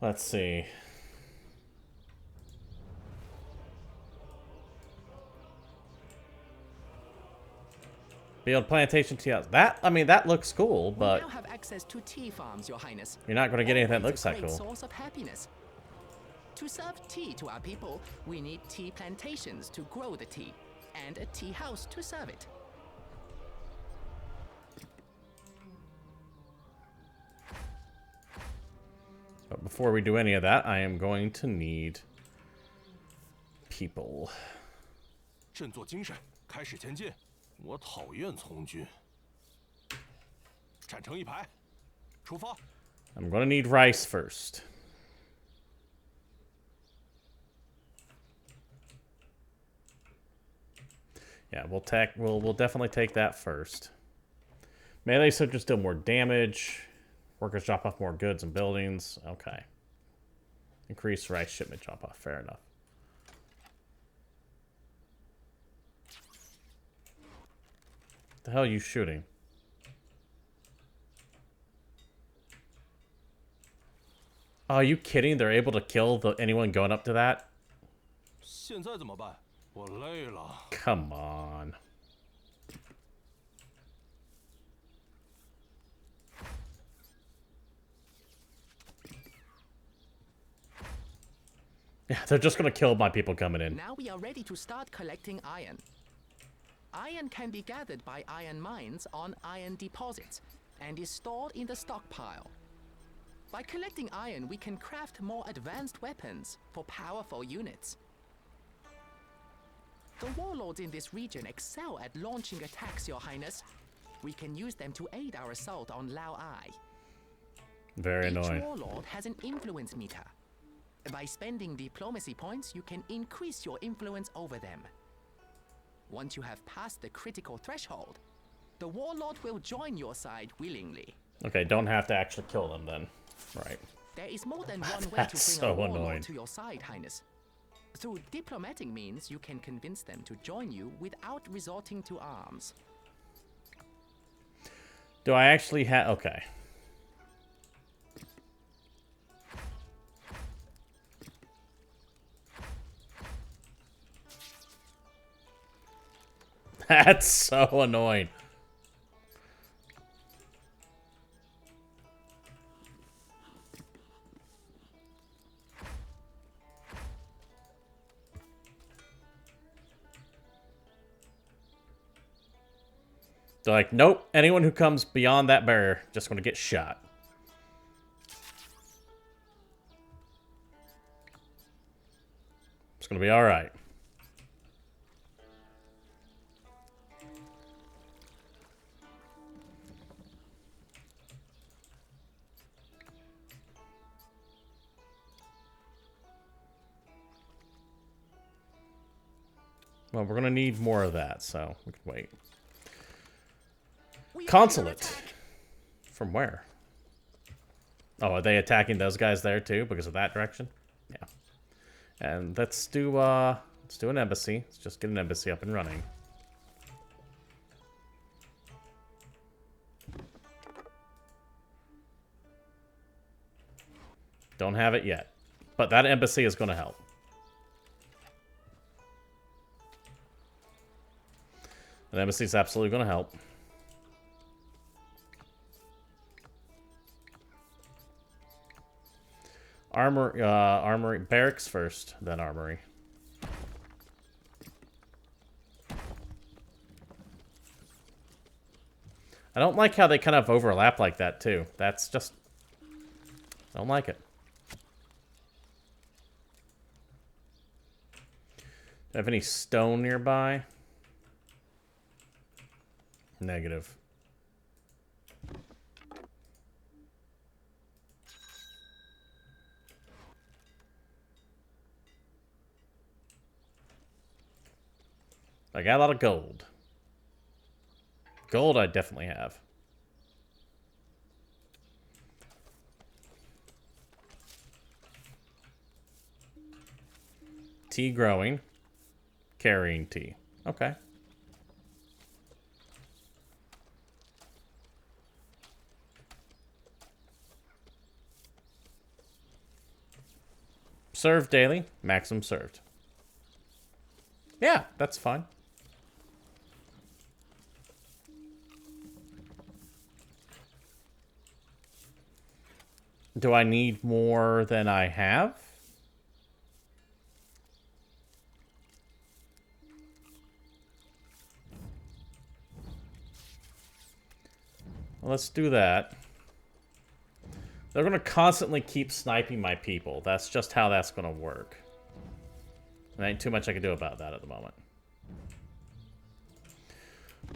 Let's see. Build plantation tea house. That looks cool, but We now have access to tea farms, Your Highness. you're not going to get anything that looks that It's a great cool. source of happiness. To serve tea to our people, we need tea plantations to grow the tea, and a tea house to serve it. But before we do any of that, I am going to need people. 振作精神，开始前进。我讨厌从军。站成一排，出发。I'm going to need rice first. Yeah, we'll definitely take that first. Melee soldiers deal more damage. Workers drop off more goods and buildings. Okay. Increase rice shipment drop off. Fair enough. The hell are you shooting? Oh, are you kidding? They're able to kill anyone going up to that? 现在怎么办？我累了。 Come on. Yeah, they're just gonna kill my people coming in. Now we are ready to start collecting iron. Iron can be gathered by iron mines on iron deposits and is stored in the stockpile. By collecting iron, we can craft more advanced weapons for powerful units. The warlords in this region excel at launching attacks, Your Highness. We can use them to aid our assault on Lao Ai. Very annoying. Each warlord has an influence meter. By spending diplomacy points, you can increase your influence over them. Once you have passed the critical threshold, the Warlord will join your side willingly. Okay, don't have to actually kill them then. Right. There is more than one way to bring That's so a Warlord annoying. to your side, Highness. Through diplomatic means, you can convince them to join you without resorting to arms. Do I actually have... Okay. That's so annoying. They're like, nope, anyone who comes beyond that barrier just going to get shot. It's going to be alright. Well, we're going to need more of that, so we can wait. Consulate. From where? Oh, are they attacking those guys there too because of that direction? Yeah. And let's do an embassy. Let's just get an embassy up and running. Don't have it yet. But that embassy is going to help. An embassy is absolutely going to help. Armory, barracks first, then armory. I don't like how they kind of overlap like that too. That's just, I don't like it. Do I have any stone nearby? Negative. I got a lot of gold. Gold I definitely have. Tea growing. Carrying tea. Okay. Served daily. Maximum served. Yeah, that's fine. Do I need more than I have? Well, let's do that. They're going to constantly keep sniping my people. That's just how that's going to work. There ain't too much I can do about that at the moment.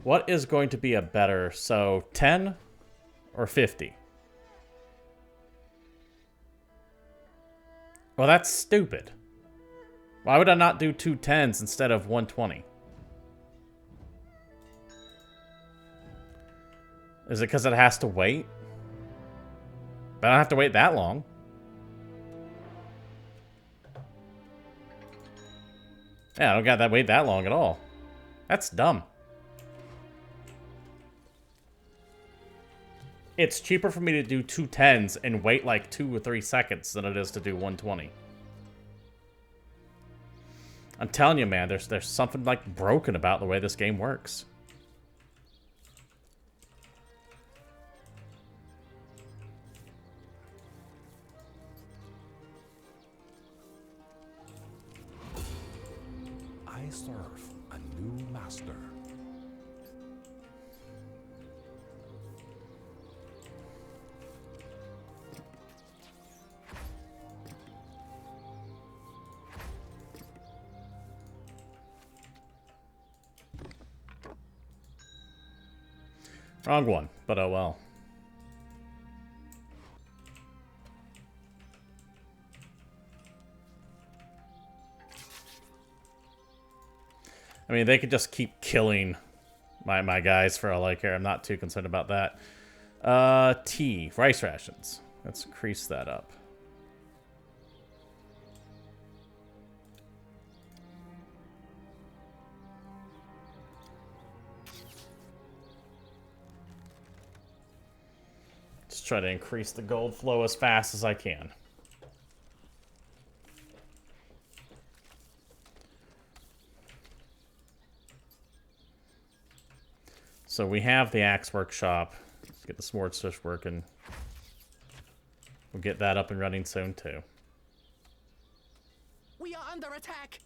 What is going to be a better... So, 10 or 50? Well, that's stupid. Why would I not do 2 10s instead of 120? Is it because it has to wait? But I don't have to wait that long. Yeah, I don't got that wait that long at all. That's dumb. It's cheaper for me to do 2 10s and wait like 2 or 3 seconds than it is to do 120. I'm telling you, man, there's something like broken about the way this game works. I serve a new master. Wrong one, but oh well. I mean, they could just keep killing my guys for all I care. I'm not too concerned about that. Rice rations. Let's increase that up. Let's try to increase the gold flow as fast as I can. So we have the axe workshop. Let's get the sword switch working. We'll get that up and running soon too. We are under attack.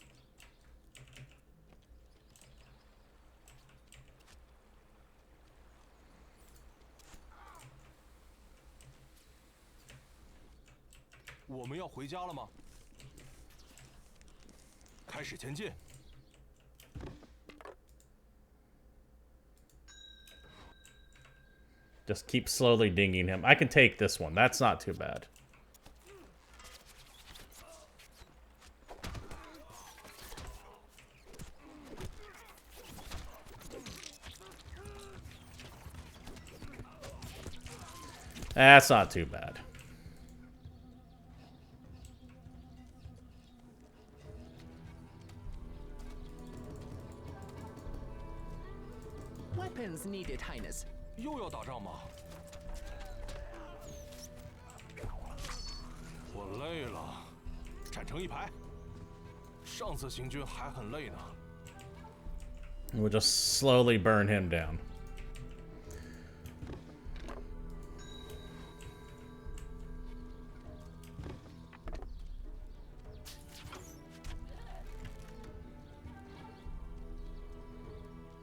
我们要回家了吗？开始前进。 Just keep slowly dinging him. I can take this one. That's not too bad. That's not too bad. Weapons needed, Highness. 又要打仗吗？我累了，站成一排。上次行军还很累呢。We'll just slowly burn him down.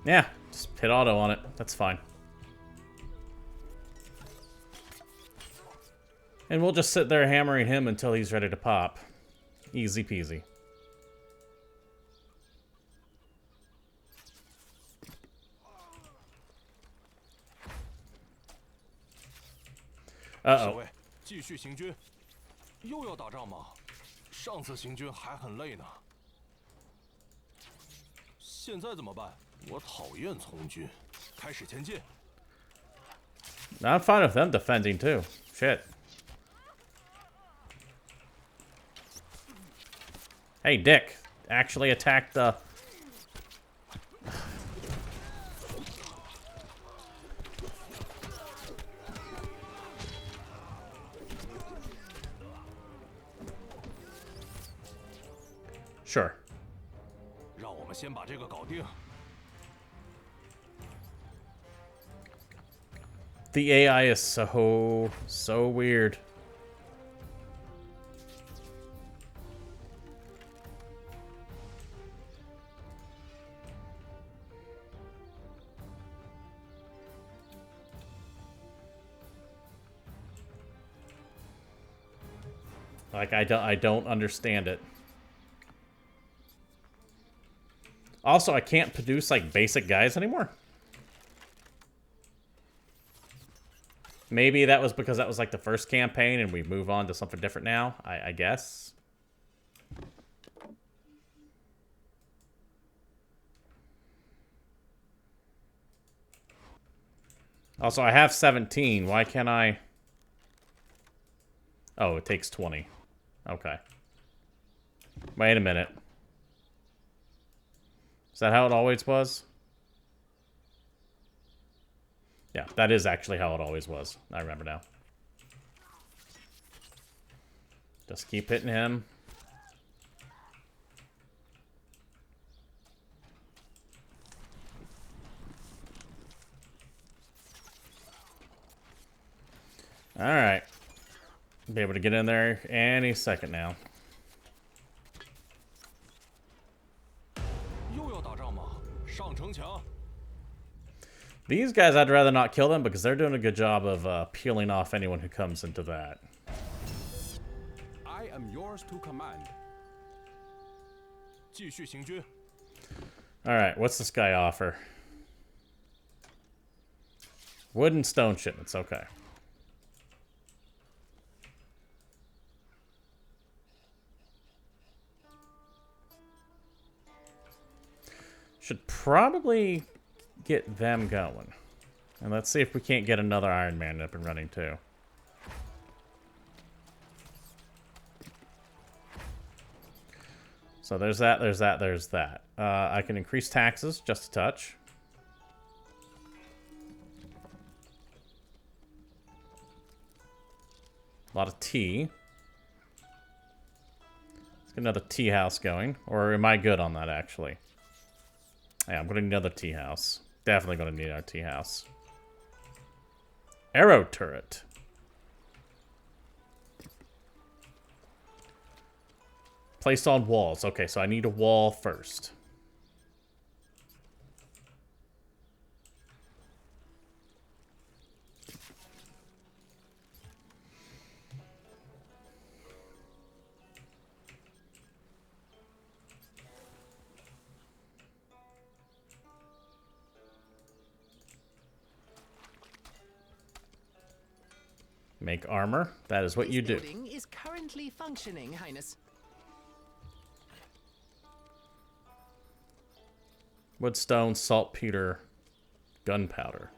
Yeah, just hit auto on it. That's fine. And we'll just sit there hammering him until he's ready to pop. Easy peasy. Uh-oh. 继续行军。又要打仗吗？上次行军还很累呢。现在怎么办？我讨厌从军。开始前进。I'm fine with them defending too. Shit. Hey, Dick. Actually attacked the... Sure. 让我们先把这个搞定。 The AI is so weird. Like I don't understand it. Also, I can't produce like basic guys anymore. Maybe that was because that was like the first campaign and we move on to something different now, I guess. Also, I have 17. Why can't I... Oh, it takes 20. Okay. Wait a minute. Is that how it always was? Yeah, that is actually how it always was. I remember now. Just keep hitting him. Alright. Be able to get in there any second now. These guys, I'd rather not kill them because they're doing a good job of peeling off anyone who comes into that. I am yours to command. 继续行军. Alright, what's this guy offer? Wood and stone shipments, okay. Should probably get them going. And let's see if we can't get another Iron Man up and running too. So there's that, there's that, there's that. I can increase taxes just a touch. A lot of tea. Let's get another tea house going. Or am I good on that, actually? Yeah, I'm going to need another tea house. Definitely going to need our tea house. Arrow turret. Placed on walls. Okay, so I need a wall first. Make armor. That is what you do. This building is currently functioning, Highness. Woodstone, saltpeter, gunpowder.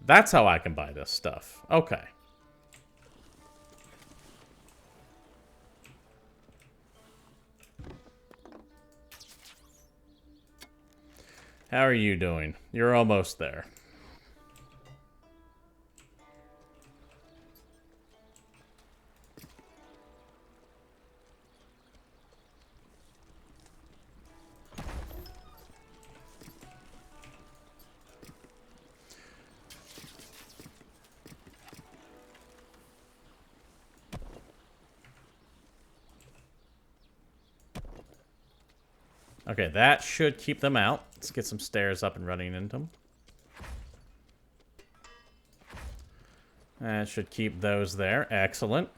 That's how I can buy this stuff. Okay. How are you doing? You're almost there. Okay, that should keep them out. Let's get some stairs up and running into them. That should keep those there. Excellent.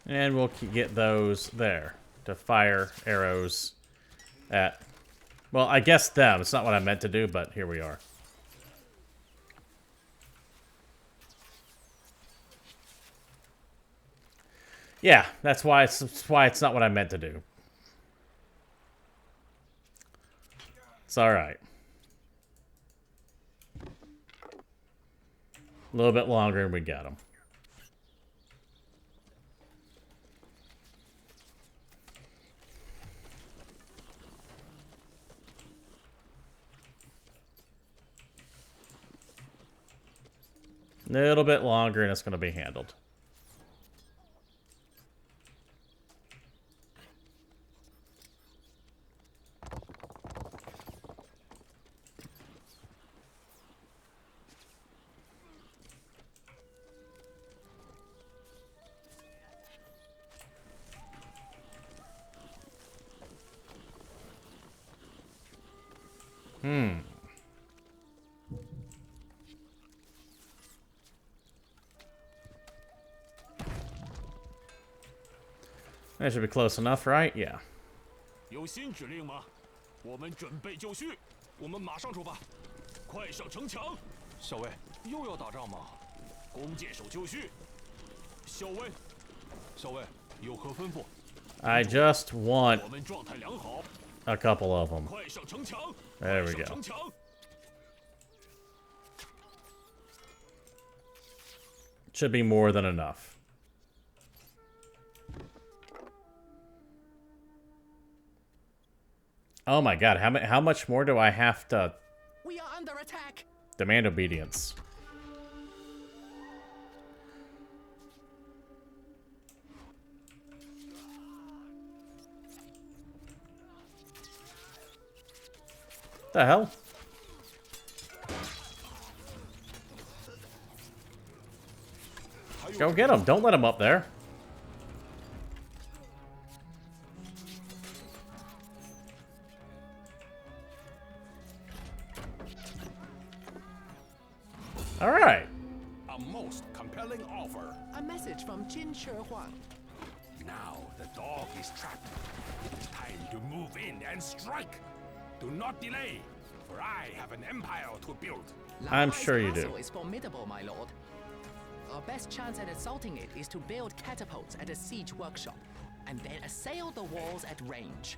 And we'll get those there to fire arrows at... Well, I guess them. It's not what I meant to do, but here we are. Yeah, that's why it's not what I meant to do. It's all right. A little bit longer and we got them. A little bit longer and it's going to be handled. That should be close enough, right? Yeah. 有新指令吗？我们准备就绪，我们马上出发，快上城墙！校尉，又要打仗吗？弓箭手就绪。校尉，校尉，有何吩咐？ I just want 我们状态良好。 a couple of them. 快上城墙！ There we 快 go. 上城墙！ Should be more than enough. Oh my god, how much more do I have to... We are under attack. Demand obedience. The hell? Go get him. Don't let him up there. All right. A most compelling offer. A message from Jin Shi Huang. Now the dog is trapped. It is time to move in and strike. Do not delay, for I have an empire to build. I'm sure you do. Castle is formidable, my lord. Our best chance at assaulting it is to build catapults at a siege workshop, and then assail the walls at range.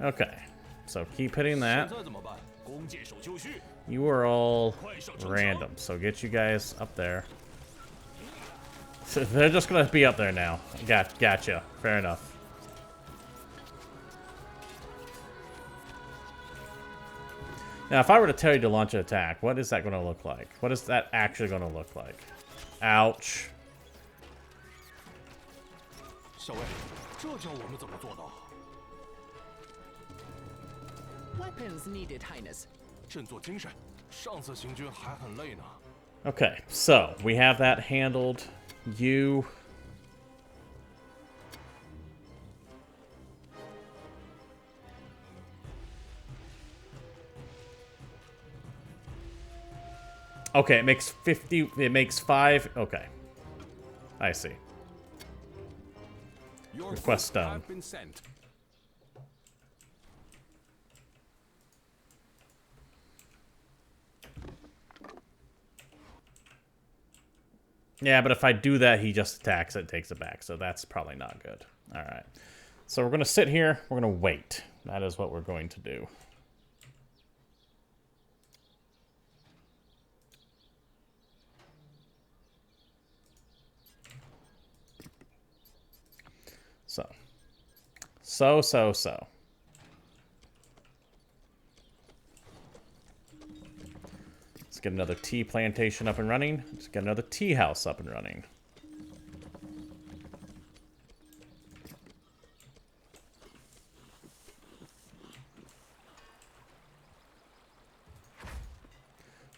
Okay, so keep hitting that. 现在怎么办？弓箭手就绪， You are all random, so get you guys up there. So they're just gonna be up there now. Gotcha. Fair enough. Now, if I were to tell you to launch an attack, what is that going to look like? What is that actually going to look like? Ouch. 校尉，这叫我们怎么做到？ Weapons needed, Highness. 振作精神，上次行军还很累呢。 Okay, so we have that handled. You... Okay, it makes 50, it makes 5, okay. I see. Your Request goods done. have been sent. Yeah, but if I do that, he just attacks it, takes it back, so that's probably not good. Alright. So we're going to sit here, we're going to wait. That is what we're going to do. So. Let's get another tea plantation up and running. Let's get another tea house up and running.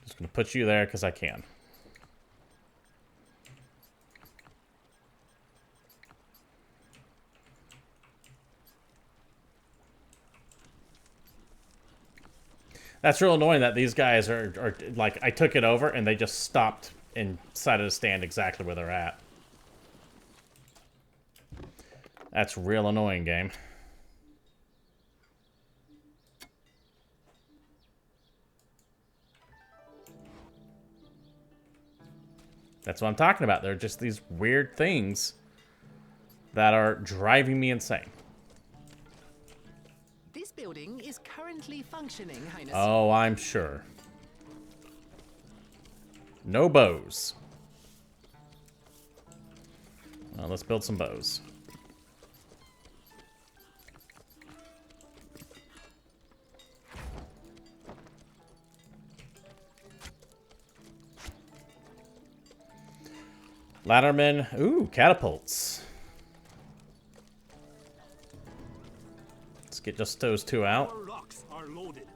Just gonna put you there because I can. That's real annoying that these guys are like, I took it over and they just stopped and decided to stand exactly where they're at. That's real annoying, game. That's what I'm talking about. They're just these weird things that are driving me insane. This building is currently functioning, Highness. Oh, I'm sure. No bows. Well, let's build some bows. Laddermen. Ooh, catapults. Let's get just those two out. Our rocks are loaded.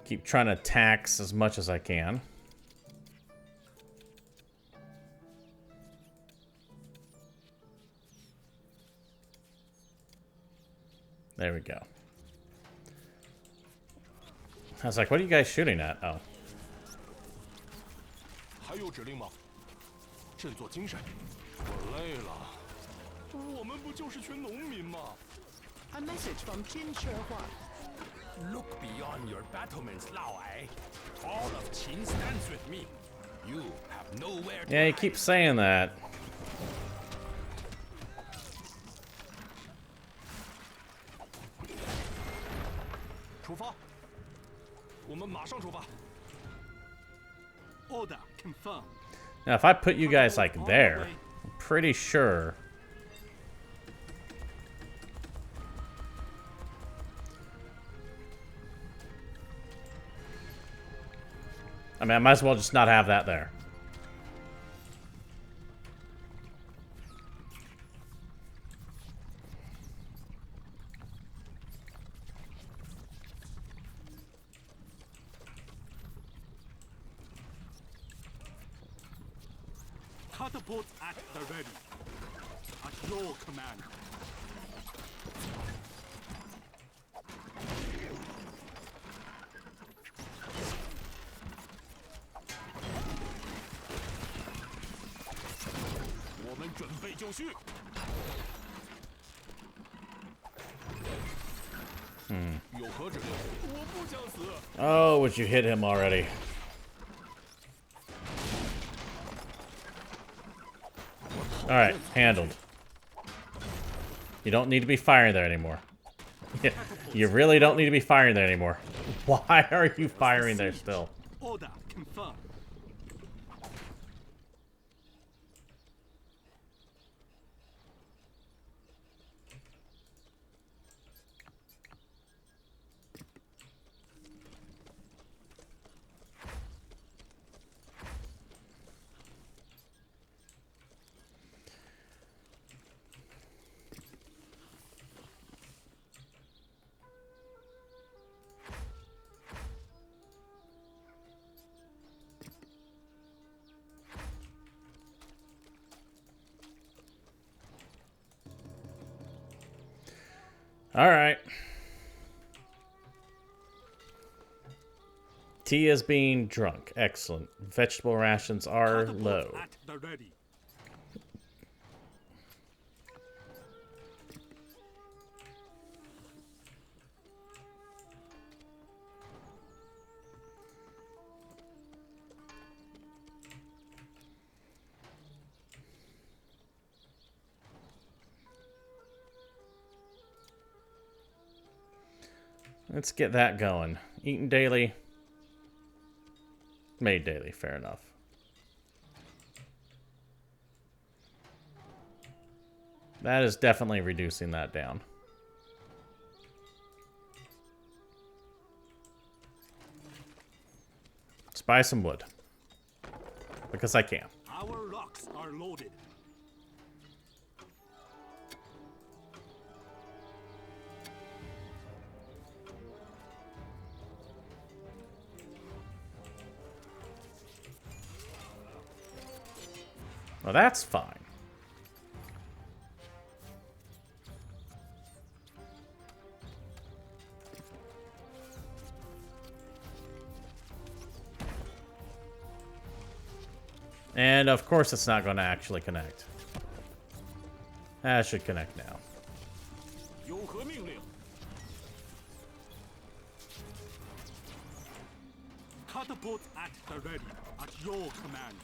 Keep trying to tax as much as I can. There we go. I was like, what are you guys shooting at? Oh. 还有指令吗？振作精神，我累了。我们不就是群农民吗？ A message from Jin Shuhuan. Look beyond your battlements, Lao Ai. All of Qin stands with me. You have nowhere to Yeah, you hide. keep saying that. 出发！我们马上出发。Order confirmed. Now, if I put you guys like there, I'm pretty sure. I mean, I might as well just not have that there. Catapults at the ready. At your command. 准备就绪。有何指令？我不想死。Oh, would you hit him already? Alright, handled. You don't need to be firing there anymore. You really don't need to be firing there anymore. Why are you firing there still? Order confirmed. All right. Tea is being drunk. Excellent. Vegetable rations are low. At the ready. Let's get that going. Eaten daily. Made daily, fair enough. That is definitely reducing that down. Let's buy some wood. Because I can. Our rocks are loaded. Well, that's fine. And of course it's not going to actually connect. That should connect now. 有何命令? Catapult at the ready. At your command.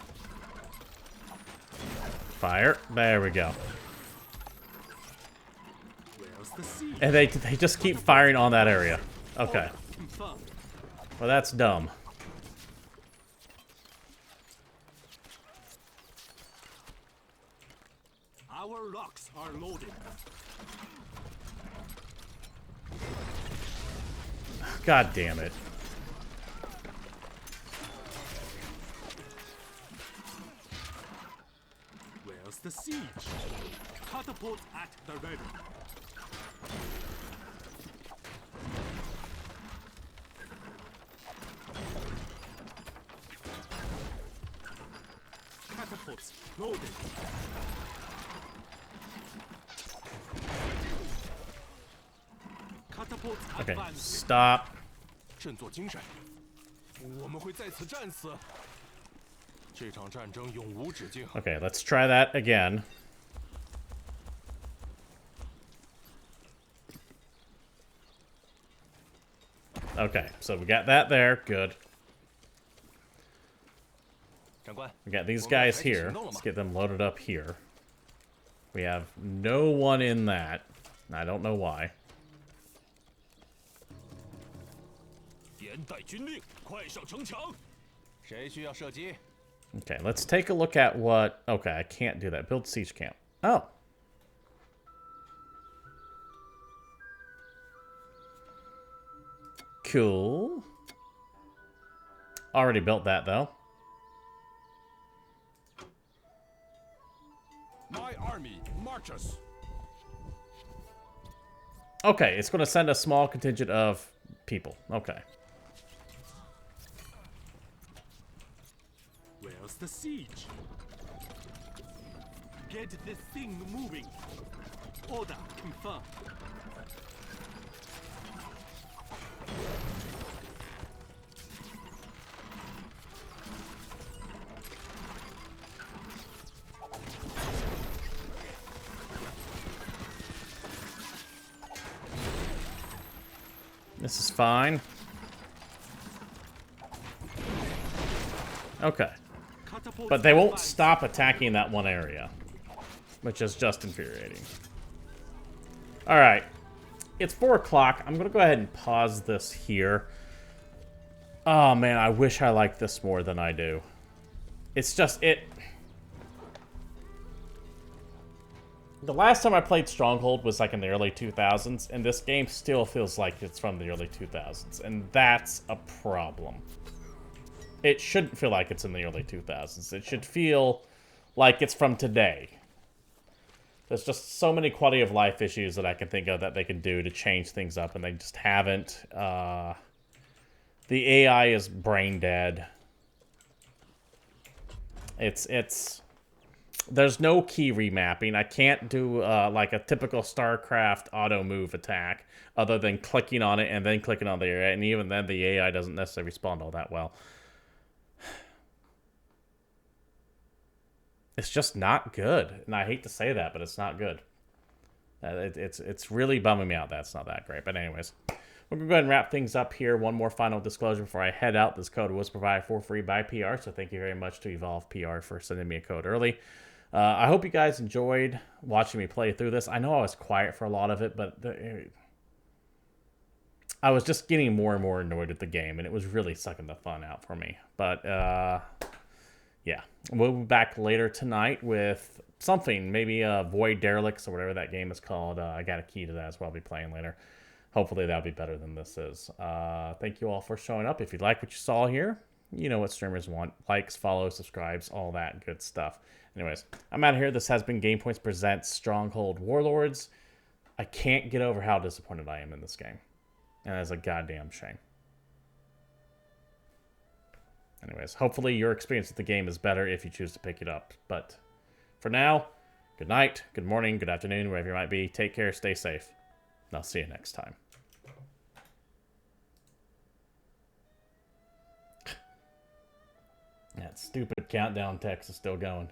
Fire. There we go. Where's the sea? And they just keep firing on that area. Okay. Well, that's dumb. Our rocks are loaded. God damn it. Where's the siege? Catapult at the ready. Catapults loaded. Catapults Okay, advancing. stop. 振作精神，我们会在此战死。这场战争永无止境。 Okay, let's try that again. Okay, so we got that there. Good. 长官， We got these guys here. Let's get them loaded up here. We have no one in that. I don't know why. 连带军令，快上城墙。谁需要射击？ Okay, let's take a look at what... Okay, I can't do that. Build siege camp. Oh. Cool. Already built that, though. My army marches. Okay, it's going to send a small contingent of people. Okay. Where's the siege? Get this thing moving. Order confirmed. This is fine. Okay. But they won't stop attacking that one area, which is just infuriating. Alright. It's 4 o'clock. I'm going to go ahead and pause this here. Oh, man, I wish I liked this more than I do. It's just, the last time I played Stronghold was like in the early 2000s, and this game still feels like it's from the early 2000s, and that's a problem. It shouldn't feel like it's in the early 2000s. It should feel like it's from today. There's just so many quality of life issues that I can think of that they can do to change things up, and they just haven't. The AI is brain dead. There's no key remapping. I can't do like a typical StarCraft auto move attack other than clicking on it and then clicking on the area, and even then the AI doesn't necessarily respond all that well. It's just not good, and I hate to say that, but it's not good. It's really bumming me out that it's not that great. But anyways, we're going to go ahead and wrap things up here. One more final disclosure before I head out. This code was provided for free by PR, so thank you very much to Evolve PR for sending me a code early. I hope you guys enjoyed watching me play through this. I know I was quiet for a lot of it, but I was just getting more and more annoyed at the game, and it was really sucking the fun out for me. But, yeah. We'll be back later tonight with something, maybe Void Derelicts or whatever that game is called. I got a key to that as well. I'll be playing later. Hopefully that'll be better than this is. Thank you all for showing up. If you like what you saw here, you know what streamers want. Likes, follows, subscribes, all that good stuff. Anyways, I'm out of here. This has been Game Points Presents Stronghold Warlords. I can't get over how disappointed I am in this game. And that's a goddamn shame. Anyways, hopefully your experience with the game is better if you choose to pick it up. But for now, good night, good morning, good afternoon, wherever you might be. Take care, stay safe, and I'll see you next time. That stupid countdown text is still going.